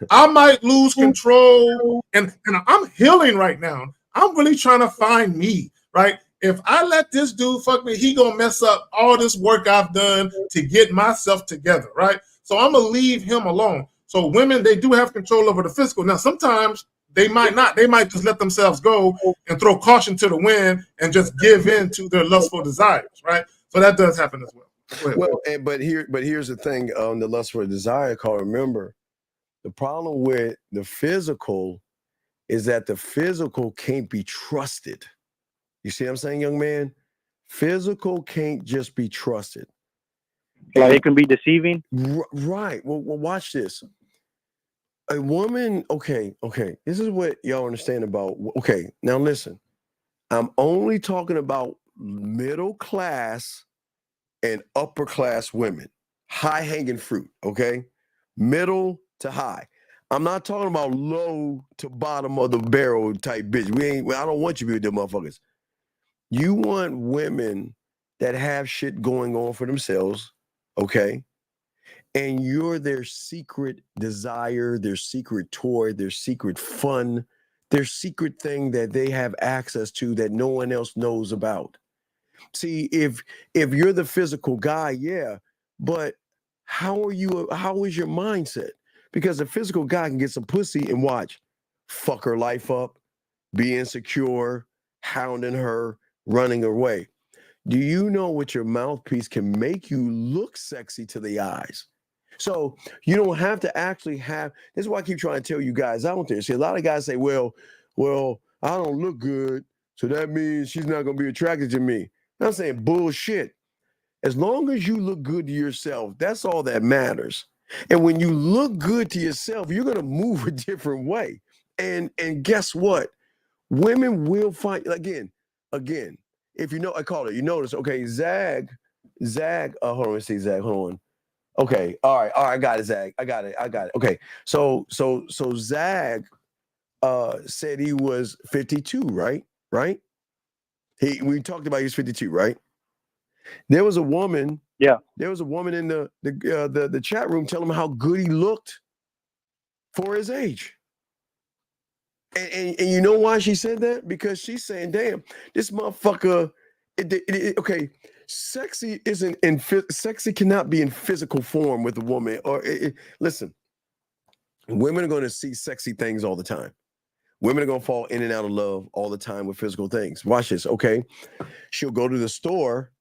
I might lose control. And I'm healing right now. I'm really trying to find me, right? If I let this dude fuck me, he gonna mess up all this work I've done to get myself together, right? So I'm gonna leave him alone. So women, they do have control over the physical. Now, sometimes they might not. They might just let themselves go and throw caution to the wind and just give in to their lustful desires, right? So that does happen as well. Well, but here's the thing on the lustful desire, Carl. Remember, the problem with the physical is that the physical can't be trusted. You see what I'm saying, young man? Physical can't just be trusted. Like it can be deceiving? Right. Well, watch this. A woman, okay. This is what y'all understand about, okay, now listen. I'm only talking about middle class and upper class women. High-hanging fruit, okay? Middle to high. I'm not talking about low to bottom of the barrel type bitch. I don't want you to be with them motherfuckers. You want women that have shit going on for themselves, okay? And you're their secret desire, their secret toy, their secret fun, their secret thing that they have access to that no one else knows about. See, if you're the physical guy, yeah, but how is your mindset? Because a physical guy can get some pussy and watch, fuck her life up, be insecure, hounding her, running away. Do you know what your mouthpiece can make you look sexy to the eyes? So you don't have to actually have. This is why I keep trying to tell you guys out there. See, a lot of guys say, well, I don't look good, so that means she's not going to be attracted to me. I'm saying bullshit. As long as you look good to yourself, that's all that matters. And when you look good to yourself, you're going to move a different way. And guess what? Women will find, again, if you know, I call it, you notice, okay, Zag, hold on, let's see, Zag, hold on. Okay, all right, I got it, Zag, I got it. Okay, so Zag said he was 52, right? We talked about he was 52, right? There was a woman. Yeah. There was a woman in the chat room telling him how good he looked for his age. And you know why she said that? Because she's saying, damn, this motherfucker, okay, sexy cannot be in physical form with a woman. Listen, women are going to see sexy things all the time. Women are going to fall in and out of love all the time with physical things. Watch this, okay? She'll go to the store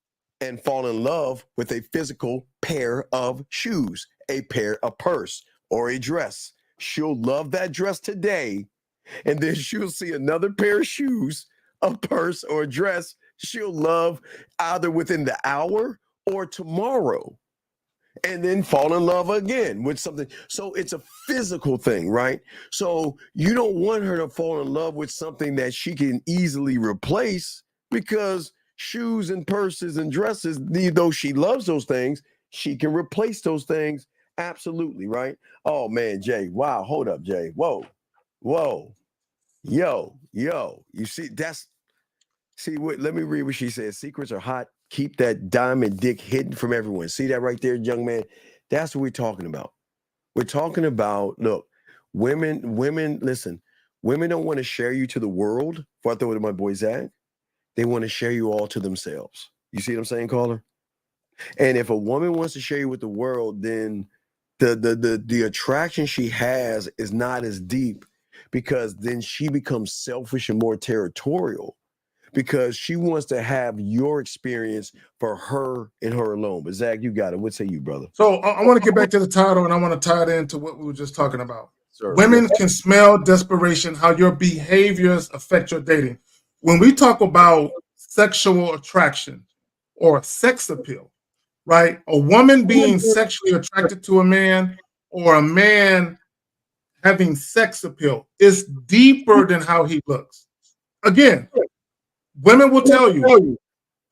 and fall in love with a physical pair of shoes, a purse, or a dress. She'll love that dress today, and then she'll see another pair of shoes, a purse, or a dress she'll love either within the hour or tomorrow, and then fall in love again with something. So it's a physical thing, right? So you don't want her to fall in love with something that she can easily replace, because shoes and purses and dresses, though she loves those things, she can replace those things. Absolutely, right? Oh man, Jay. Wow, hold up, Jay. Whoa. Yo. You see, let me read what she says. Secrets are hot. Keep that diamond dick hidden from everyone. See that right there, young man? That's what we're talking about. We're talking about, look, women, listen, women don't want to share you to the world. Before I throw it to my boy Zach, they want to share you all to themselves. You see what I'm saying, caller? And if a woman wants to share you with the world, then the attraction she has is not as deep, because then she becomes selfish and more territorial, because she wants to have your experience for her and her alone. But Zach, you got it. What say you, brother? So I want to get back to the title, and I want to tie it into what we were just talking about. Sir, Women can smell desperation, how your behaviors affect your dating. When we talk about sexual attraction or sex appeal, right? A woman being sexually attracted to a man, or a man having sex appeal, is deeper than how he looks. Again, women will tell you,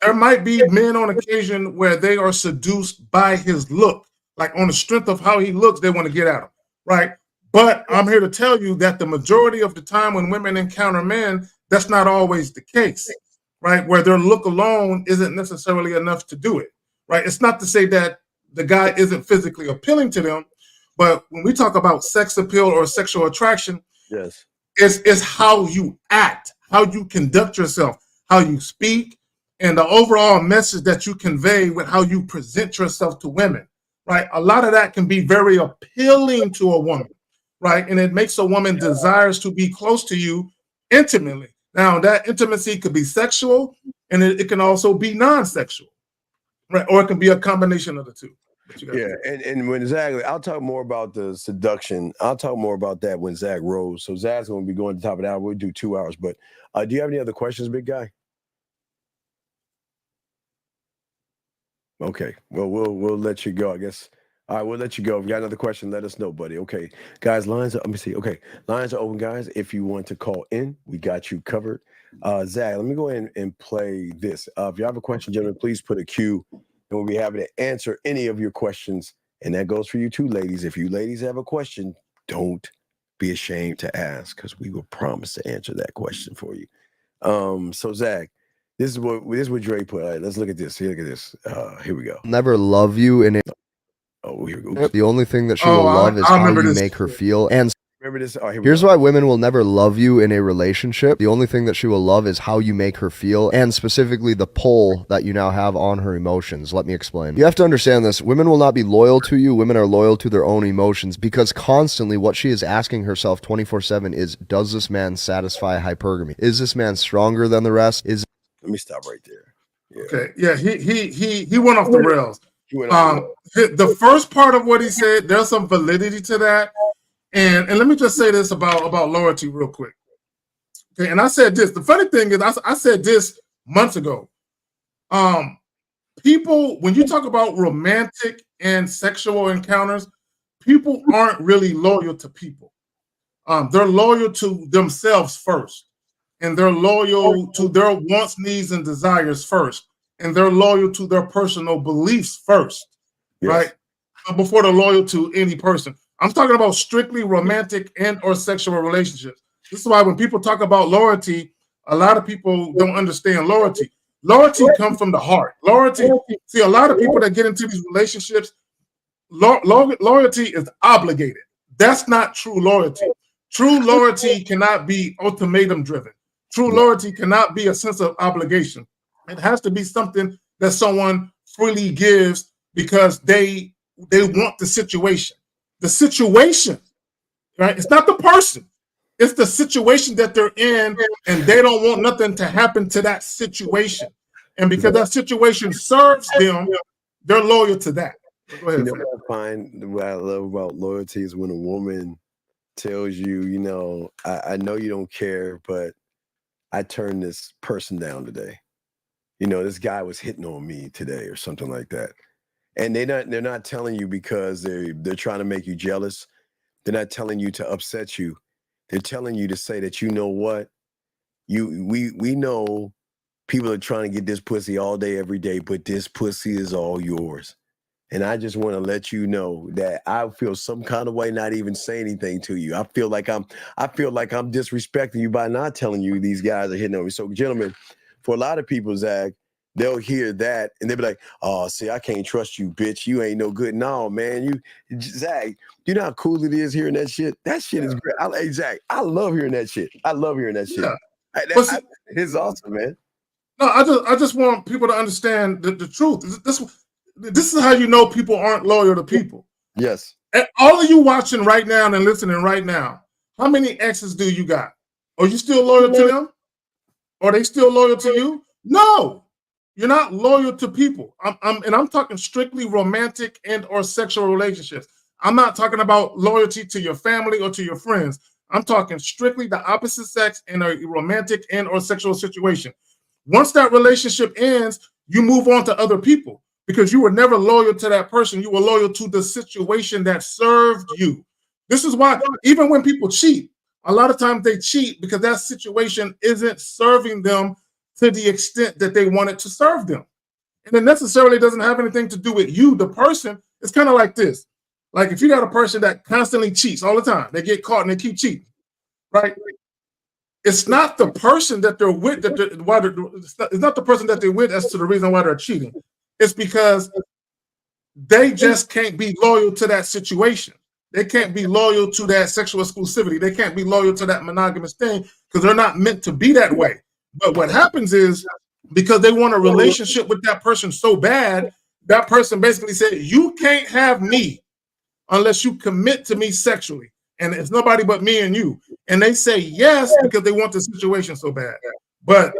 there might be men on occasion where they are seduced by his look. Like on the strength of how he looks, they want to get at him, right? But I'm here to tell you that the majority of the time when women encounter men, that's not always the case, right? Where their look alone isn't necessarily enough to do it, right? It's not to say that the guy isn't physically appealing to them, but when we talk about sex appeal or sexual attraction, yes, it's how you act, how you conduct yourself, how you speak, and the overall message that you convey with how you present yourself to women, right? A lot of that can be very appealing to a woman, right? And it makes a woman desires to be close to you intimately. Now, that intimacy could be sexual, and it can also be non-sexual, right? Or it can be a combination of the two. Yeah, and when Zach, I'll talk more about the seduction. I'll talk more about that when Zach rolls. So Zach's going to be going to the top of the hour. We'll do 2 hours. But do you have any other questions, big guy? Okay, well, we'll let you go, I guess. All right, we'll let you go. If you got another question, let us know, buddy. Okay, guys, lines are, let me see. Okay, lines are open, guys. If you want to call in, we got you covered. Zach, let me go ahead and play this. If you have a question, gentlemen, please put a Q, and we'll be happy to answer any of your questions. And that goes for you too, ladies. If you ladies have a question, don't be ashamed to ask, because we will promise to answer that question for you. So Zach, this is what Dre put. All right, let's look at this. Look at this. Here we go. Never love you in it. Oh, here we go. The only thing that she will love is how you make her feel. And remember remember this. All right, here we Here's go. why women will never love you in a relationship. The only thing that she will love is how you make her feel, and specifically the pull that you now have on her emotions. Let me explain. You have to understand this. Women will not be loyal to you. Women are loyal to their own emotions, because constantly what she is asking herself 24/7 is, does this man satisfy hypergamy? Is this man stronger than the rest? Let me stop right there. Yeah. Okay. Yeah, he went off the rails. He went off The first part of what he said, there's some validity to that. And let me just say this about loyalty real quick. Okay, and I said this. The funny thing is, I said this months ago. People, when you talk about romantic and sexual encounters, people aren't really loyal to people. They're loyal to themselves first, and they're loyal to their wants, needs, and desires first, and they're loyal to their personal beliefs first, right? Before they're loyal to any person. I'm talking about strictly romantic and or sexual relationships. This is why when people talk about loyalty, a lot of people don't understand loyalty. Loyalty comes from the heart. Loyalty, see, a lot of people that get into these relationships, loyalty is obligated. That's not true loyalty. True loyalty cannot be ultimatum driven. True loyalty cannot be a sense of obligation. It has to be something that someone freely gives because they want the situation. The situation, right? It's not the person. It's the situation that they're in, and they don't want nothing to happen to that situation. And because that situation serves them, they're loyal to that. Go ahead. You know what I love about loyalty is when a woman tells you, you know, I know you don't care, but I turned this person down today. You know, this guy was hitting on me today or something like that. And they're not telling you because they're trying to make you jealous. They're not telling you to upset you. They're telling you to say that, you know what, we know people are trying to get this pussy all day, every day, but this pussy is all yours. And I just want to let you know that I feel some kind of way not even say anything to you. I feel like I'm disrespecting you by not telling you these guys are hitting on me. So, gentlemen, for a lot of people, Zach, they'll hear that and they'll be like, "Oh, see, I can't trust you, bitch. You ain't no good." No, man, Zach, you know how cool it is hearing that shit? That shit is great. Hey, Zach, I love hearing that shit. I love hearing that shit. Yeah. It's awesome, man. No, I just want people to understand the truth. This is how you know people aren't loyal to people. Yes. And all of you watching right now and listening right now, how many exes do you got? Are you still loyal to them? Are they still loyal to you? No, you're not loyal to people. I'm talking strictly romantic and or sexual relationships. I'm not talking about loyalty to your family or to your friends. I'm talking strictly the opposite sex in a romantic and or sexual situation. Once that relationship ends, you move on to other people because you were never loyal to that person. You were loyal to the situation that served you. This is why even when people cheat, a lot of times they cheat because that situation isn't serving them to the extent that they want it to serve them. And it necessarily doesn't have anything to do with you, the person. It's kind of like this. Like if you got a person that constantly cheats all the time, they get caught and they keep cheating, right? It's not the person that they're with it's not the person that they're with as to the reason why they're cheating. It's because they just can't be loyal to that situation. They can't be loyal to that sexual exclusivity. They can't be loyal to that monogamous thing because they're not meant to be that way. But what happens is because they want a relationship with that person so bad, that person basically said, you can't have me unless you commit to me sexually. And it's nobody but me and you. And they say yes because they want the situation so bad. But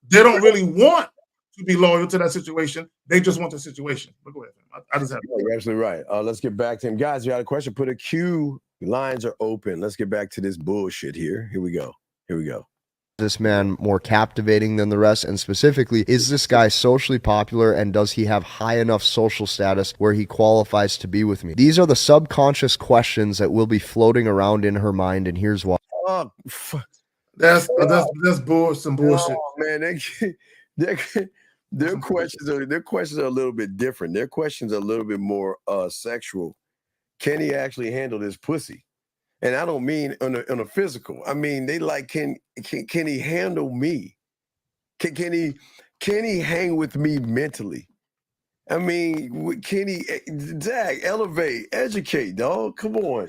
they don't really want to be loyal to that situation. They just want the situation. But go ahead. I just have You're absolutely right. Let's get back to him. Guys, you got a question? Put a Q. The lines are open. Let's get back to this bullshit here. Here we go. This man more captivating than the rest? And specifically, is this guy socially popular and does he have high enough social status where he qualifies to be with me? These are the subconscious questions that will be floating around in her mind, and here's why. That's some bullshit. Oh, man, their questions are a little bit different. Their questions are a little bit more sexual. Can he actually handle this pussy? And I don't mean on a physical. I mean, they like, can he handle me? Can he hang with me mentally? I mean, Kenny, Zach, elevate, educate, dog. Come on.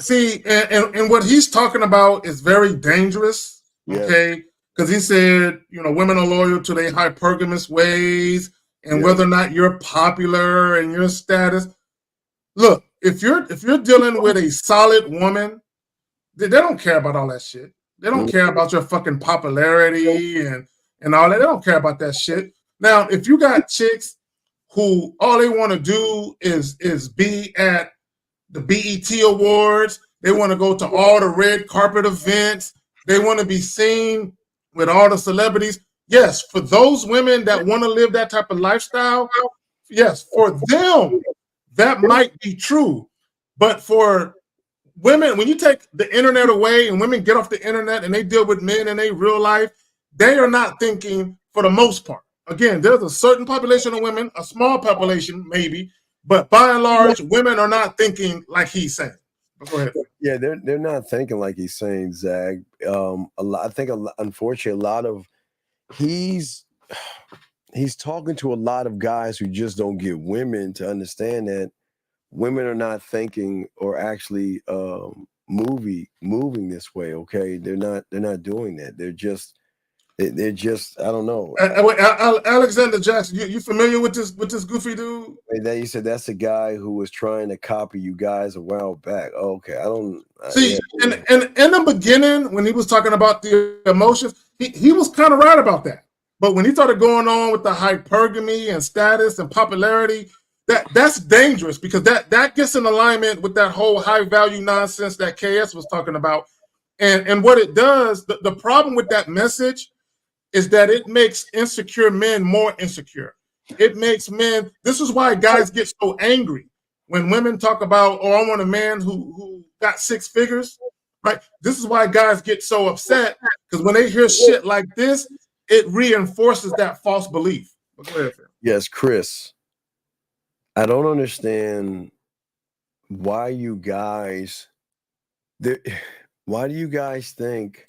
See, and what he's talking about is very dangerous. Yes. Okay, because he said, women are loyal to their hypergamous ways, and Yes. whether or not you're popular and your status. Look, if you're dealing with a solid woman, they don't care about all that shit. They don't care about your fucking popularity and all that. They don't care about that shit. Now, if you got chicks who all they want to do is be at the BET Awards, they want to go to all the red carpet events, they want to be seen with all the celebrities. Yes, for those women that want to live that type of lifestyle, yes, for them, that might be true. But for women, when you take the internet away and women get off the internet and they deal with men in their real life, they are not thinking for the most part. Again, there's a certain population of women, a small population maybe, but by and large, women are not thinking like he's saying. Go ahead. Yeah, they're not thinking like he's saying, Zach. I think unfortunately, a lot of he's talking to a lot of guys who just don't get women to understand that women are not thinking or actually moving this way. Okay, they're not doing that. They're just I don't know. Alexander Jackson, you familiar with this goofy dude? Then you said that's the guy who was trying to copy you guys a while back. Okay, I don't see. In the beginning, when he was talking about the emotions, he was kind of right about that. But when he started going on with the hypergamy and status and popularity, that's dangerous because that gets in alignment with that whole high value nonsense that KS was talking about. And what it does, the problem with that message is that it makes insecure men more insecure. It makes men, this is why guys get so angry when women talk about, oh, I want a man who got 6 figures, right? This is why guys get so upset because when they hear shit like this, it reinforces that false belief. Go ahead, Phil. Yes, Chris. I don't understand why you guys, why do you guys think,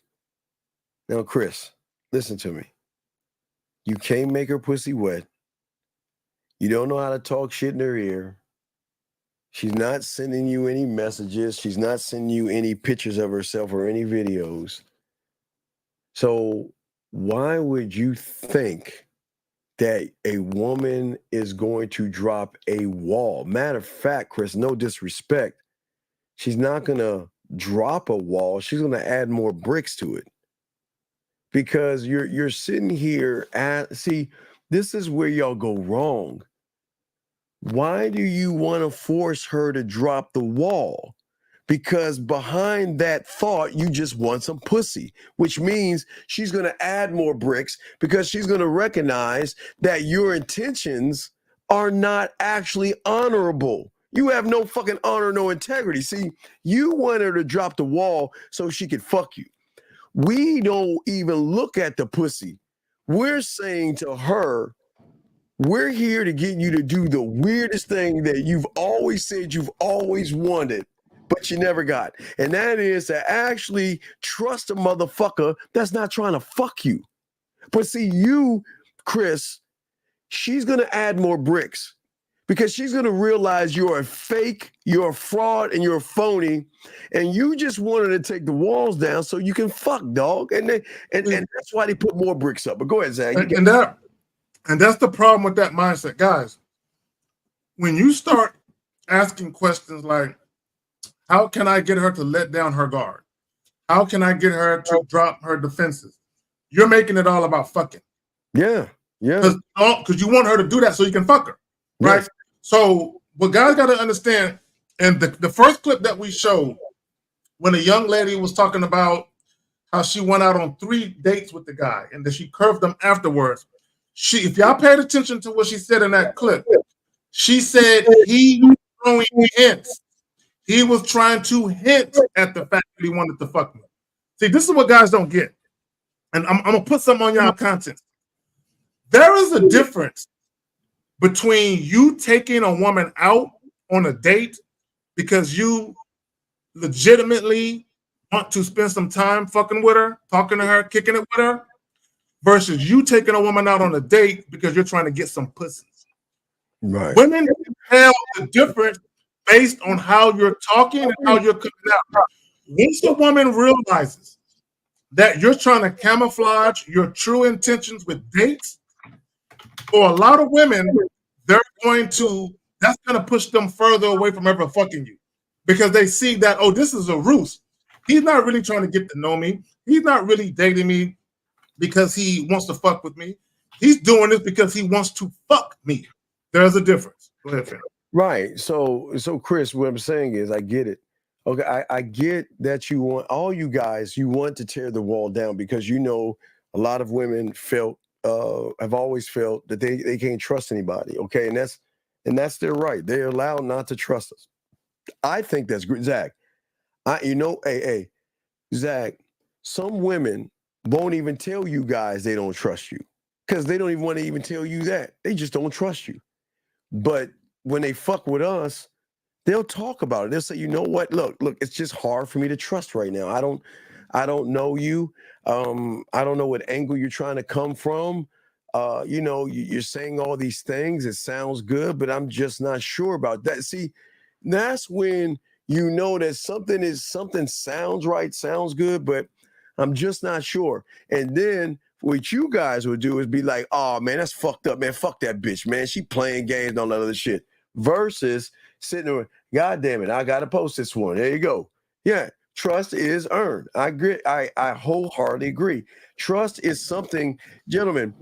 now, Chris, listen to me. You can't make her pussy wet. You don't know how to talk shit in her ear. She's not sending you any messages. She's not sending you any pictures of herself or any videos. So why would you think that a woman is going to drop a wall? Matter of fact, Chris, no disrespect, she's not going to drop a wall. She's going to add more bricks to it. Because you're sitting here see, this is where y'all go wrong. Why do you want to force her to drop the wall? Because behind that thought, you just want some pussy, which means she's going to add more bricks because she's going to recognize that your intentions are not actually honorable. You have no fucking honor, no integrity. See, you want her to drop the wall so she could fuck you. We don't even look at the pussy. We're saying to her, we're here to get you to do the weirdest thing that you've always said you've always wanted, but you never got. And that is to actually trust a motherfucker that's not trying to fuck you. But see, you, Chris, she's going to add more bricks because she's going to realize you're a fake, you're a fraud, and you're a phony. And you just wanted to take the walls down so you can fuck, dog. And that's why they put more bricks up. But go ahead, Zach. And that's the problem with that mindset. Guys, when you start asking questions like, how can I get her to let down her guard? How can I get her to drop her defenses? You're making it all about fucking. Yeah. Because you want her to do that so you can fuck her, right? Yes. So what guys got to understand, and the first clip that we showed, when a young lady was talking about how she went out on 3 dates with the guy and that she curved them afterwards. If y'all paid attention to what she said in that clip, she said he was throwing hints. He was trying to hint at the fact that he wanted to fuck me. See, this is what guys don't get. And I'm going to put some on y'all content. There is a difference between you taking a woman out on a date because you legitimately want to spend some time fucking with her, talking to her, kicking it with her, versus you taking a woman out on a date because you're trying to get some pussy. Right. Women can tell the difference based on how you're talking and how you're coming out. Once a woman realizes that you're trying to camouflage your true intentions with dates, for a lot of women, that's going to push them further away from ever fucking you, because they see that, oh, this is a ruse. He's not really trying to get to know me. He's not really dating me because he wants to fuck with me. He's doing this because he wants to fuck me. There's a difference. Go ahead, Finn. Right. So Chris, what I'm saying is I get it. Okay, I get that you want, all you guys, you want to tear the wall down because you know a lot of women have always felt that they can't trust anybody. Okay, and that's their right. They're allowed not to trust us. I think that's great, Zach. Hey, Zach, some women won't even tell you guys they don't trust you because they don't even want to even tell you that. They just don't trust you. But when they fuck with us, they'll talk about it. They'll say, you know what? Look, it's just hard for me to trust right now. I don't know you. I don't know what angle you're trying to come from. You're saying all these things. It sounds good, but I'm just not sure about that. See, that's when you know that something sounds right, sounds good, but I'm just not sure. And then what you guys would do is be like, oh man, that's fucked up, man. Fuck that bitch, man. She playing games and all that other shit. Versus sitting there, God damn it, I gotta post this one. There you go. Yeah, trust is earned. I agree. I wholeheartedly agree. Trust is something, gentlemen.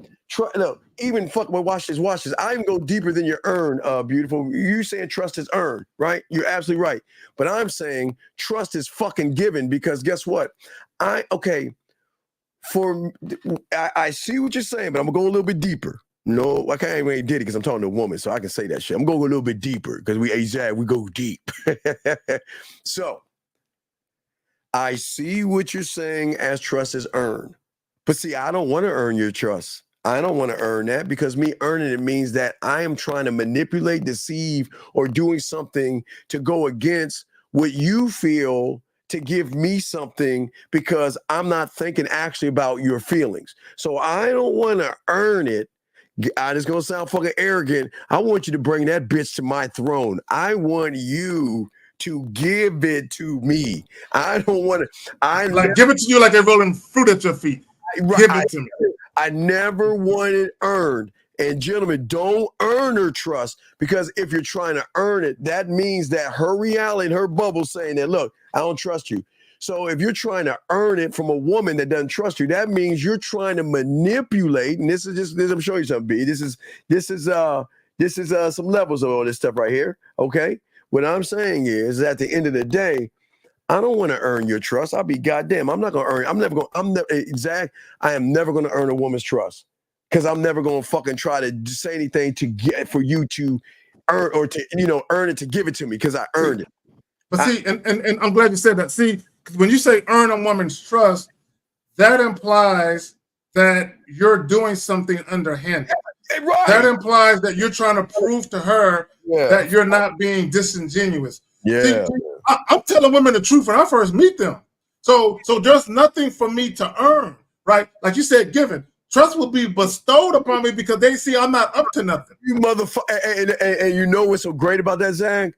Look, even fuck. Well, watch this. I even go deeper than your earn. Beautiful. You saying trust is earned, right? You're absolutely right. But I'm saying trust is fucking given because guess what? I see what you're saying, but I'm gonna go a little bit deeper. No, I can't even did it because I'm talking to a woman, so I can say that shit. I'm going a little bit deeper because we go deep. So I see what you're saying as trust is earned. But see, I don't want to earn your trust. I don't want to earn that because me earning it means that I am trying to manipulate, deceive, or doing something to go against what you feel to give me something because I'm not thinking actually about your feelings. So I don't want to earn it. It's going to sound fucking arrogant. I want you to bring that bitch to my throne. I want you to give it to me. I don't want to. Give it to you like they're rolling fruit at your feet. Give it to me. I never wanted earned. And gentlemen, don't earn her trust because if you're trying to earn it, that means that her reality, her bubble saying that, look, I don't trust you. So if you're trying to earn it from a woman that doesn't trust you, that means you're trying to manipulate. And this is I'm showing you something, B. This is some levels of all this stuff right here. Okay. What I'm saying is at the end of the day, I don't want to earn your trust. I'll be goddamn. I'm not going to earn. I am never going to earn a woman's trust because I'm never going to fucking try to say anything to get for you to earn or to, earn it to give it to me because I earned it. But see, and I'm glad you said that. See, when you say earn a woman's trust, that implies that you're doing something underhanded. Right. That implies that you're trying to prove to her that you're not being disingenuous. Yeah. See, I'm telling women the truth when I first meet them. So there's nothing for me to earn, right? Like you said, given. Trust will be bestowed upon me because they see I'm not up to nothing. You motherfucker. And you know what's so great about that, Zach?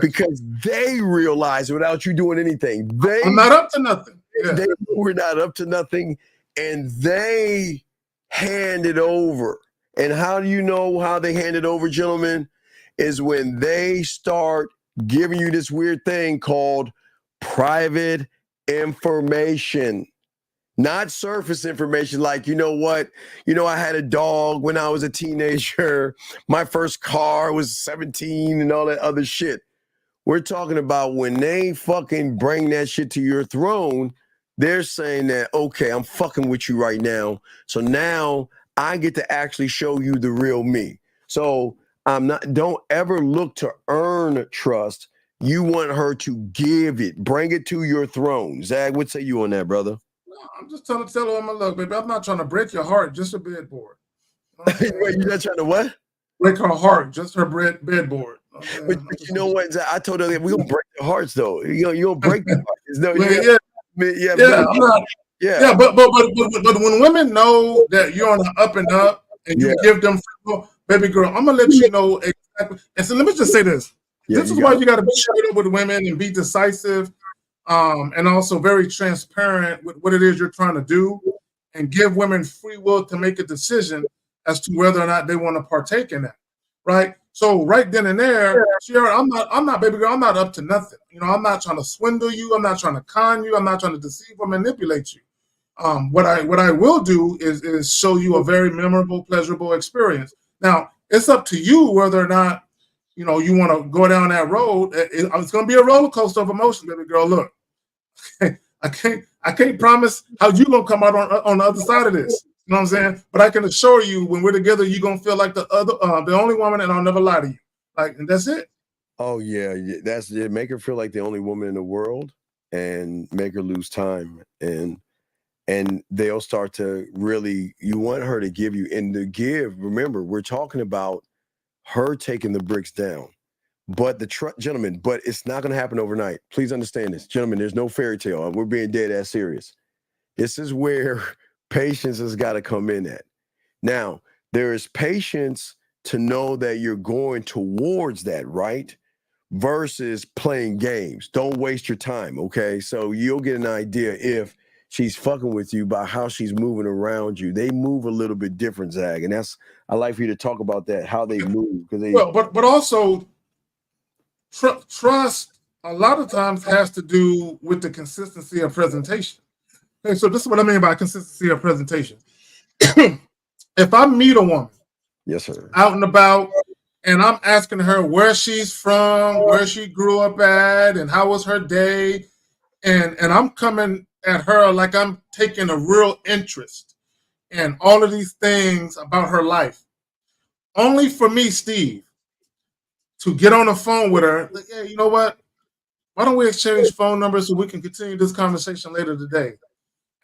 Because they realize without you doing anything, I'm not up to nothing. They were not up to nothing, and they hand it over. And how do you know how they hand it over, gentlemen? Is when they start giving you this weird thing called private information. Not surface information like, you know what? I had a dog when I was a teenager. My first car was 17 and all that other shit. We're talking about when they fucking bring that shit to your throne, they're saying that, okay, I'm fucking with you right now. So now I get to actually show you the real me. So don't ever look to earn trust. You want her to give it, bring it to your throne. Zach, what say you on that, brother? I'm just trying to tell her, look, baby, I'm not trying to break your heart, just a bedboard. Wait, you're not trying to what? Break her heart, just her bedboard. Okay. But you know what, Zach? I told her that we're gonna break their hearts, though. You don't break their hearts. No, but when women know that you're on the up and up and you give them, baby girl, I'm gonna let you know exactly. And so let me just say this. Yeah, This is why you got to be straight up with women and be decisive, and also very transparent with what it is you're trying to do, and give women free will to make a decision as to whether or not they want to partake in that. Right. So right then and there, Sierra, I'm not, baby girl, I'm not up to nothing. You know, I'm not trying to swindle you. I'm not trying to con you. I'm not trying to deceive or manipulate you. What I will do is show you a very memorable, pleasurable experience. Now, it's up to you whether or not, you know, you want to go down that road. It's going to be a roller coaster of emotion, baby girl. Look, I can't promise how you going to come out on the other side of this. You know what I'm saying? But I can assure you, when we're together, you're going to feel like the only woman, and I'll never lie to you. Like, and that's it. Oh yeah, that's it. Make her feel like the only woman in the world, and make her lose time, and they'll start to really. You want her to give you, and to give. Remember, we're talking about her taking the bricks down, but gentlemen, but it's not going to happen overnight. Please understand this, gentlemen. There's no fairy tale. We're being dead ass serious. This is where patience has got to come in at. Now, there is patience to know that you're going towards that, right? Versus playing games. Don't waste your time, okay? So you'll get an idea if she's fucking with you by how she's moving around you. They move a little bit different, Zag, and I like for you to talk about that, how they move. But also, trust a lot of times has to do with the consistency of presentation. Okay, so this is what I mean by consistency of presentation. If I meet a woman, yes, sir, out and about, and I'm asking her where she's from, where she grew up at, and how was her day, and I'm coming at her like I'm taking a real interest in all of these things about her life, only for me, Steve, to get on the phone with her. Like, yeah, you know what? Why don't we exchange phone numbers so we can continue this conversation later today?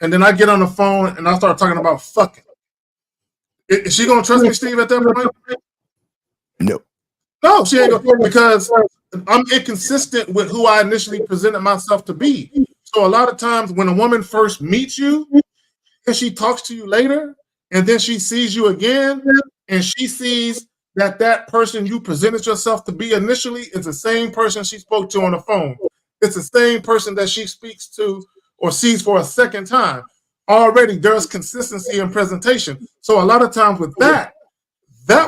And then I get on the phone and I start talking about fucking. Is she gonna trust me, Steve, at that point? No, she ain't gonna, because I'm inconsistent with who I initially presented myself to be. So a lot of times when a woman first meets you and she talks to you later, and then she sees you again, and she sees that person you presented yourself to be initially is the same person she spoke to on the phone. It's the same person that she speaks to or sees for a second time. Already there's consistency in presentation. So a lot of times with that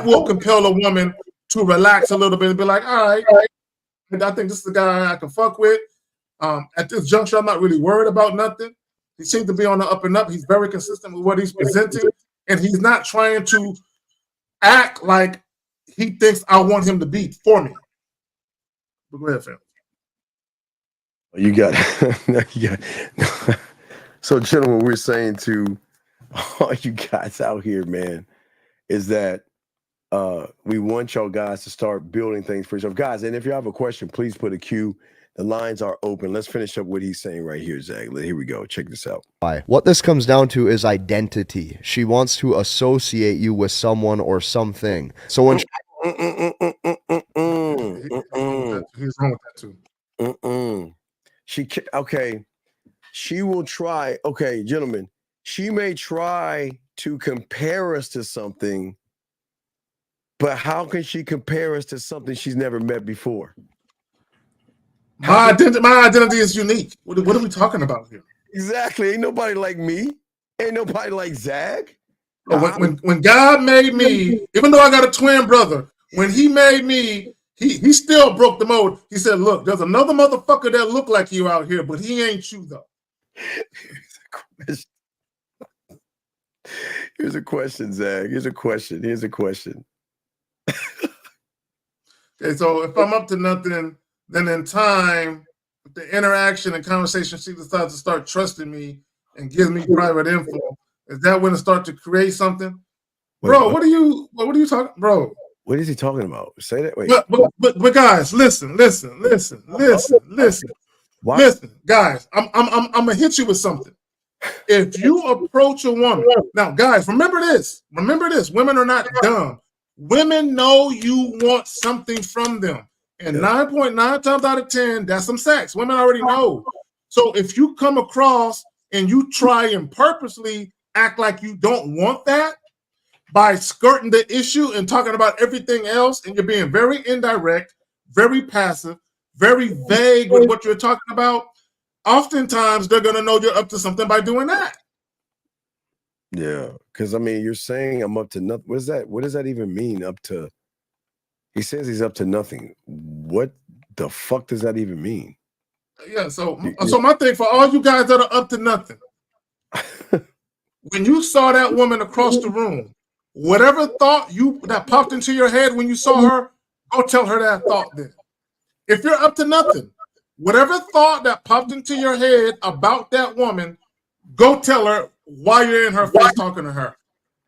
will compel a woman to relax a little bit and be like, all right, I think this is the guy I can fuck with. At this juncture, I'm not really worried about nothing. He seems to be on the up and up. He's very consistent with what he's presenting, and he's not trying to act like he thinks I want him to be for me. But go ahead, fam. You got it. So, gentlemen, we're saying to all you guys out here, man, is that we want y'all guys to start building things for yourself. Guys, and if you have a question, please put a Q. The lines are open. Let's finish up what he's saying right here, Zach. Here we go. Check this out. What this comes down to is identity. She wants to associate you with someone or something. So when he's wrong with that too. She will try. Okay, gentlemen, she may try to compare us to something, but how can she compare us to something she's never met before? My identity is unique. What are we talking about here? Exactly. Ain't nobody like me. Ain't nobody like Zach. When God made me, even though I got a twin brother, when he made me, he still broke the mold. He said, look, there's another motherfucker that look like you out here, but he ain't you though. Here's a question, Zach. Here's a question. Okay, so if I'm up to nothing, then in time, with the interaction and conversation, she decides to start trusting me and gives me private info. Is that when it starts to create something? Bro, what are you talking, bro? What is he talking about? Say that. Wait. But guys, listen. What? Listen, guys, I'm gonna hit you with something. If you approach a woman, now guys, remember this. Women are not dumb. Women know you want something from them. And 9.9 times out of 10, that's some sex. Women already know. So if you come across and you try and purposely act like you don't want that, by skirting the issue and talking about everything else, and you're being very indirect, very passive, very vague with what you're talking about, oftentimes they're going to know you're up to something by doing that. Yeah, because I mean, you're saying I'm up to nothing. What is that? What does that even mean? Up to? He says he's up to nothing. What the fuck does that even mean? Yeah. So my thing for all you guys that are up to nothing, when you saw that woman across the room, whatever thought that popped into your head when you saw her, go tell her that thought then. If you're up to nothing, whatever thought that popped into your head about that woman, go tell her why you're in her face talking to her.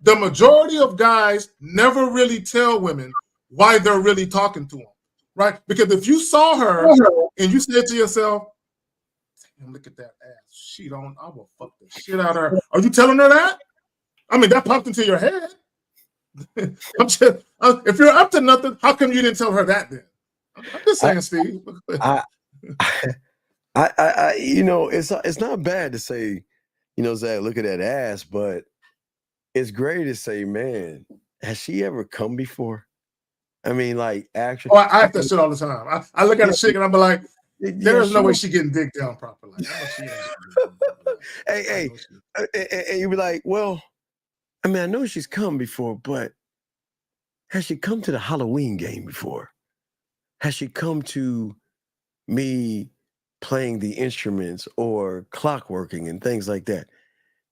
The majority of guys never really tell women why they're really talking to them, right? Because if you saw her and you said to yourself, look at that ass, I will fuck the shit out of her. Are you telling her that? I mean, that popped into your head. If you're up to nothing, how come you didn't tell her that then? I'm just saying, Steve. I you know, it's not bad to say, you know, Zach, look at that ass, but it's great to say, man, has she ever come before? I mean, like, actually. Oh, I have that shit all the time. I look at a chick and I'm like, there's no way she getting dick down properly. Like, hey, and you be like, well, I mean, I know she's come before, but has she come to the Halloween game before? Has she come to me playing the instruments or clockworking and things like that?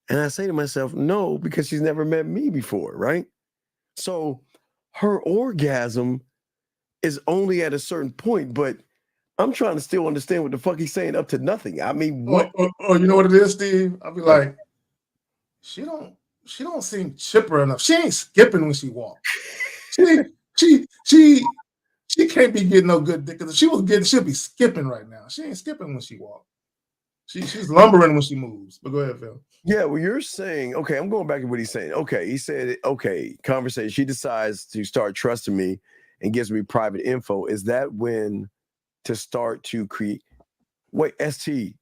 And I say to myself, no, because she's never met me before, right? So her orgasm is only at a certain point, but I'm trying to still understand what the fuck he's saying up to nothing. I mean, what? Or you know what it is, Steve? I'll be like, she don't seem chipper enough. She ain't skipping when she walks. She can't be getting no good dick. Because if she was getting, she'll be skipping right now. She ain't skipping when she walks. She's lumbering when she moves. But go ahead, Phil. Yeah, well, you're saying, okay, I'm going back to what he's saying. Okay, he said, okay, conversation. She decides to start trusting me and gives me private info. Is that when to start to create? Wait, ST,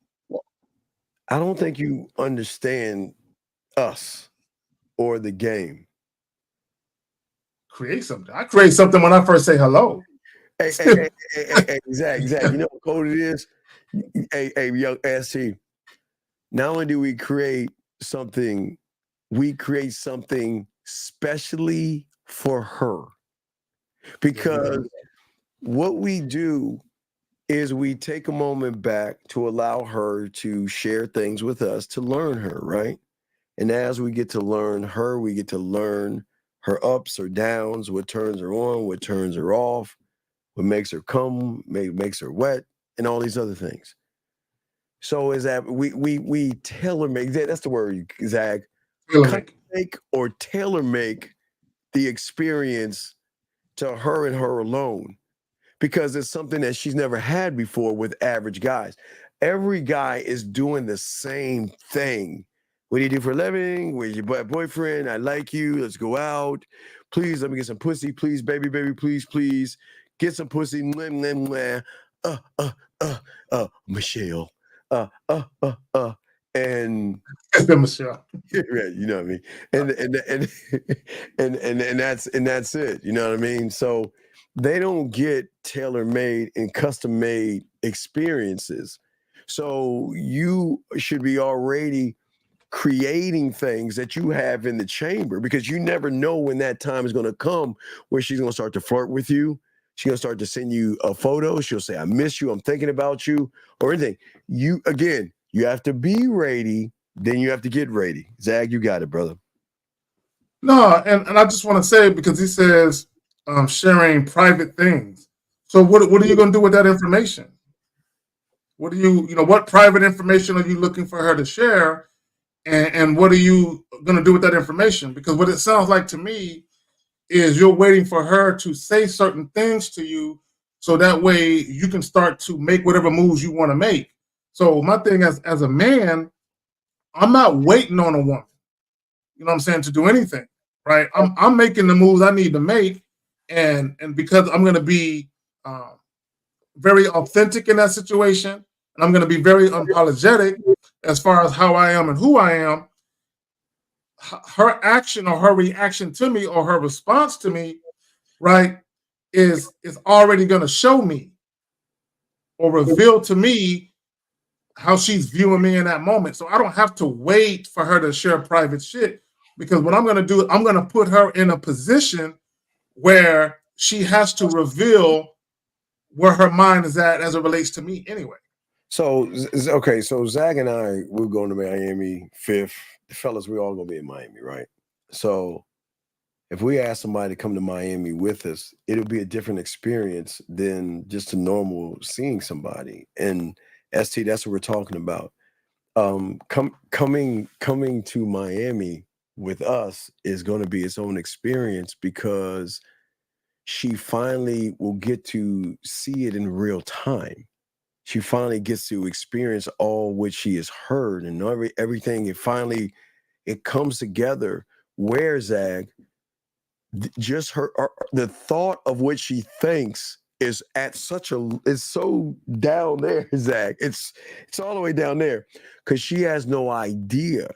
I don't think you understand us or the game. Create something. I create something when I first say hello. Hey, exactly. You know what code it is? Hey, young ST. Not only do we create something, we create something specially for her. Because what we do is we take a moment back to allow her to share things with us, to learn her, right? And as we get to learn her, we get to learn her ups or downs, what turns her on, what turns her off, what makes her come, makes her wet, and all these other things. So is that we tailor make, that's the word, Zach. Make or tailor make the experience to her and her alone, because it's something that she's never had before with average guys. Every guy is doing the same thing. What do you do for a living? Where's your boyfriend? I like you. Let's go out. Please let me get some pussy. Please, baby, please. Get some pussy. Michelle. And Michelle. Right, you know what I mean? And that's it. You know what I mean? So they don't get tailor-made and custom-made experiences. So you should be already creating things that you have in the chamber, because you never know when that time is going to come where she's going to start to flirt with you. She's going to start to send you a photo. She'll say, I miss you. I'm thinking about you, or anything. You have to be ready. Then you have to get ready. Zag, you got it, brother. No, and I just want to say, because he says sharing private things. So what are you going to do with that information? What do what private information are you looking for her to share? And what are you going to do with that information? Because what it sounds like to me is you're waiting for her to say certain things to you, so that way you can start to make whatever moves you want to make. So my thing as a man, I'm not waiting on a woman, you know what I'm saying, to do anything, right? I'm making the moves I need to make, and because I'm going to be very authentic in that situation, and I'm going to be very unapologetic as far as how I am and who I am, her action or her reaction to me or her response to me, right, is already going to show me or reveal to me how she's viewing me in that moment. So I don't have to wait for her to share private shit, because what I'm going to do, I'm going to put her in a position where she has to reveal where her mind is at as it relates to me anyway. So, okay, so Zach and I, we're going to Miami 5th. The fellas, we're all going to be in Miami, right? So if we ask somebody to come to Miami with us, it'll be a different experience than just a normal seeing somebody. And ST, that's what we're talking about. Coming to Miami with us is going to be its own experience, because she finally will get to see it in real time. She finally gets to experience all which she has heard, and everything. It comes together. Where Zag, just the thought of what she thinks is it's so down there, Zach. It's all the way down there, because she has no idea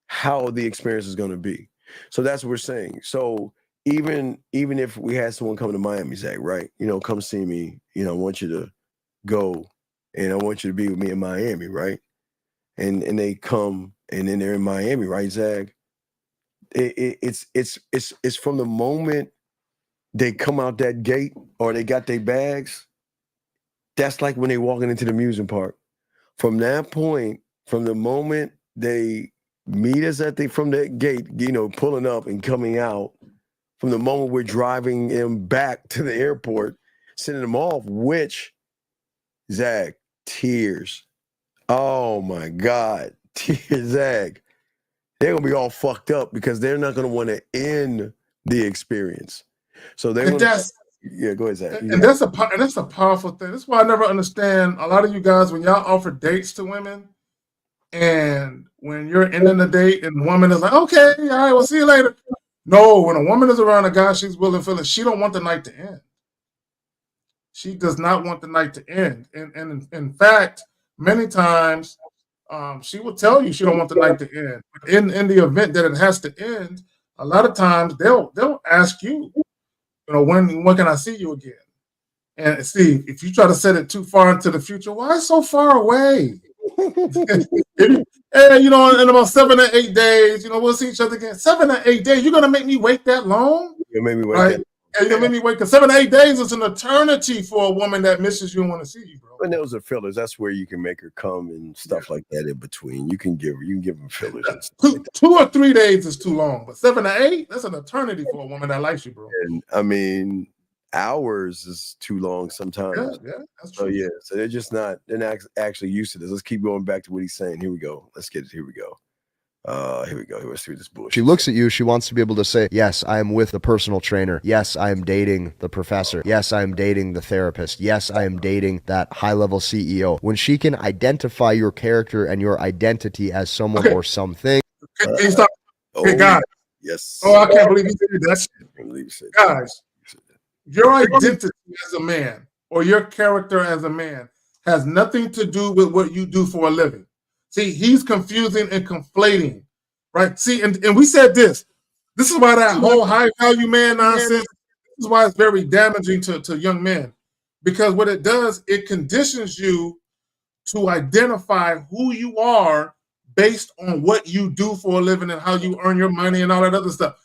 how the experience is going to be. So that's what we're saying. So even if we had someone come to Miami, Zach, right? Come see me. I want you to go, and I want you to be with me in Miami, right? And they come, and then they're in Miami, right, Zach? It's from the moment they come out that gate or they got their bags. That's like when they walking into the amusement park. From that point, from the moment they meet us from that gate, pulling up and coming out, from the moment we're driving them back to the airport, sending them off, which, Zach, tears. Oh my God, tears, Zach. They're going to be all fucked up because they're not going to want to end the experience. So they're going to... Yeah, go ahead, Zach. And that's a powerful thing. That's why I never understand a lot of you guys when y'all offer dates to women, and when you're ending the date and the woman is like, okay, all right, we'll see you later. No, when a woman is around a guy she's willing to feel it, she don't want the night to end. She does not want the night to end. And in fact, many times she will tell you she don't want the night to end. But in the event that it has to end, a lot of times they'll ask you, when can I see you again? And Steve, if you try to set it too far into the future, why so far away? Hey, in about 7 or 8 days, we'll see each other again. 7 or 8 days, you're gonna make me wait that long? You made me wait right? You're gonna make me wait, because 7 or 8 days is an eternity for a woman that misses you and want to see you, bro. And those are fillers. That's where you can make her come and stuff like that in between. You can give them fillers. And stuff like 2 or 3 days is too long, but 7 or 8, that's an eternity for a woman that likes you, bro. And I mean, hours is too long sometimes. Yeah, that's true. So they're not actually used to this. Let's keep going back to what he's saying. Here we go. Let's get it. Here we go. Let's do this bullshit. She looks at you, she wants to be able to say, yes, I am with the personal trainer. Yes, I am dating the professor. Yes, I am dating the therapist. Yes, I am dating that high-level CEO. When she can identify your character and your identity as someone or something. Can you stop? Hey, guys. Yes. Oh, I can't believe you said that. Guys, your identity as a man or your character as a man has nothing to do with what you do for a living. See, he's confusing and conflating, right? See, and we said this. This is why that whole high value man nonsense, this is why it's very damaging to young men. Because what it does, it conditions you to identify who you are based on what you do for a living and how you earn your money and all that other stuff.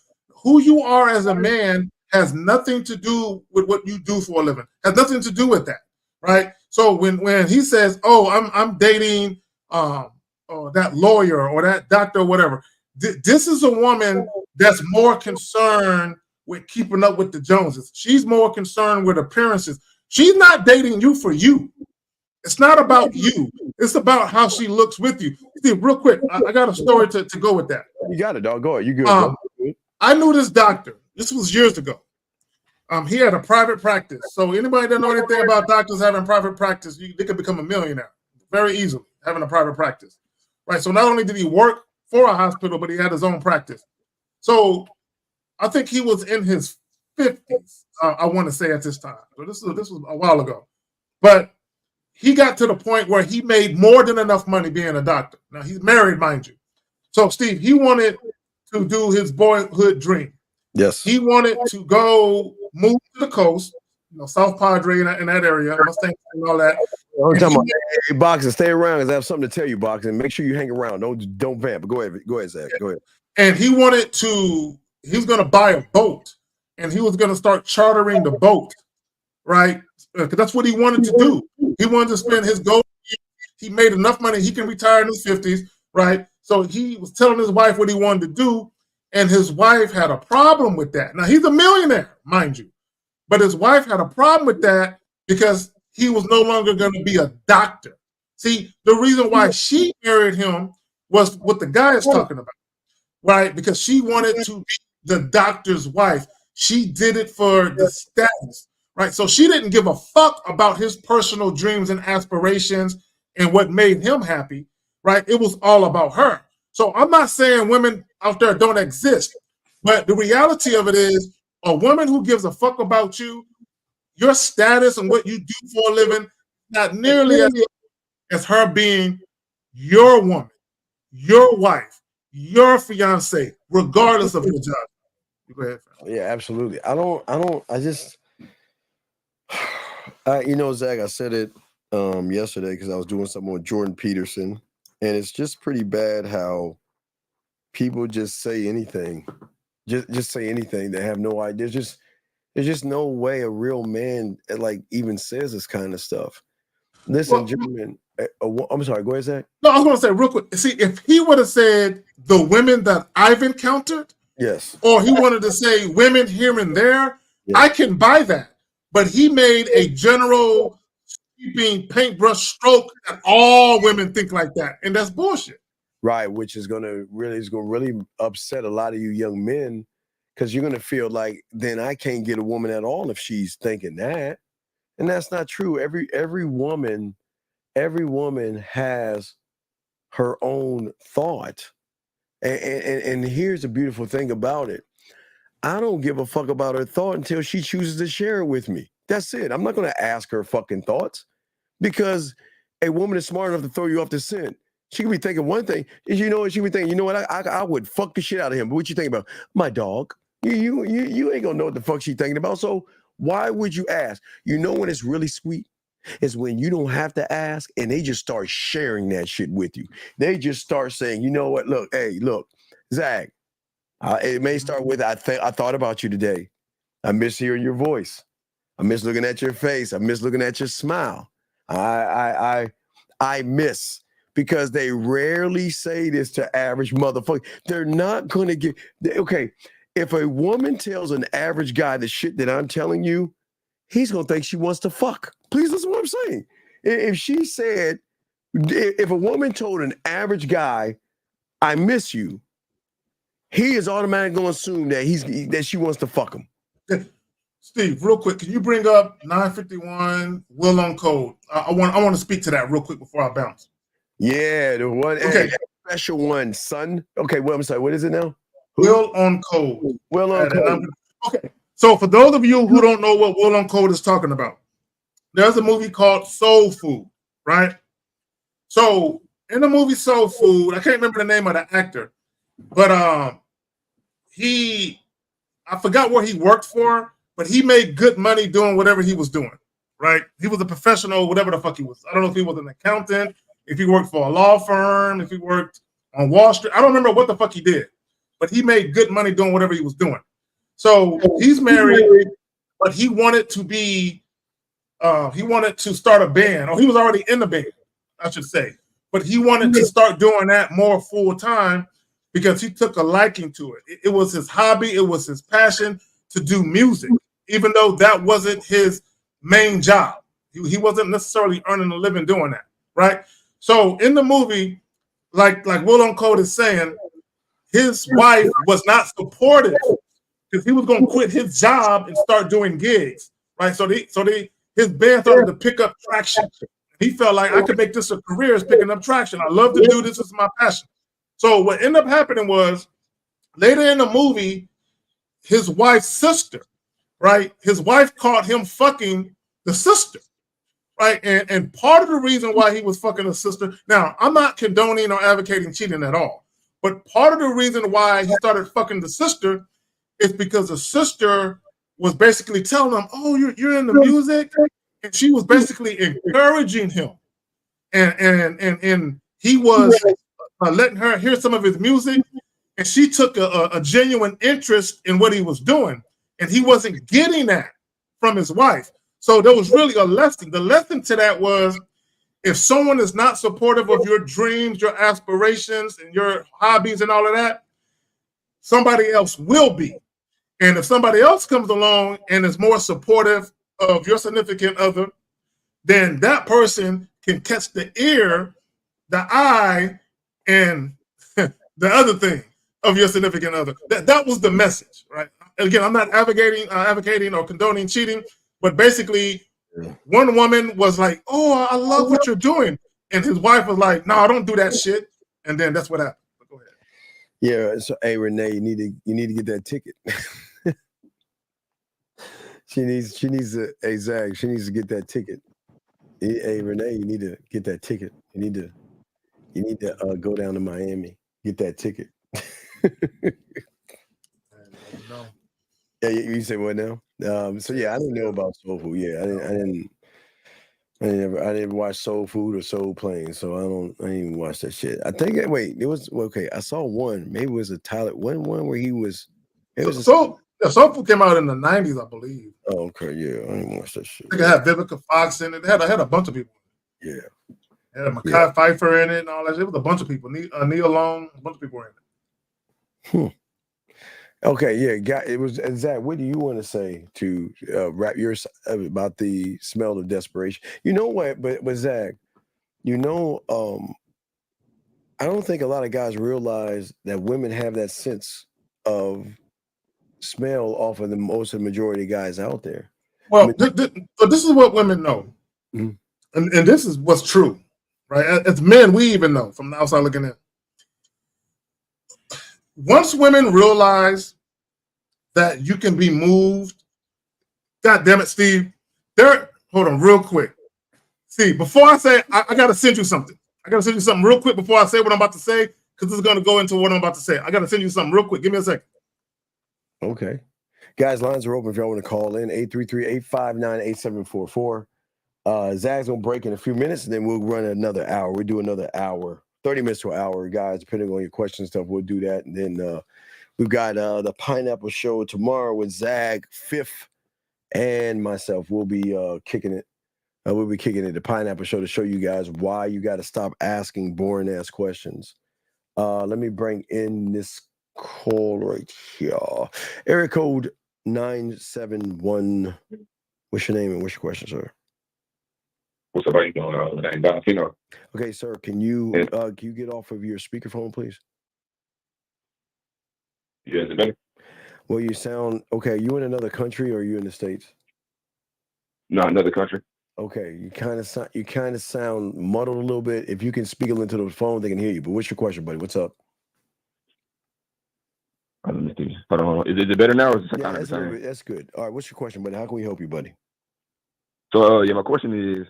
Who you are as a man has nothing to do with what you do for a living. Has nothing to do with that, right? So when he says, "Oh, I'm dating that lawyer or that doctor or whatever," this is a woman that's more concerned with keeping up with the Joneses. She's more concerned with appearances. She's not dating you for you. It's not about you. It's about how she looks with you. See, real quick, I got a story to go with that. You got it, dog. Go ahead. You good? I knew this doctor. This was years ago. He had a private practice. So anybody that know anything about doctors having private practice, they could become a millionaire very easily having a private practice, right? So not only did he work for a hospital, but he had his own practice. So I think he was in his 50s. I want to say at this time. So this was a while ago, but he got to the point where he made more than enough money being a doctor. Now he's married, mind you. So Steve, he wanted to do his boyhood dream. Yes. He wanted to go move to the coast, South Padre in that area, Mustang and all that. I'm talking about, hey, Boxer, stay around because I have something to tell you, Boxer. Make sure you hang around. Don't vamp. Go ahead, Zach. Go ahead. And he was going to buy a boat, and he was going to start chartering the boat, right? Because that's what he wanted to do. He wanted to spend his gold. He made enough money. He can retire in his 50s, right? So he was telling his wife what he wanted to do, and his wife had a problem with that. Now, he's a millionaire, mind you, but his wife had a problem with that because he was no longer going to be a doctor. See, the reason why she married him was what the guy is talking about, right? Because she wanted to be the doctor's wife. She did it for the status, right? So she didn't give a fuck about his personal dreams and aspirations and what made him happy, right? It was all about her. So I'm not saying women out there don't exist, but the reality of it is a woman who gives a fuck about you, your status and what you do for a living, not nearly as her being your woman, your wife, your fiance, regardless of your job. Go ahead. Yeah, absolutely. Zach, I said it yesterday because I was doing something with Jordan Peterson, and it's just pretty bad how people just say anything. Just say anything. They have no idea. There's just no way a real man even says this kind of stuff. Listen, gentlemen. I'm sorry. Go ahead, Zach. No, I was going to say real quick. See, if he would have said the women that I've encountered, yes, or he wanted to say women here and there, I can buy that. But he made a general sweeping paintbrush stroke that all women think like that, and that's bullshit. Right, which is going to really upset a lot of you young men, because you're going to feel like then I can't get a woman at all if she's thinking that, and that's not true. Every woman has her own thought, and here's the beautiful thing about it. I don't give a fuck about her thought until she chooses to share it with me. That's it. I'm not going to ask her fucking thoughts, because a woman is smart enough to throw you off the scent. She could be thinking one thing, is she could be thinking, you know what, I would fuck the shit out of him. But what you think about? My dog. You ain't gonna know what the fuck she's thinking about. So why would you ask? You know when it's really sweet? Is when you don't have to ask and they just start sharing that shit with you. They just start saying, you know what, look, Zach, it may start with, I thought about you today. I miss hearing your voice. I miss looking at your face. I miss looking at your smile. I miss, because they rarely say this to average motherfuckers. They're not going to get, okay, if a woman tells an average guy the shit that I'm telling you, he's going to think she wants to fuck. Please listen to what I'm saying. If a woman told an average guy, I miss you, he is automatically going to assume that she wants to fuck him. Steve, real quick, can you bring up 951 Will on Code? I want to speak to that real quick before I bounce. Yeah, the one, okay, special one, son. Okay, well, I'm sorry, what is it now? Will on Code. Will on Code. Okay, so for those of you who don't know what Will on Code is talking about, there's a movie called Soul Food, right? So in the movie Soul Food, I can't remember the name of the actor, but I forgot where he worked for, but he made good money doing whatever he was doing, right? He was a professional, whatever the fuck he was. I don't know if he was an accountant, if he worked for a law firm, if he worked on Wall Street. I don't remember what the fuck he did, but he made good money doing whatever he was doing. So he's married, but he wanted to start a band, or he was already in the band, I should say. But he wanted to start doing that more full time because he took a liking to it. It was his hobby. It was his passion to do music, even though that wasn't his main job. He wasn't necessarily earning a living doing that, right? So in the movie, like Will on Code is saying, his wife was not supportive because he was going to quit his job and start doing gigs, right? So his band started to pick up traction. He felt like, I could make this a career, is picking up traction. I love to do this. This is my passion. So what ended up happening was, later in the movie, his wife's sister, right? His wife caught him fucking the sister, right? And part of the reason why he was fucking his sister, now, I'm not condoning or advocating cheating at all, But part of the reason why he started fucking the sister is because the sister was basically telling him, "Oh, you're into music," and she was basically encouraging him, and he was letting her hear some of his music, and she took a genuine interest in what he was doing, and he wasn't getting that from his wife. So there was really a lesson. The lesson to that was, if someone is not supportive of your dreams, your aspirations, and your hobbies and all of that, somebody else will be. And if somebody else comes along and is more supportive of your significant other, then that person can catch the ear, the eye, and the other thing of your significant other. That was the message, right? Again, I'm not advocating or condoning cheating, but basically, one woman was like, "Oh, I love what you're doing," and his wife was like, "No, I don't do that shit." And then that's what happened. Go ahead. Yeah. So, hey, Renee, you need to get that ticket. She needs to. Hey, Zach, she needs to get that ticket. Hey, Renee, you need to get that ticket. You need to go down to Miami, get that ticket. Yeah, you say what now? So yeah, I didn't know about Soul Food. Yeah, I didn't watch Soul Food or Soul Plane, so I didn't even watch that shit. I think I saw one. Maybe it was a Tyler one where he was. Soul Food came out in the 90s, I believe. Oh, okay, yeah, I didn't watch that shit. I think it had Vivica Fox in it. It had a bunch of people. Yeah. It had Mekhi Phifer in it and all that. It was a bunch of people. Neil Long, a bunch of people were in it. Okay, yeah, it was Zach. What do you want to say to wrap your about the smell of desperation? You know what, but Zach, I don't think a lot of guys realize that women have that sense of smell off of the majority of guys out there. Well, this is what women know, and this is what's true, right? As men, we even know from the outside looking in. Once women realize that you can be moved, God damn it, Steve. Hold on, real quick. Steve, before I say, I got to send you something. I got to send you something real quick before I say what I'm about to say, because this is going to go into what I'm about to say. I got to send you something real quick. Give me a second. Okay. Guys, lines are open if y'all want to call in. 833-859-8744. Zach's going to break in a few minutes, and then we'll run another hour. We'll do another hour, 30 minutes to an hour, guys, depending on your questions and stuff. We'll do that. And then we've got the Pineapple Show tomorrow with Zach, Fifth, and myself. We'll be kicking it. We'll be kicking it, the Pineapple Show, to show you guys why you got to stop asking boring-ass questions. Let me bring in this call right here. Area code 971. What's your name and what's your question, sir? What's up? How you doing? Okay, sir. Can you get off of your speakerphone, please? Yeah, is it better? Well, you sound okay. You in another country or are you in the States? No, another country. Okay, you kind of sound muddled a little bit. If you can speak into the phone, they can hear you. But what's your question, buddy? What's up? Hold on. Is it better now, or is it kind of the same? That's good. All right, what's your question, buddy? How can we help you, buddy? So, my question is,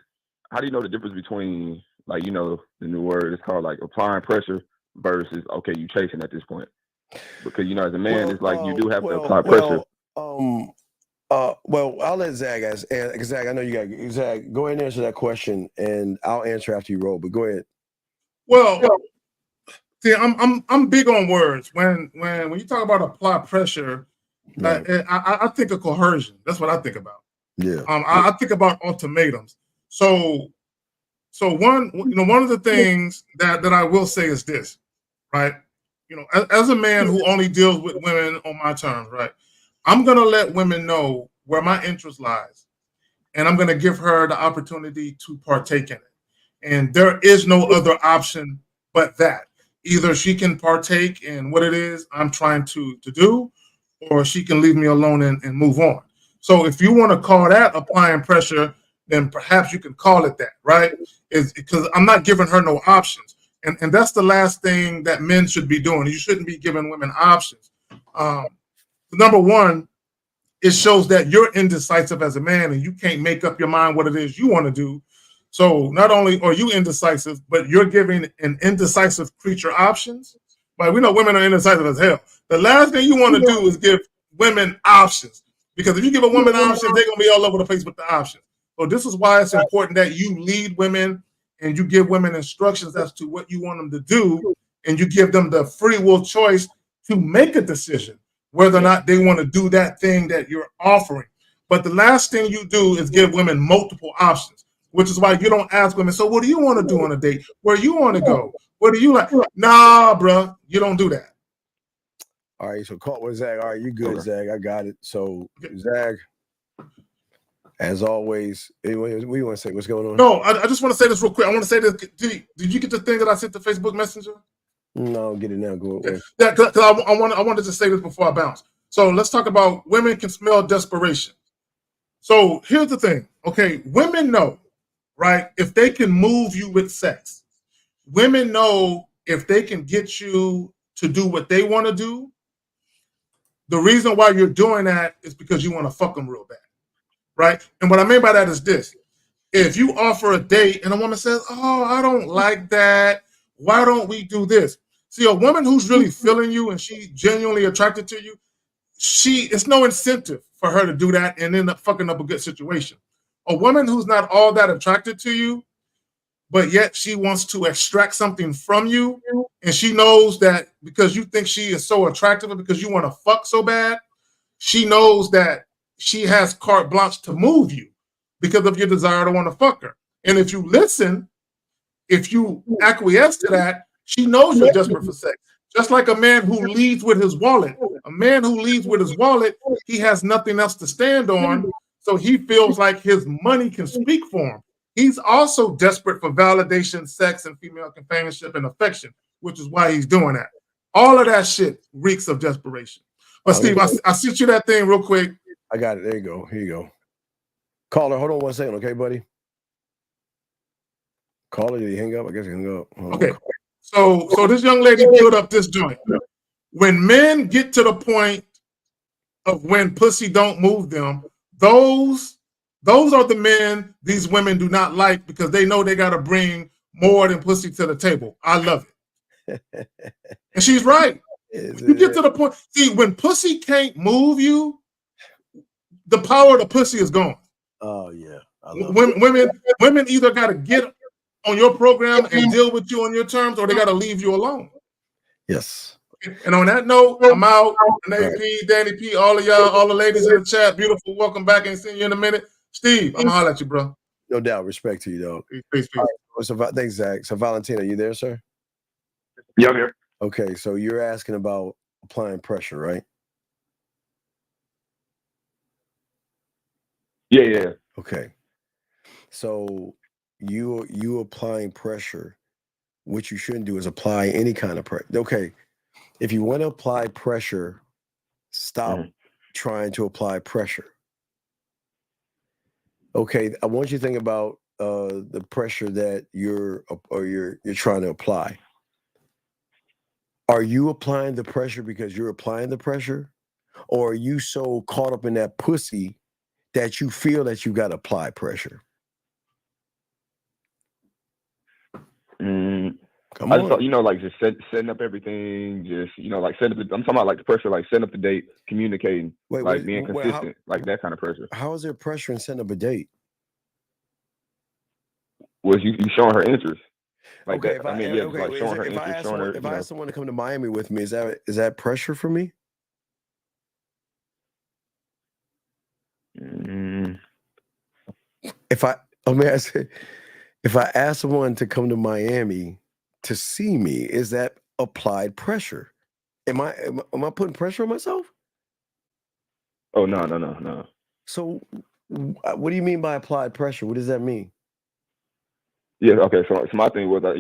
how do you know the difference between, like, the new word is called, like, applying pressure versus, okay, you chasing at this point? Because, as a man, it's like you do have to apply pressure. Well, I'll let Zach ask. Zach, I know you got Zach. Go ahead and answer that question, and I'll answer after you roll. But go ahead. Well, see, I'm big on words. When you talk about apply pressure, right. I think of coercion. That's what I think about. Yeah. I think about ultimatums. So one of the things that I will say is this, right? As a man who only deals with women on my terms, right? I'm going to let women know where my interest lies, and I'm going to give her the opportunity to partake in it. And there is no other option but that. Either she can partake in what it is I'm trying to do, or she can leave me alone and move on. So if you want to call that applying pressure, then perhaps you can call it that, right? Is because I'm not giving her no options. And that's the last thing that men should be doing. You shouldn't be giving women options. Number one, it shows that you're indecisive as a man and you can't make up your mind what it is you want to do. So not only are you indecisive, but you're giving an indecisive creature options. But we know women are indecisive as hell. The last thing you want to do is give women options. Because if you give a woman options, they're going to be all over the place with the options. So this is why it's important that you lead women and you give women instructions as to what you want them to do, and you give them the free will choice to make a decision whether or not they want to do that thing that you're offering. But the last thing you do is give women multiple options, which is why you don't ask women, so what do you want to do on a date? Where you want to go? What do you like? Nah, bro, you don't do that. All right, so call with Zag. All right, you good, Zag. I got it. So, Zag, as always, anyway, what do you want to say? What's going on? No, I just want to say this real quick. I want to say this. Did you get the thing that I sent to Facebook Messenger? No, get it now. Go away. Yeah, because I wanted to say this before I bounce. So let's talk about women can smell desperation. So here's the thing. Okay, women know, right? If they can move you with sex, women know if they can get you to do what they want to do. The reason why you're doing that is because you want to fuck them real bad, right? And what I mean by that is this. If you offer a date and a woman says, oh, I don't like that, why don't we do this? See, a woman who's really feeling you and she's genuinely attracted to you, it's no incentive for her to do that and end up fucking up a good situation. A woman who's not all that attracted to you, but yet she wants to extract something from you, and she knows that because you think she is so attractive and because you want to fuck so bad, she knows that she has carte blanche to move you because of your desire to want to fuck her. And if you listen, if you acquiesce to that, she knows you're desperate for sex. Just like a man who leads with his wallet. A man who leads with his wallet, he has nothing else to stand on, so he feels like his money can speak for him. He's also desperate for validation, sex, and female companionship and affection, which is why he's doing that. All of that shit reeks of desperation. But Steve, I sent you that thing real quick. I got it. There you go. Here you go. Caller, hold on 1 second, okay, buddy? Caller, did he hang up? I guess he hung up. Okay. So this young lady built up this joint. When men get to the point of when pussy don't move them, those are the men these women do not like because they know they got to bring more than pussy to the table. I love it. And she's right. You get to the point. See, when pussy can't move you, the power of the pussy is gone. Oh, yeah. Women either got to get on your program and deal with you on your terms, or they got to leave you alone. Yes. And on that note, I'm out. Nate P, Danny P, all of y'all, all the ladies in the chat, beautiful. Welcome back. Ain't seen you in a minute. Steve, I'm gonna holler at you, bro. No doubt. Respect to you, though. Peace. Right, so, thanks, Zach. So, Valentina, you there, sir? Yeah, I'm here. Okay, so you're asking about applying pressure, right? Yeah. Okay. So you applying pressure, what you shouldn't do is apply any kind of pressure. Okay, if you want to apply pressure, stop trying to apply pressure. Okay, I want you to think about the pressure that you're trying to apply. Are you applying the pressure because you're applying the pressure, or are you so caught up in that pussy that you feel that you got to apply pressure? I just thought, like just setting up everything, just like setting up. I'm talking about like the pressure, like setting up the date, communicating, being consistent, like that kind of pressure. How is there pressure in setting up a date? Was you showing her interest? Like okay, that. Showing her interest. If I ask someone to come to Miami with me, is that pressure for me? If I ask someone to come to Miami to see me, is that applied pressure? Am I putting pressure on myself? Oh, no. So what do you mean by applied pressure? What does that mean? Yeah, okay. So my thing was, I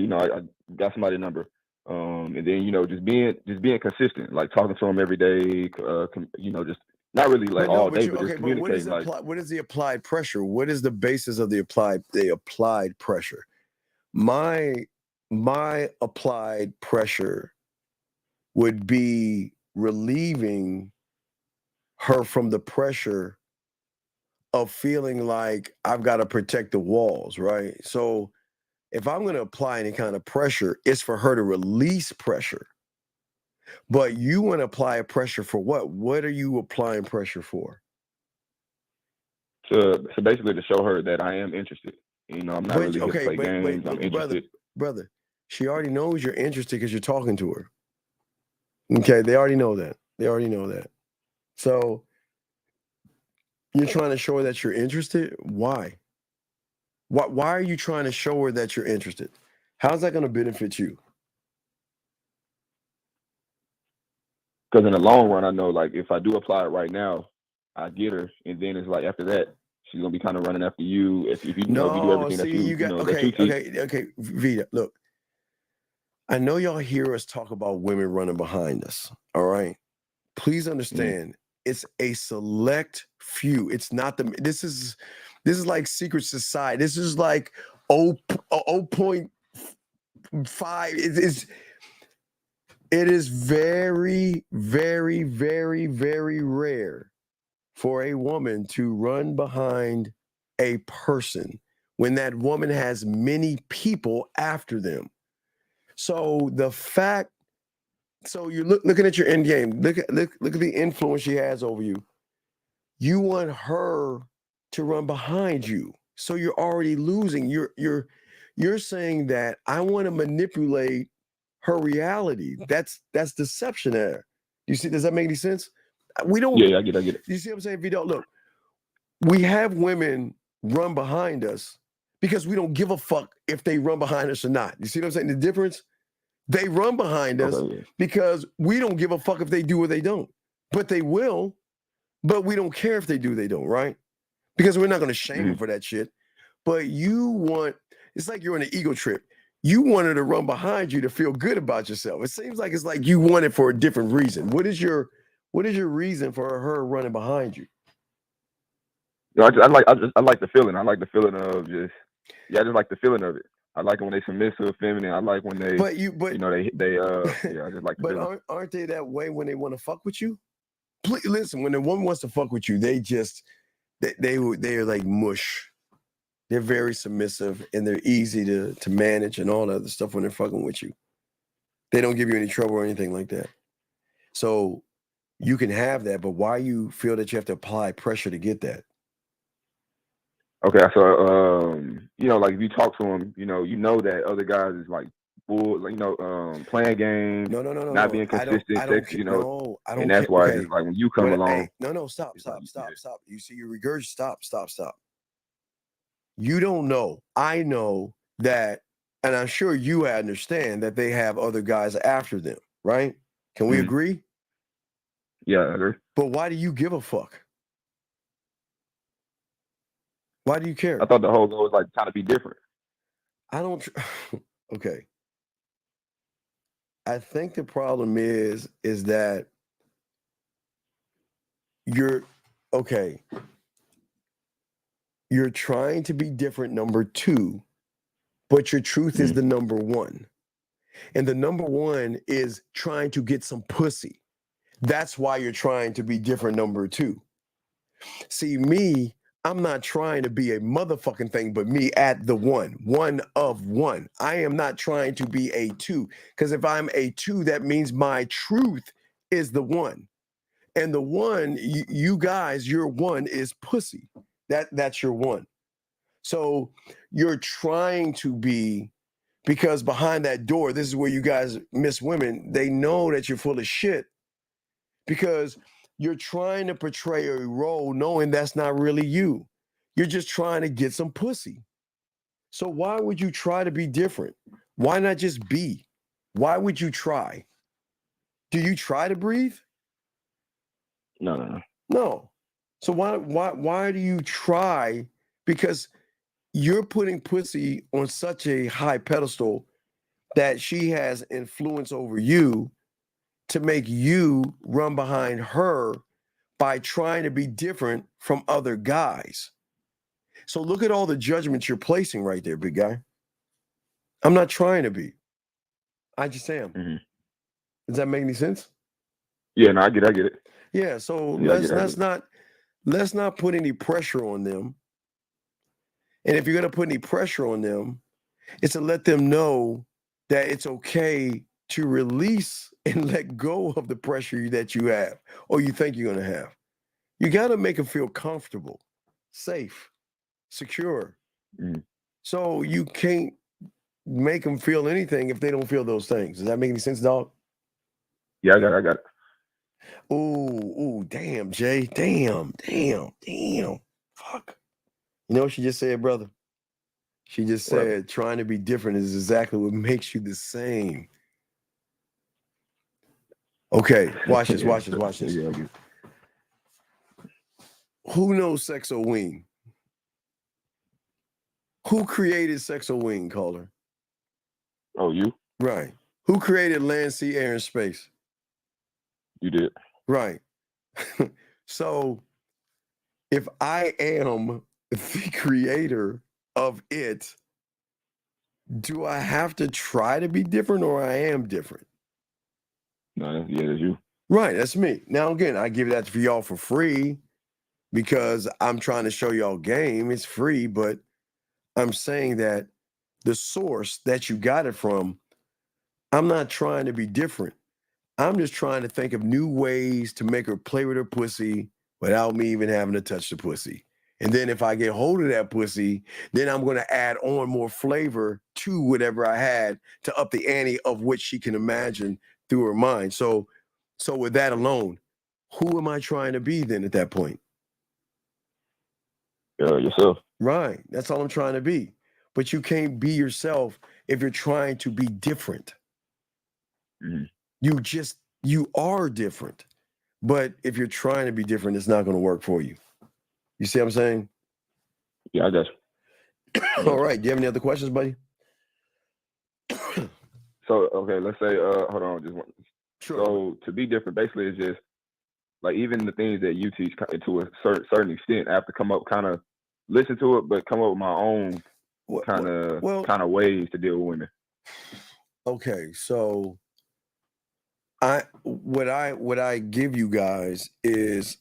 got somebody's number, and then just being consistent, like talking to them every day, just not really like all day, but just communicating. What is the applied pressure? What is the basis of the applied pressure? My applied pressure would be relieving her from the pressure of feeling like I've got to protect the walls, right? So if I'm going to apply any kind of pressure, it's for her to release pressure. But you want to apply pressure for what? What are you applying pressure for? So basically to show her that I am interested. You know, I'm not really here to play games. I'm interested. Brother, she already knows you're interested because you're talking to her. Okay, they already know that. So you're trying to show her that you're interested? Why? Why are you trying to show her that you're interested? How's that going to benefit you? Because in the long run, I know, like, if I do apply it right now, I get her, and then it's like after that, she's gonna be kind of running after you. If you know, if you do everything that you got, okay, Vita, look. I know y'all hear us talk about women running behind us. All right. Please understand, it's a select few. It's not the. This is like secret society. This is like 0.5. It is very, very, very, very rare for a woman to run behind a person when that woman has many people after them. So the fact, so you're looking at your end game. Look at the influence she has over you. You want her to run behind you, so you're already losing. You're saying that I want to manipulate her reality. That's deception there. You see, does that make any sense? We don't. Yeah, I get it. You see what I'm saying, Vito? Look, we have women run behind us because we don't give a fuck if they run behind us or not. You see what I'm saying? The difference? They run behind us because we don't give a fuck if they do or they don't. But they will, but we don't care if they do or they don't, right? Because we're not going to shame them for that shit. But it's like you're on an ego trip. You wanted to run behind you to feel good about yourself. It seems like it's like you want it for a different reason. What is your reason for her running behind you? You know, I like the feeling. I like the feeling of I just like the feeling of it. I like it when they submissive, feminine. I like when they, I just like the feeling. But aren't they that way when they want to fuck with you? Please listen. When a woman wants to fuck with you, they're like mush. They're very submissive and they're easy to manage and all that other stuff when they're fucking with you. They don't give you any trouble or anything like that. So you can have that, but why you feel that you have to apply pressure to get that? Okay, so like if you talk to them, you know that other guys is like bull, playing games, not being consistent, and that's why it's like when you come along. Stop. You see, you regurgitate. Stop. You don't know. I know that, and I'm sure you understand that they have other guys after them, right? Can we agree? Yeah, I agree. But why do you give a fuck? Why do you care? I thought the whole goal was like trying to be different. I don't. Okay. I think the problem is that you're trying to be different, number two, but your truth is the number one. And the number one is trying to get some pussy. That's why you're trying to be different, number two. See, me, I'm not trying to be a motherfucking thing, but me at the one of one. I am not trying to be a two, because if I'm a two, that means my truth is the one. And the one, you guys, your one is pussy. That's your one. So you're trying to be, because behind that door, this is where you guys miss women. They know that you're full of shit because you're trying to portray a role knowing that's not really you. You're just trying to get some pussy. So why would you try to be different? Why not just be? Why would you try? Do you try to breathe? No. So why do you try? Because you're putting pussy on such a high pedestal that she has influence over you to make you run behind her by trying to be different from other guys. So look at all the judgments you're placing right there, big guy. I'm not trying to be. I just am. Does that make any sense? Yeah, no, I get it. Yeah, so let's not put any pressure on them. And if you're gonna put any pressure on them, it's to let them know that it's okay to release and let go of the pressure that you have or you think you're going to have. You got to make them feel comfortable, safe, secure. So you can't make them feel anything if they don't feel those things. Does that make any sense, dog? Yeah, I got it. Ooh, damn, Jay. Damn. Fuck. You know what she just said, brother? She just said trying to be different is exactly what makes you the same. Okay, watch this. Yeah, Who knows Sexo Wing? Who created Sexo Wing, caller? Oh, you? Right. Who created land, sea, air, and space? You did. Right. So if I am the creator of it, do I have to try to be different or I am different? No, yeah, that's you. Right, that's me. Now, again, I give that for y'all for free because I'm trying to show y'all game. It's free, but I'm saying that the source that you got it from, I'm not trying to be different. I'm just trying to think of new ways to make her play with her pussy without me even having to touch the pussy. And then if I get hold of that pussy, then I'm going to add on more flavor to whatever I had to up the ante of which she can imagine through her mind. So with that alone, who am I trying to be then at that point? Yourself. Right. That's all I'm trying to be. But you can't be yourself if you're trying to be different. You are different. But if you're trying to be different, it's not going to work for you. You see what I'm saying? Yeah, I got you. All right. Do you have any other questions, buddy? So, okay, let's say, hold on, just one. Sure. So to be different, basically, it's just like even the things that you teach to a certain extent, I have to come up, kind of listen to it, but come up with my own kind of ways to deal with women. Okay, so what I give you guys is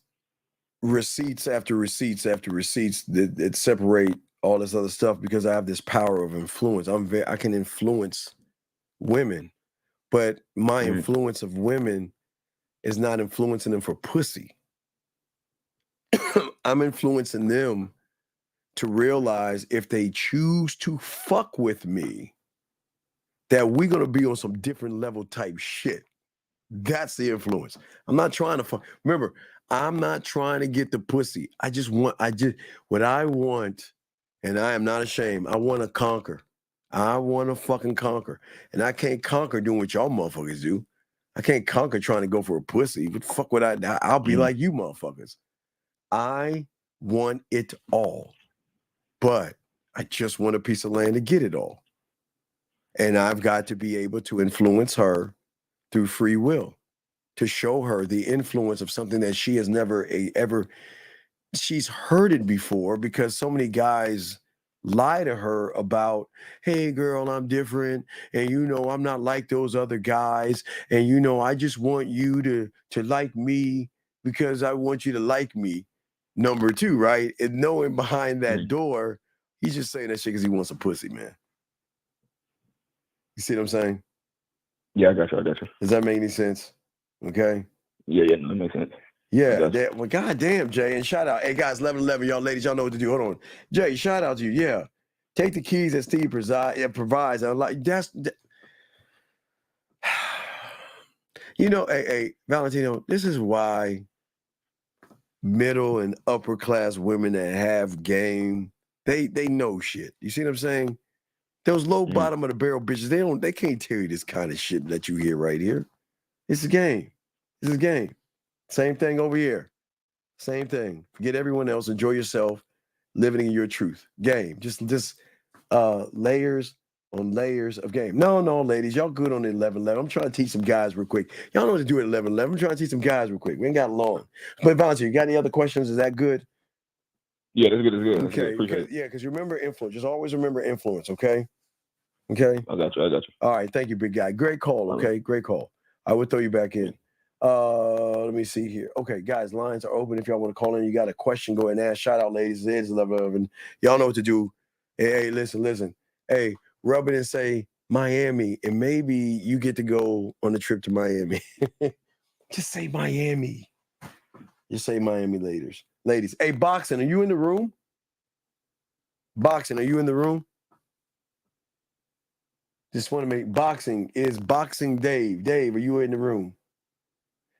receipts after receipts after receipts that separate all this other stuff because I have this power of influence. I can influence women, but my influence of women is not influencing them for pussy. I'm influencing them to realize if they choose to fuck with me, that we're going to be on some different level type shit. That's the influence. I'm not trying to fuck. Remember, I'm not trying to get the pussy. What I want, and I am not ashamed, I want to conquer. I want to fucking conquer. And I can't conquer doing what y'all motherfuckers do. I can't conquer trying to go for a pussy. What the fuck would I'll be like you motherfuckers. I want it all. But I just want a piece of land to get it all. And I've got to be able to influence her through free will, to show her the influence of something that she has never ever, she's heard it before because so many guys lie to her about, hey girl, I'm different. And I'm not like those other guys. And I just want you to like me because I want you to like me. Number two, right? And knowing behind that door, he's just saying that shit because he wants a pussy, man. You see what I'm saying? Yeah, I got you. Does that make any sense? Okay. Yeah, that makes sense. Yeah, well, goddamn, Jay, and shout out. Hey, guys, 1111, y'all ladies, y'all know what to do. Hold on. Jay, shout out to you. Yeah. Take the keys that Steve provides. I'm like, hey, Valentino, this is why middle and upper class women that have game, they know shit. You see what I'm saying? Those low bottom of the barrel bitches, they can't tell you this kind of shit that you hear right here. It's a game. This is a game. Same thing over here. Same thing. Forget everyone else. Enjoy yourself. Living in your truth. Game. Just layers on layers of game. No, ladies. Y'all good on the 11-11. I'm trying to teach some guys real quick. Y'all know what to do at 11-11. I'm trying to teach some guys real quick. We ain't got long. But Valentine, you got any other questions? Is that good? Yeah, that's good. Okay. Because remember influence. Just always remember influence, okay? Okay? I got you. All right. Thank you, big guy. Great call, okay? Great call. I would throw you back in. Let me see here. Okay, guys, lines are open. If y'all want to call in, you got a question, go ahead and ask. Shout out, ladies. It is 11. Y'all know what to do. Hey, listen. Hey, rub it and say, Miami, and maybe you get to go on a trip to Miami. Just say Miami. Just say Miami, ladies. Hey, Boxing, are you in the room? Boxing, are you in the room? Just want to make Boxing is Boxing Dave. Dave, are you in the room?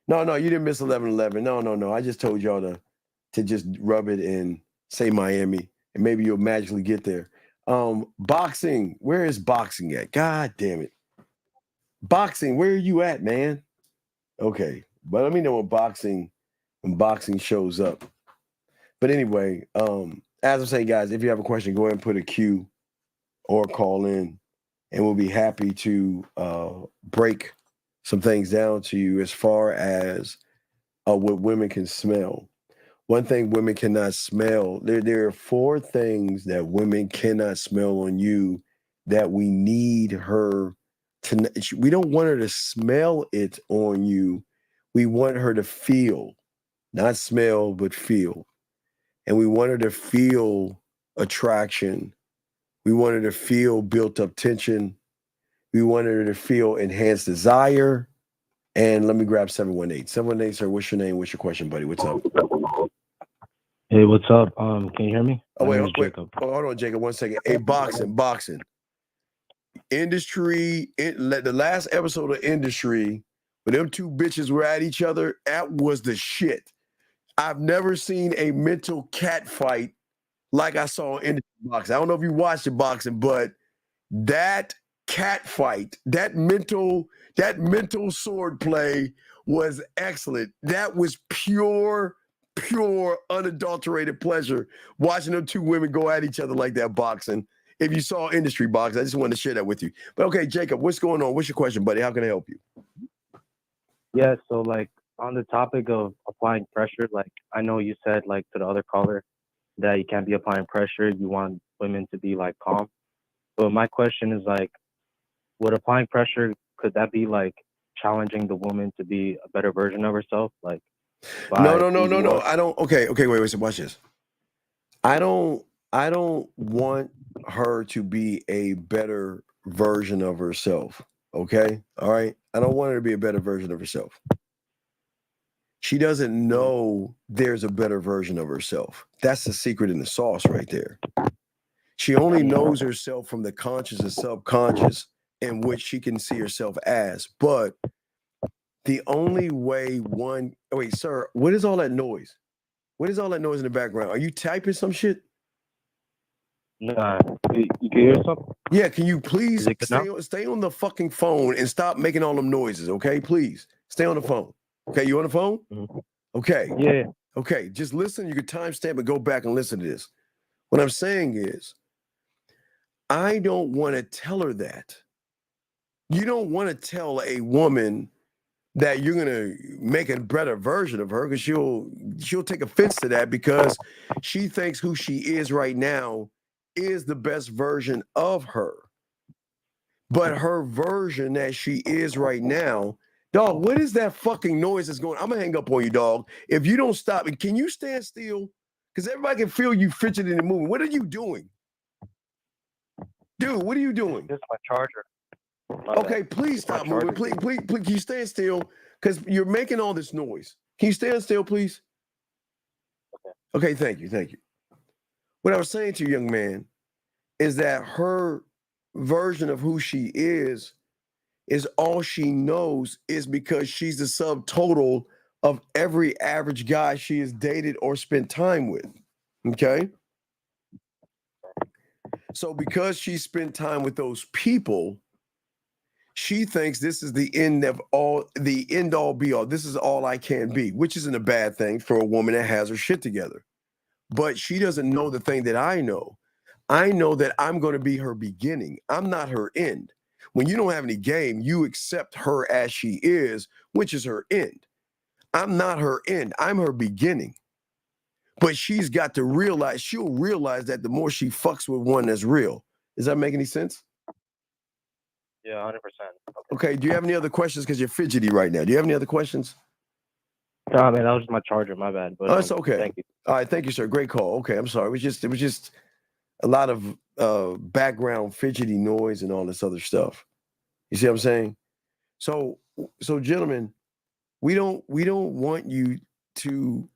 No, you didn't miss 11:11. No. I just told y'all to just rub it and say Miami, and maybe you'll magically get there. Boxing, where is Boxing at? God damn it. Boxing, where are you at, man? Okay, but let me know when Boxing shows up. But anyway, as I'm saying, guys, if you have a question, go ahead and put a Q or call in, and we'll be happy to break some things down to you as far as what women can smell. One thing women cannot smell, there are 4 things that women cannot smell on you that we need her to, we don't want her to smell it on you. We want her to feel, not smell, but feel. And we want her to feel attraction. We want her to feel built up tension. We want her to feel enhanced desire. And let me grab 718. 718, sir, what's your name? What's your question, buddy? What's up? Hey, what's up? Can you hear me? Wait, hold on, Jacob, 1 second. Hey, boxing. Industry, the last episode of Industry, when them 2 bitches were at each other, that was the shit. I've never seen a mental cat fight like I saw in boxing. I don't know if you watched the boxing, but that cat fight, that mental sword play was excellent. That was pure, unadulterated pleasure watching them 2 women go at each other like that boxing. If you saw Industry boxing, I just wanted to share that with you. But okay, Jacob, what's going on? What's your question, buddy? How can I help you? Yeah, so like on the topic of applying pressure, like I know you said like to the other caller that you can't be applying pressure. You want women to be like calm. But my question is like, would applying pressure, could that be like challenging the woman to be a better version of herself? Like, No. I don't. Okay. Wait. So watch this. I don't want her to be a better version of herself. Okay. All right. I don't want her to be a better version of herself. She doesn't know there's a better version of herself. That's the secret in the sauce right there. She only knows herself from the conscious and subconscious in which she can see herself as. But the only way wait, sir, what is all that noise? What is all that noise in the background? Are you typing some shit? Nah, you can hear something? Yeah, can you please stay on the fucking phone and stop making all them noises, okay? Please, stay on the phone. Okay, you on the phone? Mm-hmm. Okay. Yeah. Okay, just listen. You can timestamp and go back and listen to this. What I'm saying is, I don't want to tell her that. You don't want to tell a woman that you're gonna make a better version of her, because she'll take offense to that, because she thinks who she is right now is the best version of her. But her version that she is right now, dog, what is that fucking noise that's going? I'm gonna hang up on you, dog. If you don't stop it, can you stand still? Because everybody can feel you fidgeting and moving. What are you doing? Dude, what are you doing? This is my charger. Okay, please stop moving. Please, can you stand still? Because you're making all this noise. Can you stand still, please? Okay, thank you. What I was saying to you, young man, is that her version of who she is all she knows is because she's the subtotal of every average guy she has dated or spent time with. Okay? So because she spent time with those people, she thinks this is the end all be all. This is all I can be, which isn't a bad thing for a woman that has her shit together. But she doesn't know the thing that I know. I know that I'm going to be her beginning. I'm not her end. When you don't have any game, you accept her as she is, which is her end. I'm not her end. I'm her beginning. But she's got to realize, she'll realize that the more she fucks with one that's real. Does that make any sense? Yeah, 100%. Okay, do you have any other questions? Because you're fidgety right now. Do you have any other questions? No, man, that was my charger. My bad. But Oh, it's okay. Thank you. All right, thank you, sir. Great call. Okay, I'm sorry. It was just a lot of background fidgety noise and all this other stuff. You see what I'm saying? So gentlemen, we don't want you to.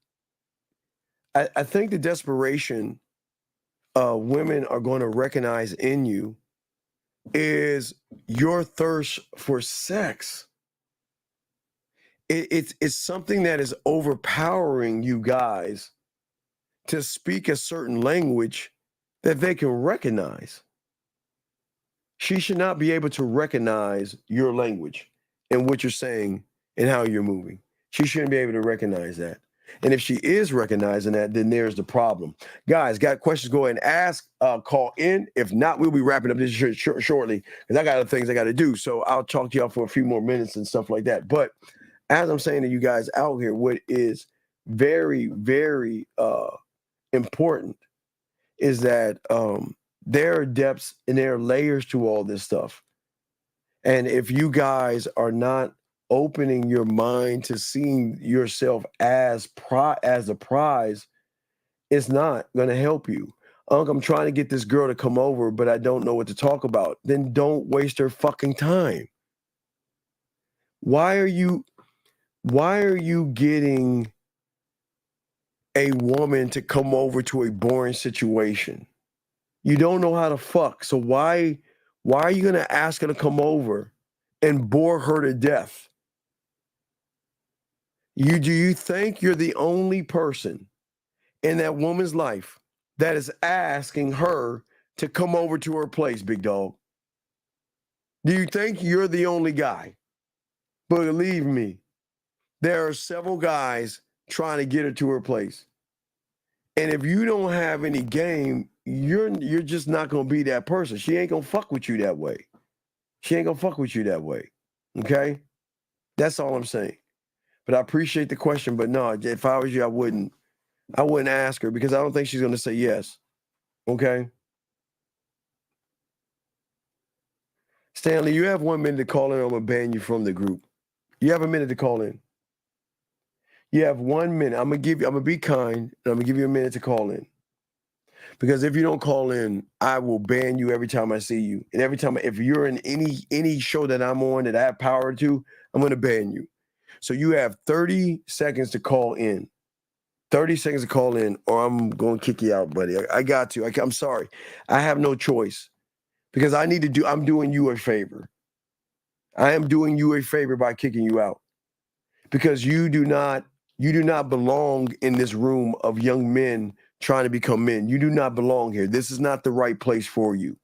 I think the desperation women are going to recognize in you is your thirst for sex. It's something that is overpowering you guys to speak a certain language that they can recognize. She should not be able to recognize your language and what you're saying and how you're moving. She shouldn't be able to recognize that. And if she is recognizing that, then there's the problem. Guys, got questions, go ahead and ask, call in. If not, we'll be wrapping up this shortly because I got other things I got to do. So I'll talk to y'all for a few more minutes and stuff like that. But as I'm saying to you guys out here, what is very, very important is that there are depths and there are layers to all this stuff. And if you guys are not opening your mind to seeing yourself as a prize, it's not going to help you. I'm trying to get this girl to come over, but I don't know what to talk about. Then don't waste her fucking time. Why are you getting a woman to come over to a boring situation? You don't know how to fuck. So why are you going to ask her to come over and bore her to death? Do you think you're the only person in that woman's life that is asking her to come over to her place, big dog? Do you think you're the only guy? Believe me, there are several guys trying to get her to her place. And if you don't have any game, you're just not going to be that person. She ain't going to fuck with you that way. She ain't going to fuck with you that way. Okay? That's all I'm saying. But I appreciate the question, but no, if I was you, I wouldn't ask her because I don't think she's going to say yes. Okay? Stanley, you have 1 minute to call in. I'm going to ban you from the group. You have a minute to call in. You have 1 minute. I'm going to be kind, and I'm going to give you a minute to call in. Because if you don't call in, I will ban you every time I see you. And every time, if you're in any show that I'm on that I have power to, I'm going to ban you. So you have 30 seconds to call in. 30 seconds to call in, or I'm going to kick you out, buddy. I got to. I'm sorry. I have no choice. Because I'm doing you a favor. I am doing you a favor by kicking you out. Because you do not belong in this room of young men trying to become men. You do not belong here. This is not the right place for you.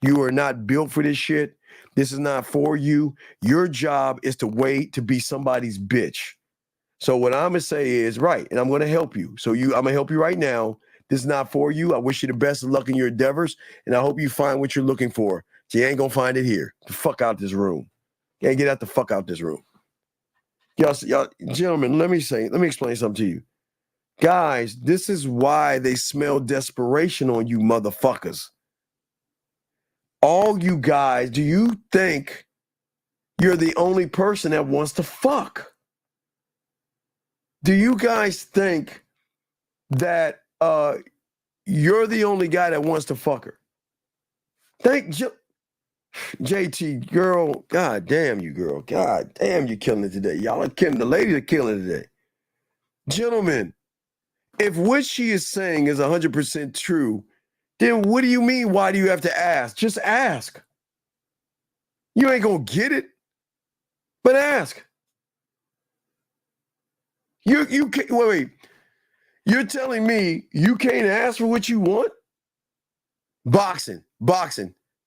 You are not built for this shit. This is not for you. Your job is to wait to be somebody's bitch. So what I'm going to say is, right, and I'm going to help you. So I'm going to help you right now. This is not for you. I wish you the best of luck in your endeavors, and I hope you find what you're looking for. So you ain't going to find it here. The fuck out this room. You ain't get out the fuck out this room. Y'all, gentlemen, let me explain something to you. Guys, this is why they smell desperation on you motherfuckers. All you guys, do you think you're the only person that wants to fuck? Do you guys think that you're the only guy that wants to fuck her? JT, girl, god damn you, girl. God damn you killing it today. Y'all are killing, the ladies are killing it today. Gentlemen, if what she is saying is 100% true, then what do you mean? Why do you have to ask? Just ask. You ain't gonna get it, but ask. You can't wait. You're telling me you can't ask for what you want? Boxing,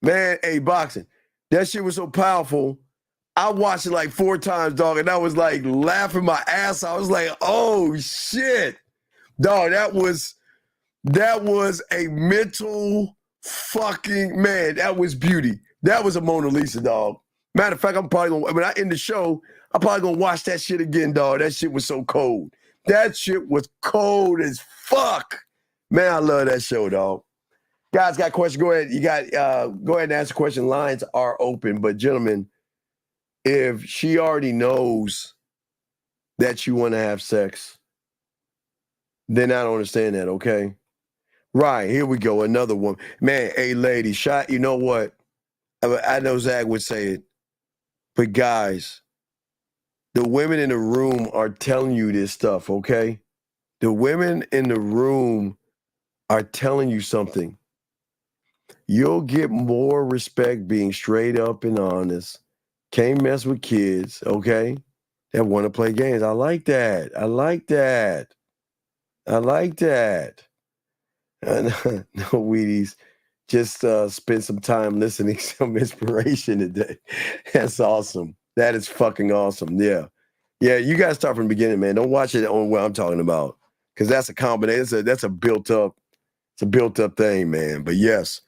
man. Hey, boxing. That shit was so powerful. I watched it like 4 times, dog, and I was like laughing my ass off. I was like, oh shit, dog. That was a mental fucking, man. That was beauty. That was a Mona Lisa, dog. Matter of fact, I'm probably gonna, when I end the show, I'm probably gonna watch that shit again, dog. That shit was so cold. That shit was cold as fuck. Man, I love that show, dog. Guys, got questions? Go ahead. Go ahead and ask a question. Lines are open. But gentlemen, if she already knows that you want to have sex, then I don't understand that, okay? Right, here we go. Another one. Man, hey, lady, shot, you know what? I know Zach would say it, but guys, the women in the room are telling you this stuff, okay? The women in the room are telling you something. You'll get more respect being straight up and honest. Can't mess with kids, okay? That want to play games. I like that. I like that. I like that. No, Wheaties. Just spend some time listening to some inspiration today. That's awesome. That is fucking awesome. Yeah. Yeah, you guys start from the beginning, man. Don't watch it on what I'm talking about. Because that's a combination. That's a built-up thing, man. But yes,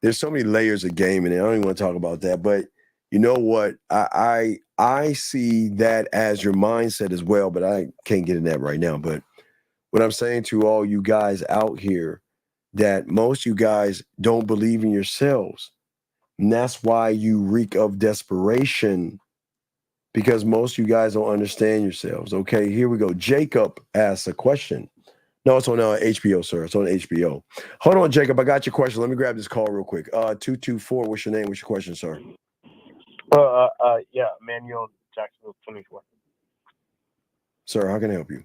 there's so many layers of gaming, and I don't even want to talk about that. But you know what? I see that as your mindset as well, but I can't get in that right now. But what I'm saying to all you guys out here, that most of you guys don't believe in yourselves. And that's why you reek of desperation, because most of you guys don't understand yourselves. Okay, here we go. Jacob asks a question. No, it's on HBO, sir. It's on HBO. Hold on, Jacob. I got your question. Let me grab this call real quick. 224, what's your name? What's your question, sir? Yeah, Manuel Jacksonville 24. Sir, how can I help you?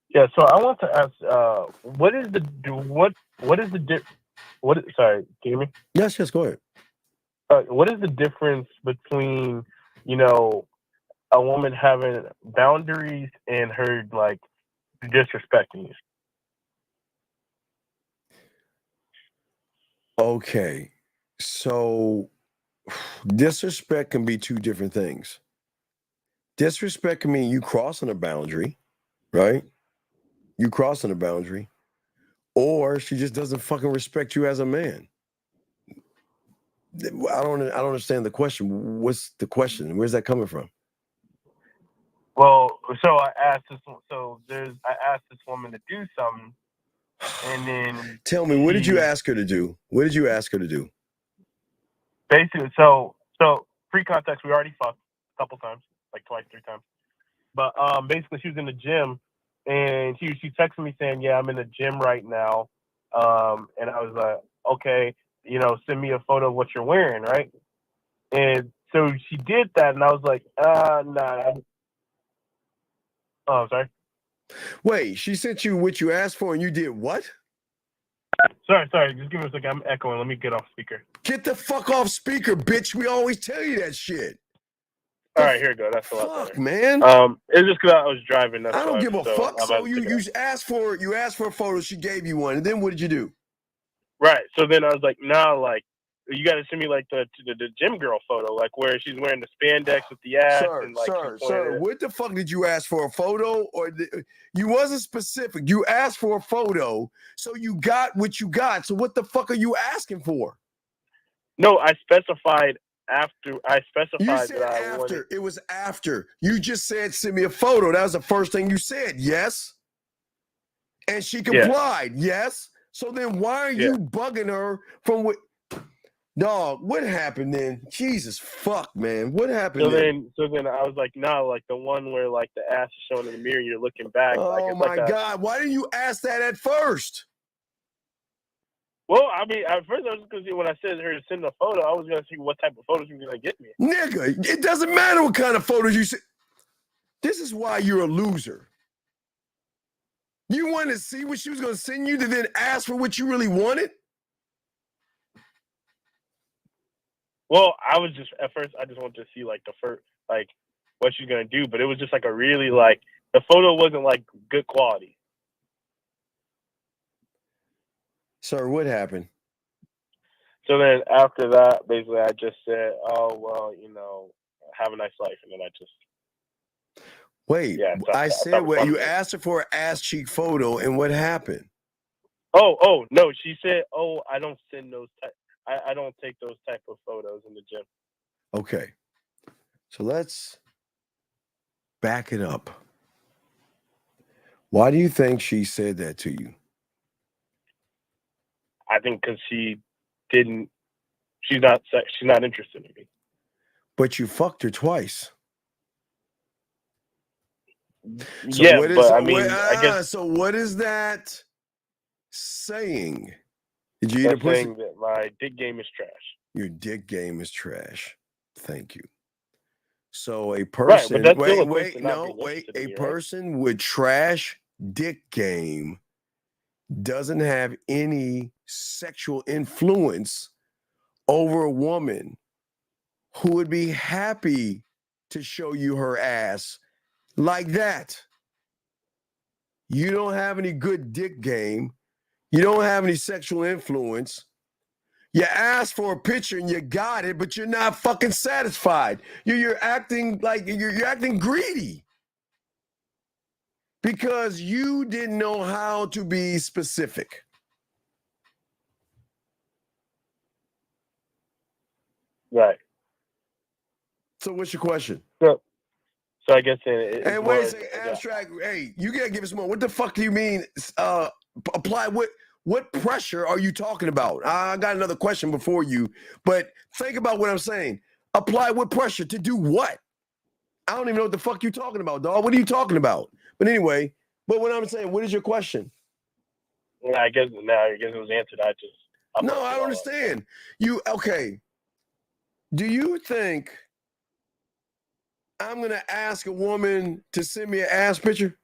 Yeah, so I want to ask, sorry, can you hear me? Yes, go ahead. What is the difference between, a woman having boundaries and her, like, disrespecting you? Okay, so disrespect can be two different things. Disrespect can mean you crossing a boundary, right? You crossing a boundary, or she just doesn't fucking respect you as a man. I don't understand the question. What's the question? Where's that coming from? Well, so I asked this woman to do something, and then Tell me, what did you ask her to do? What did you ask her to do? basically, so pre-context, we already fucked a couple times, like twice, 3 times. But basically, she was in the gym, and she texted me saying, "Yeah, I'm in the gym right now," and I was like, "Okay, send me a photo of what you're wearing, right?" And so she did that, and I was like, "Nah." Oh, sorry. Wait, she sent you what you asked for, and you did what? Sorry. Just give me a second. I'm echoing. Let me get off speaker. Get the fuck off speaker, bitch. We always tell you that shit. All right, here we go. That's a lot better. Fuck, man. It's just because I was driving. That's I don't why, give a fuck. So you you asked for a photo. She gave you one, and then what did you do? Right. So then I was like, nah, like you got to send me like the gym girl photo, like where she's wearing the spandex with the ass. Sir, what the fuck did you ask for? A photo, or you wasn't specific? You asked for a photo, so you got what you got. So what the fuck are you asking for? No, I specified after. You said that after. wanted. It was after. You just said send me a photo. That was the first thing you said. Yes. And she complied. Yes. So then why are you bugging her from what? Dog, what happened then? Jesus fuck, man. What happened So then I was like, nah, like the one where like the ass is showing in the mirror and you're looking back. Oh like, it's my God. Why didn't you ask that at first? Well, I mean, at first I was just gonna see when I said her to send a photo, I was gonna see what type of photos you were gonna get me. Nigga, it doesn't matter what kind of photos you see. This is why you're a loser. You wanted to see what she was gonna send you to then ask for what you really wanted? Well, I was just at first I just wanted to see like the first like what she's gonna do, but it was just like a really like the photo wasn't like good quality. Sir, what happened? So then after that, basically I just said, "Oh well, have a nice life," and then I just wait. I said what you asked her for an ass cheek photo, and what happened? Oh no, she said, "Oh, I don't send those I don't take those type of photos in the gym." Okay. So let's back it up. Why do you think she said that to you? I think because she's not interested in me. But you fucked her twice. So I guess. So what is that saying? Did you eat a They're pussy? saying that my dick game is trash. Your dick game is trash. Thank you. So a Right, person, but that still equates to not being interested in a me, right? person with trash dick game doesn't have any sexual influence over a woman who would be happy to show you her ass like that. You don't have any good dick game. You don't have any sexual influence. You asked for a picture and you got it, but you're not fucking satisfied. You're acting like you're acting greedy because you didn't know how to be specific. Right. So what's your question? So I guess it's Hey, more wait a like, second, abstract. Hey, you gotta give us more. What the fuck do you mean? Apply what pressure are you talking about? I got another question before you, but think about what I'm saying. Apply what pressure to do what? I don't even know what the fuck you're talking about, dog. What are you talking about? But anyway, but what I'm saying, what is your question? Yeah, I guess it was answered. No, I don't understand. Okay. Do you think I'm gonna ask a woman to send me an ass picture?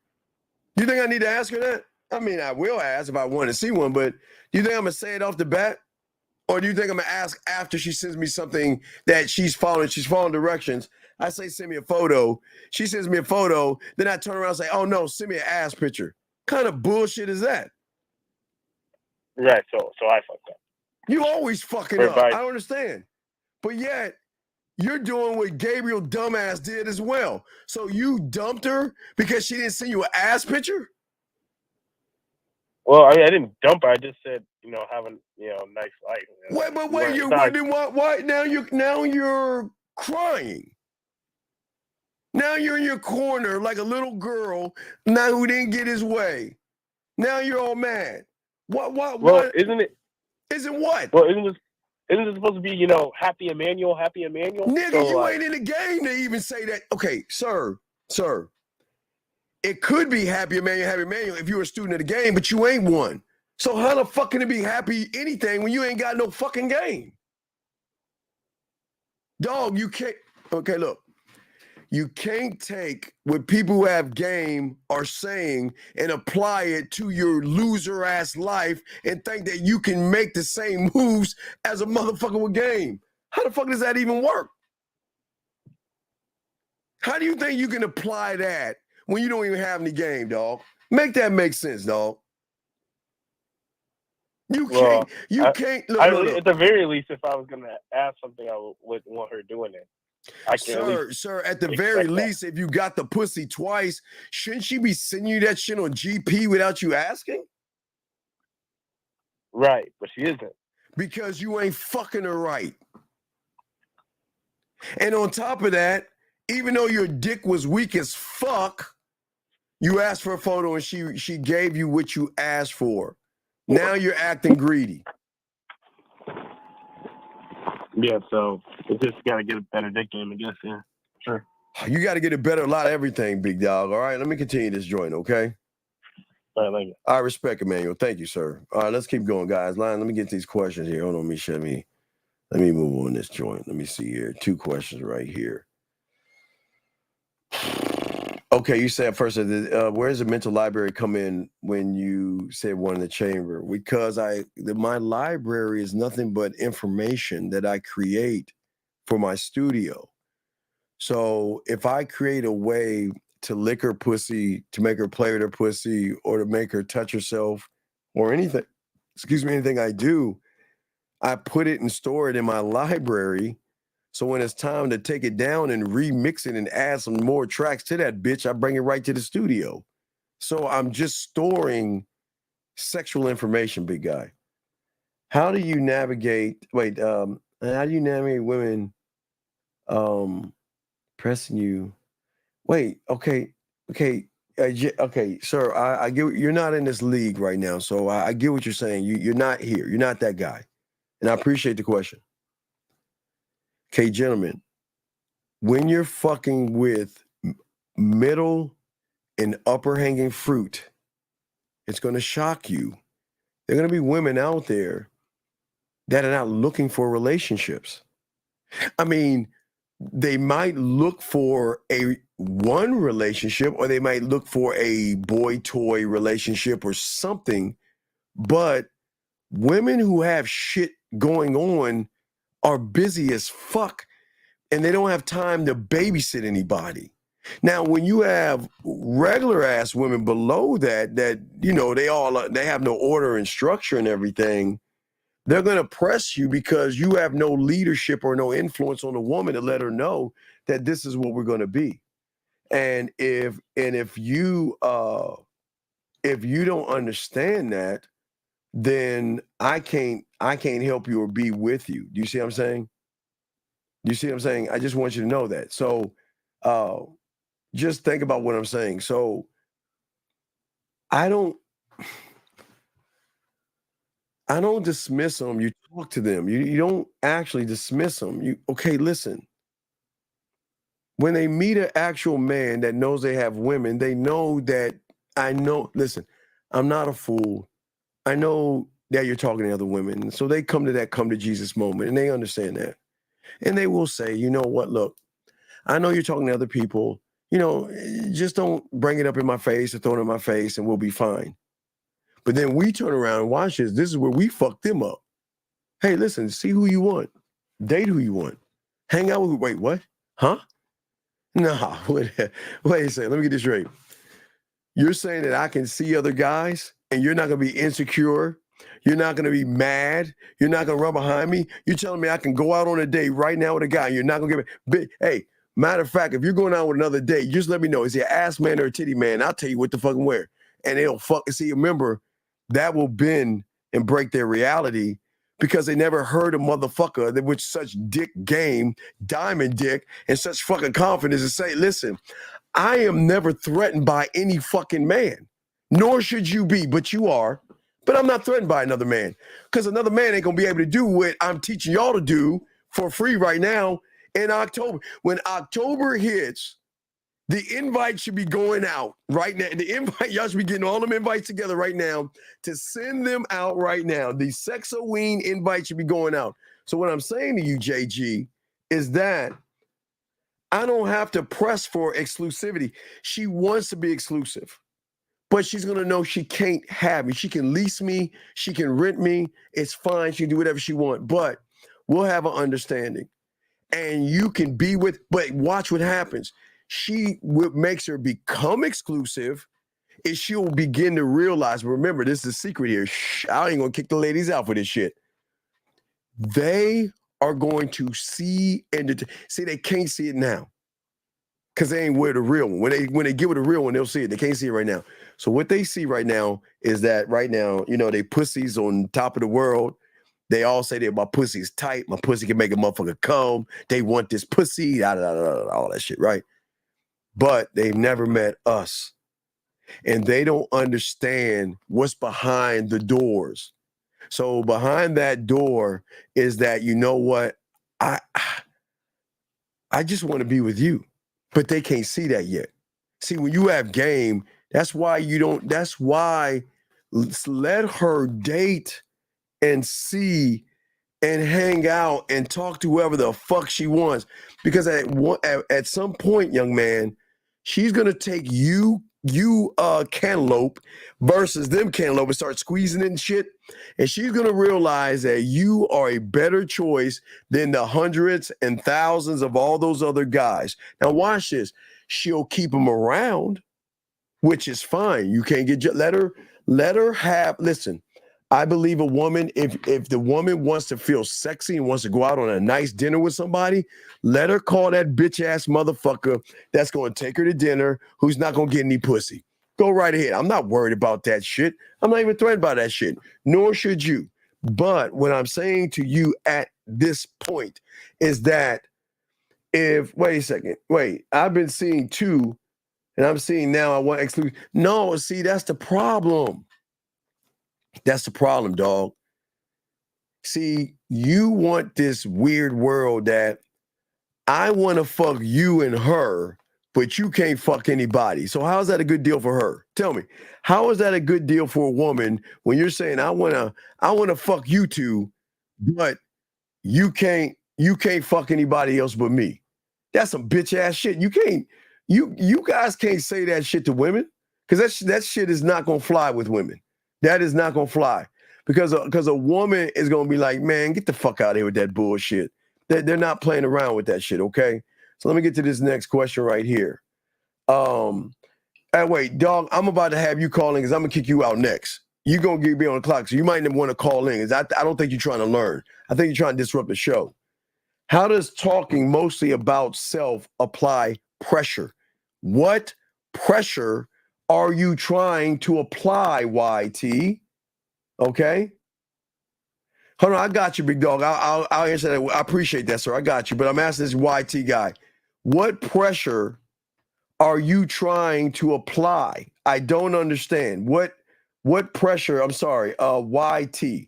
You think I need to ask her that? I mean, I will ask if I want to see one, but do you think I'm gonna say it off the bat? Or do you think I'm gonna ask after she sends me something that she's following directions? I say, send me a photo. She sends me a photo. Then I turn around and say, oh no, send me an ass picture. What kind of bullshit is that? Right. So I fucked up. You always fucking up. I don't understand. But yet, you're doing what Gabriel dumbass did as well. So you dumped her because she didn't send you an ass picture? Well, I didn't dump her. I just said, have a nice life. Wait, but wait, why now you're crying. Now you're in your corner like a little girl now who didn't get his way. Now you're all mad. What? Isn't it? Isn't what? Well, isn't it supposed to be, happy Emmanuel? Nigga, so, you ain't in the game to even say that. Okay, sir. It could be happy Emmanuel if you were a student of the game, but you ain't one. So how the fuck can it be happy anything when you ain't got no fucking game? Dog, you can't. Okay, look. You can't take what people who have game are saying and apply it to your loser ass life and think that you can make the same moves as a motherfucker with game. How the fuck does that even work? How do you think you can apply that when you don't even have any game, dog? Make that make sense, dog. You can't. Look. At the very least, if I was gonna ask something, I would want her doing it. Sir, at the very least, if you got the pussy twice, shouldn't she be sending you that shit on GP without you asking? Right, but she isn't. Because you ain't fucking her right. And on top of that, even though your dick was weak as fuck, you asked for a photo and she gave you what you asked for. Now you're acting greedy. Yeah, so you just gotta get a better dick game, I guess. Yeah, sure. You got to get a better lot of everything, big dog. All right, let me continue this joint, okay? All right, thank you. I respect Emmanuel. Thank you, sir. All right, let's keep going, guys. Let me get these questions here. Hold on, let me move on this joint. Let me see here. 2 questions right here. Okay, you said first, where does the mental library come in when you said one in the chamber? Because my library is nothing but information that I create for my studio. So if I create a way to lick her pussy, to make her play with her pussy, or to make her touch herself, or anything I do, I put it and store it in my library. So when it's time to take it down and remix it and add some more tracks to that bitch, I bring it right to the studio. So I'm just storing sexual information, big guy. How do you navigate women pressing you? Wait, okay, sir, I get you're not in this league right now, so I get what you're saying. You're not here. You're not that guy. And I appreciate the question. Okay, gentlemen, when you're fucking with middle and upper hanging fruit, it's going to shock you There are going to be women out there that are not looking for relationships. I mean, they might look for one relationship, or they might look for a boy toy relationship or something, but women who have shit going on are busy as fuck, and they don't have time to babysit anybody. Now, when you have regular ass women below that, they have no order and structure and everything, they're going to press you because you have no leadership or no influence on the woman to let her know that this is what we're going to be. And if you don't understand that, then I can't help you or be with you. Do you see what I'm saying? I just want you to know that. So just think about what I'm saying. So I don't dismiss them. You talk to them. You don't actually dismiss them. Okay, listen. When they meet an actual man that knows they have women, they know that listen, I'm not a fool. I know that you're talking to other women. So they come to Jesus moment, and they understand that. And they will say, you know what, look, I know you're talking to other people. Just don't bring it up in my face or throw it in my face, and we'll be fine. But then we turn around and watch this. This is where we fuck them up. Hey, listen, see who you want. Date who you want. Hang out with, wait, what? Huh? Nah, wait a second. Let me get this straight. You're saying that I can see other guys and you're not going to be insecure? You're not going to be mad? You're not going to run behind me? You're telling me I can go out on a date right now with a guy and you're not going to give me... Hey, matter of fact, if you're going out with another date, just let me know. Is he an ass man or a titty man? I'll tell you what to fucking wear. And they'll fucking see. Remember, that will bend and break their reality because they never heard a motherfucker that with such dick game, diamond dick, and such fucking confidence to say, listen, I am never threatened by any fucking man, nor should you be, but you are. But I'm not threatened by another man because another man ain't going to be able to do what I'm teaching y'all to do for free right now in October. When October hits, the invite should be going out right now. The invite, y'all should be getting all them invites together right now to send them out right now. The Sexoween invite should be going out. So what I'm saying to you, JG, is that I don't have to press for exclusivity. She wants to be exclusive, but she's going to know she can't have me. She can lease me. She can rent me. It's fine. She can do whatever she wants, but we'll have an understanding. And you can be with, but watch what happens. What makes her become exclusive is she'll begin to realize, remember, this is a secret here. Shh, I ain't going to kick the ladies out for this shit. They are going to see see, they can't see it now because they ain't with the real one. When they get with the real one, they'll see it. They can't see it right now. So what they see right now is that right now, they pussies on top of the world. They all say that my pussy's tight. My pussy can make a motherfucker come. They want this pussy, all that shit, right? But they've never met us. And they don't understand what's behind the doors. So behind that door is that, you know what? I just want to be with you. But they can't see that yet. See, when you have game, that's why let her date and see and hang out and talk to whoever the fuck she wants. Because at some point, young man, she's going to take you cantaloupe versus them cantaloupe and start squeezing it and shit. And she's going to realize that you are a better choice than the hundreds and thousands of all those other guys. Now watch this. She'll keep them around, which is fine. You can't let her have, listen, I believe a woman, if the woman wants to feel sexy and wants to go out on a nice dinner with somebody, let her call that bitch ass motherfucker that's going to take her to dinner who's not going to get any pussy. Go right ahead. I'm not worried about that shit. I'm not even threatened by that shit, nor should you. But what I'm saying to you at this point is that wait a second, I've been seeing two and I'm seeing now I want exclusive. No, see, that's the problem. That's the problem, dog. See, you want this weird world that I want to fuck you and her, but you can't fuck anybody. So how is that a good deal for her? Tell me, how is that a good deal for a woman when you're saying I wanna fuck you two, but you can't fuck anybody else but me? That's some bitch ass shit. You guys can't say that shit to women, because that shit is not gonna fly with women. That is not gonna fly, because a woman is gonna be like, man, get the fuck out of here with that bullshit. They're not playing around with that shit. Okay, so let me get to this next question right here. Wait, dog, I'm about to have you calling because I'm gonna kick you out next. You're gonna get me on the clock, so you might want to call in. I don't think you're trying to learn. I think you're trying to disrupt the show. How does talking mostly about self apply pressure? What pressure are you trying to apply, YT? Okay. Hold on, I got you, big dog. I'll answer that. I appreciate that, sir. I got you. But I'm asking this YT guy, what pressure are you trying to apply? I don't understand. What pressure? I'm sorry, YT,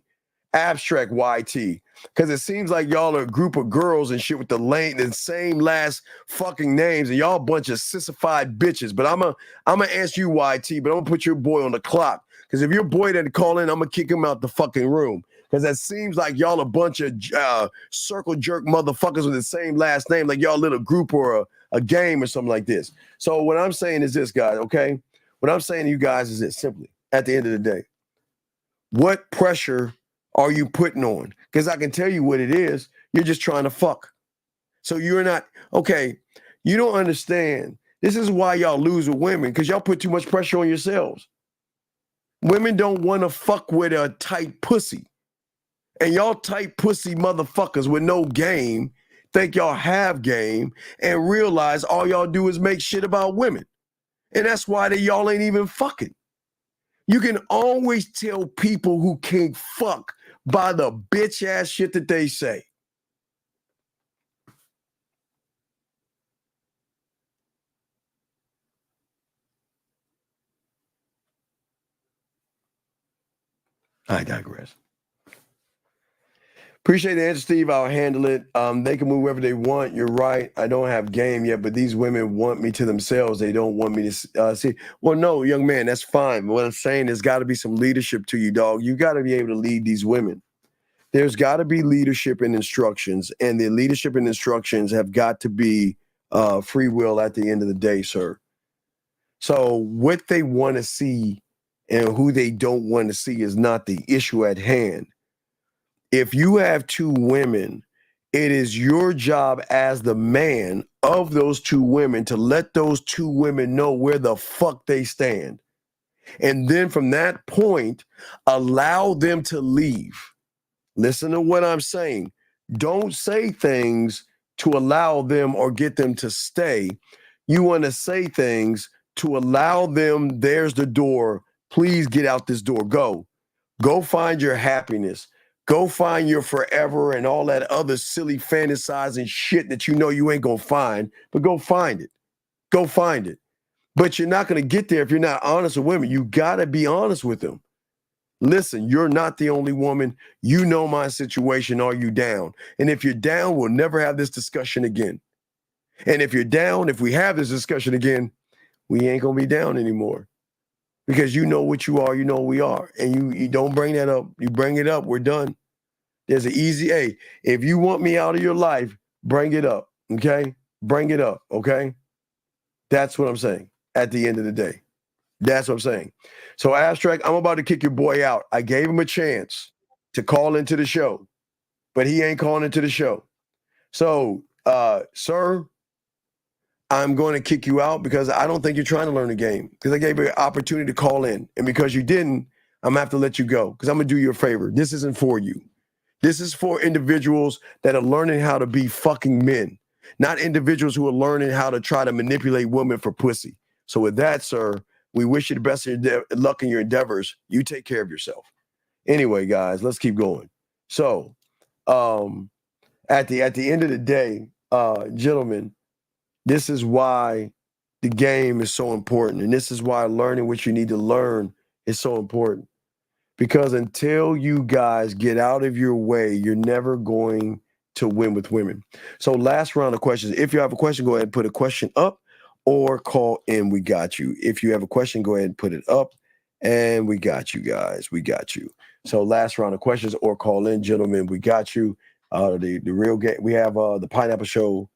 abstract YT. Because it seems like y'all are a group of girls and shit with the same last fucking names, and y'all a bunch of sissified bitches. But I'm gonna ask you, YT, but I'm gonna put your boy on the clock. Because if your boy didn't call in, I'm gonna kick him out the fucking room. Because that seems like y'all a bunch of circle jerk motherfuckers with the same last name, like y'all a little group or a game or something like this. So what I'm saying is this, guys, okay? What I'm saying to you guys is this, simply, at the end of the day. What pressure are you putting on? Because I can tell you what it is. You're just trying to fuck. So you're not, okay, you don't understand. This is why y'all lose with women, because y'all put too much pressure on yourselves. Women don't want to fuck with a tight pussy. And y'all tight pussy motherfuckers with no game think y'all have game and realize all y'all do is make shit about women. And that's why y'all ain't even fucking. You can always tell people who can't fuck by the bitch ass shit that they say. I digress. Appreciate the answer, Steve. I'll handle it. They can move wherever they want. You're right. I don't have game yet, but these women want me to themselves. They don't want me to see. Well, no, young man, that's fine. What I'm saying, there's got to be some leadership to you, dog. You got to be able to lead these women. There's got to be leadership and instructions, and the leadership and instructions have got to be free will at the end of the day, sir. So what they want to see and who they don't want to see is not the issue at hand. If you have two women, it is your job as the man of those two women to let those two women know where the fuck they stand. And then from that point, allow them to leave. Listen to what I'm saying. Don't say things to allow them or get them to stay. You want to say things to allow them, there's the door. Please get out this door. Go. Go find your happiness. Go find your forever and all that other silly fantasizing shit that you know you ain't going to find, but go find it. Go find it. But you're not going to get there if you're not honest with women. You got to be honest with them. Listen, you're not the only woman. You know my situation. Are you down? And if you're down, we'll never have this discussion again. And if you're down, if we have this discussion again, we ain't going to be down anymore. Because you know what you are, you know what we are. And you don't bring that up. You bring it up, we're done. There's an easy, hey, if you want me out of your life, bring it up, okay? Bring it up, okay? That's what I'm saying at the end of the day. That's what I'm saying. So, Abstract, I'm about to kick your boy out. I gave him a chance to call into the show, but he ain't calling into the show. So, sir, I'm going to kick you out because I don't think you're trying to learn the game, because I gave you an opportunity to call in. And because you didn't, I'm going to have to let you go because I'm going to do you a favor. This isn't for you. This is for individuals that are learning how to be fucking men, not individuals who are learning how to try to manipulate women for pussy. So with that, sir, we wish you the best of luck in your endeavors. You take care of yourself. Anyway, guys, let's keep going. So at the end of the day, gentlemen, this is why the game is so important. And this is why learning what you need to learn is so important. Because until you guys get out of your way, you're never going to win with women. So last round of questions. If you have a question, go ahead and put a question up or call in. We got you. If you have a question, go ahead and put it up. And we got you guys. We got you. So last round of questions or call in, gentlemen. We got you. The real game. We have the Pineapple Show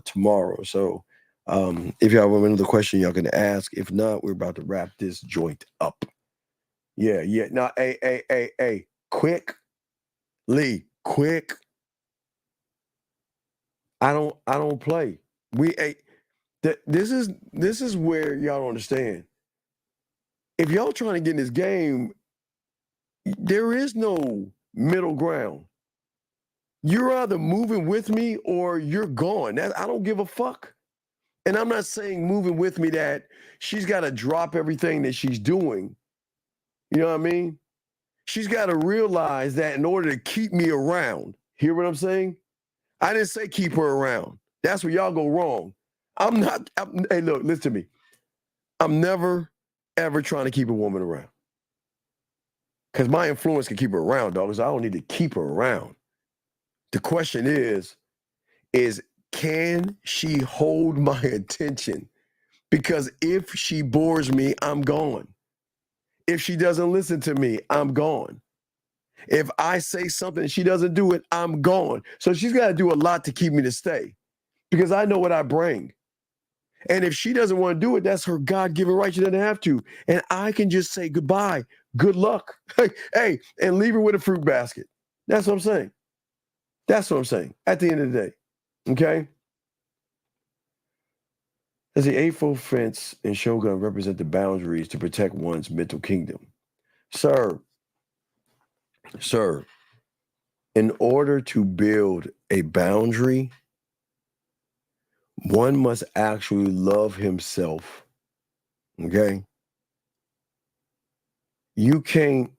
tomorrow. So if you have another question, y'all can ask. If not, we're about to wrap this joint up. Yeah. Now, hey. Quick. I don't play. This is where y'all don't understand. If y'all trying to get in this game, there is no middle ground. You're either moving with me or you're gone. I don't give a fuck. And I'm not saying moving with me that she's got to drop everything that she's doing. You know what I mean? She's got to realize that in order to keep me around, hear what I'm saying? I didn't say keep her around. That's where y'all go wrong. Hey, look, listen to me. I'm never, ever trying to keep a woman around. Because my influence can keep her around, dog. So I don't need to keep her around. The question is can she hold my attention? Because if she bores me, I'm gone. If she doesn't listen to me, I'm gone. If I say something and she doesn't do it, I'm gone. So she's got to do a lot to keep me to stay because I know what I bring. And if she doesn't want to do it, that's her God-given right. She doesn't have to. And I can just say goodbye, good luck, hey, and leave her with a fruit basket. That's what I'm saying. That's what I'm saying at the end of the day. Okay? Does the eightfold fence and Shogun represent the boundaries to protect one's mental kingdom? Sir, in order to build a boundary, one must actually love himself. Okay? You can't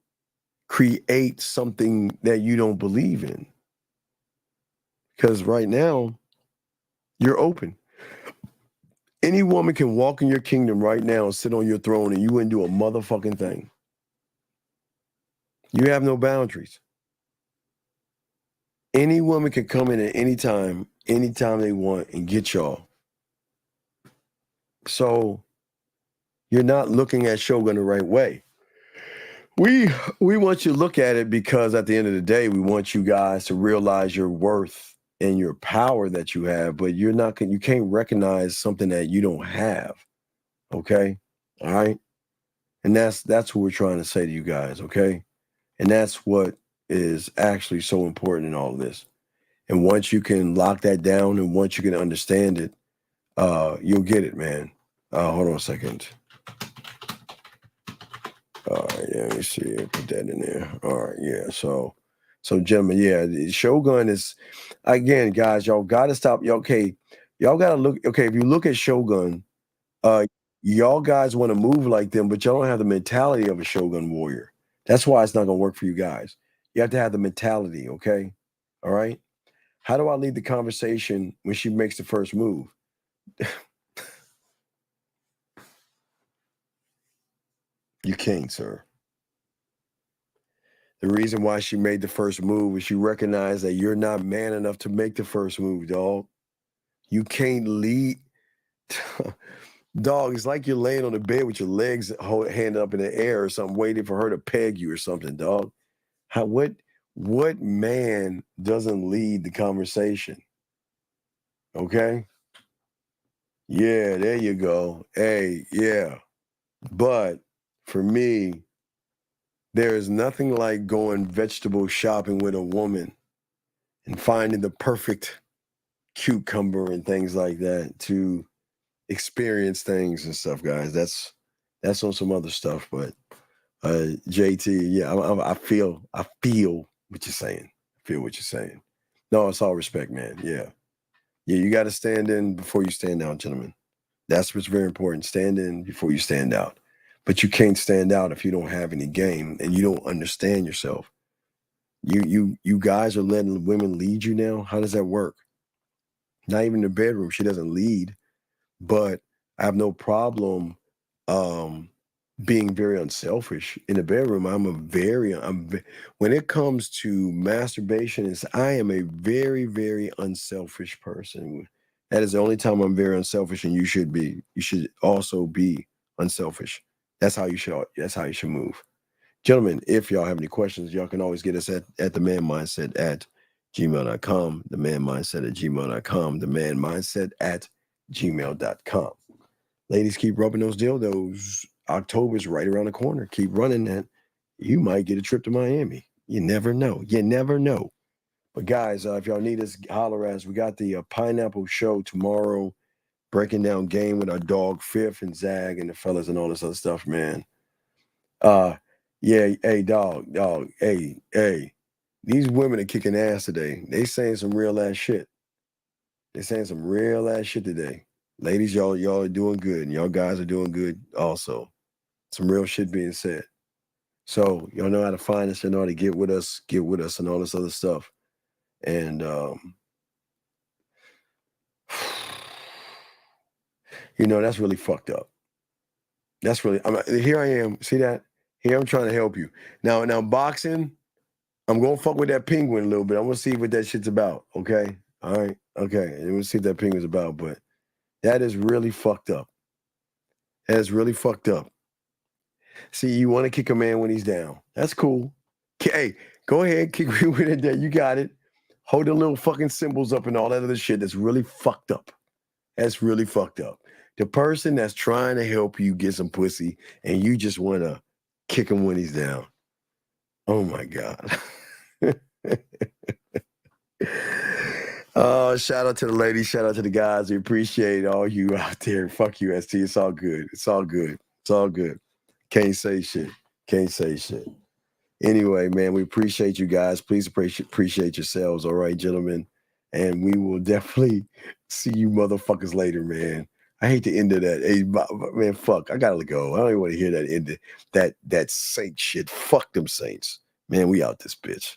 create something that you don't believe in. Because right now, you're open. Any woman can walk in your kingdom right now and sit on your throne and you wouldn't do a motherfucking thing. You have no boundaries. Any woman can come in at any time they want and get y'all. So you're not looking at Shogun the right way. We want you to look at it because at the end of the day, we want you guys to realize your worth and your power that you have, but you can't recognize something that you don't have. Okay? All right? And that's what we're trying to say to you guys, okay? And that's what is actually so important in all of this. And once you can lock that down and once you can understand it, you'll get it, man. Hold on a second. All right, yeah, let me see. Put that in there. All right, yeah. So gentlemen, yeah, Shogun is, again, guys, y'all got to stop. Y'all got to look. Okay, if you look at Shogun, y'all guys want to move like them, but y'all don't have the mentality of a Shogun warrior. That's why it's not going to work for you guys. You have to have the mentality, okay? All right? How do I lead the conversation when she makes the first move? You can't, sir. The reason why she made the first move is she recognized that you're not man enough to make the first move, dog. You can't lead. Dog, it's like you're laying on the bed with your legs handed up in the air or something, waiting for her to peg you or something, dog. What man doesn't lead the conversation? Okay? Yeah, there you go. Hey, yeah. But for me, there is nothing like going vegetable shopping with a woman and finding the perfect cucumber and things like that to experience things and stuff, guys. That's on some other stuff, but JT, yeah, I feel what you're saying. I feel what you're saying. No, it's all respect, man. Yeah, you got to stand in before you stand out, gentlemen. That's what's very important. Stand in before you stand out. But you can't stand out if you don't have any game and you don't understand yourself. You guys are letting women lead you now. How does that work? Not even in the bedroom. She doesn't lead, but I have no problem being very unselfish in the bedroom. When it comes to masturbation, I am a very, very unselfish person. That is the only time I'm very unselfish, and you should be. You should also be unselfish. That's how you should. That's how you should move. Gentlemen, if y'all have any questions, y'all can always get us at the man mindset at gmail.com, the man mindset at gmail.com, the man mindset at gmail.com. Ladies, keep rubbing those dildos. October's right around the corner. Keep running that. You might get a trip to Miami. You never know. You never know. But guys, if y'all need us, holler at us. We got the Pineapple Show tomorrow, breaking down game with our dog Fifth and Zag and the fellas and all this other stuff, man. Yeah, hey, dog, hey. These women are kicking ass today. They saying some real ass shit. They saying some real ass shit today. Ladies, y'all are doing good, and y'all guys are doing good also. Some real shit being said. So y'all know how to find us and know how to get with us, and all this other stuff. And that's really fucked up. That's really. Here I am. See that? Here I'm trying to help you. Now boxing. I'm gonna fuck with that penguin a little bit. I'm gonna see what that shit's about. Okay. All right. Okay. And we'll see what that penguin's about. But that is really fucked up. That is really fucked up. See, you want to kick a man when he's down. That's cool. Hey, go ahead, kick me with it there. You got it. Hold the little fucking symbols up and all that other shit. That's really fucked up. That's really fucked up. The person that's trying to help you get some pussy and you just want to kick him when he's down. Oh my God. Oh, shout out to the ladies. Shout out to the guys. We appreciate all you out there. Fuck you, ST. It's all good. It's all good. It's all good. Can't say shit. Can't say shit. Anyway, man, we appreciate you guys. Please appreciate yourselves. All right, gentlemen. And we will definitely see you motherfuckers later, man. I hate the end of that. Hey, man, fuck. I gotta go. I don't even want to hear that end of that saint shit. Fuck them saints. Man, we out this bitch.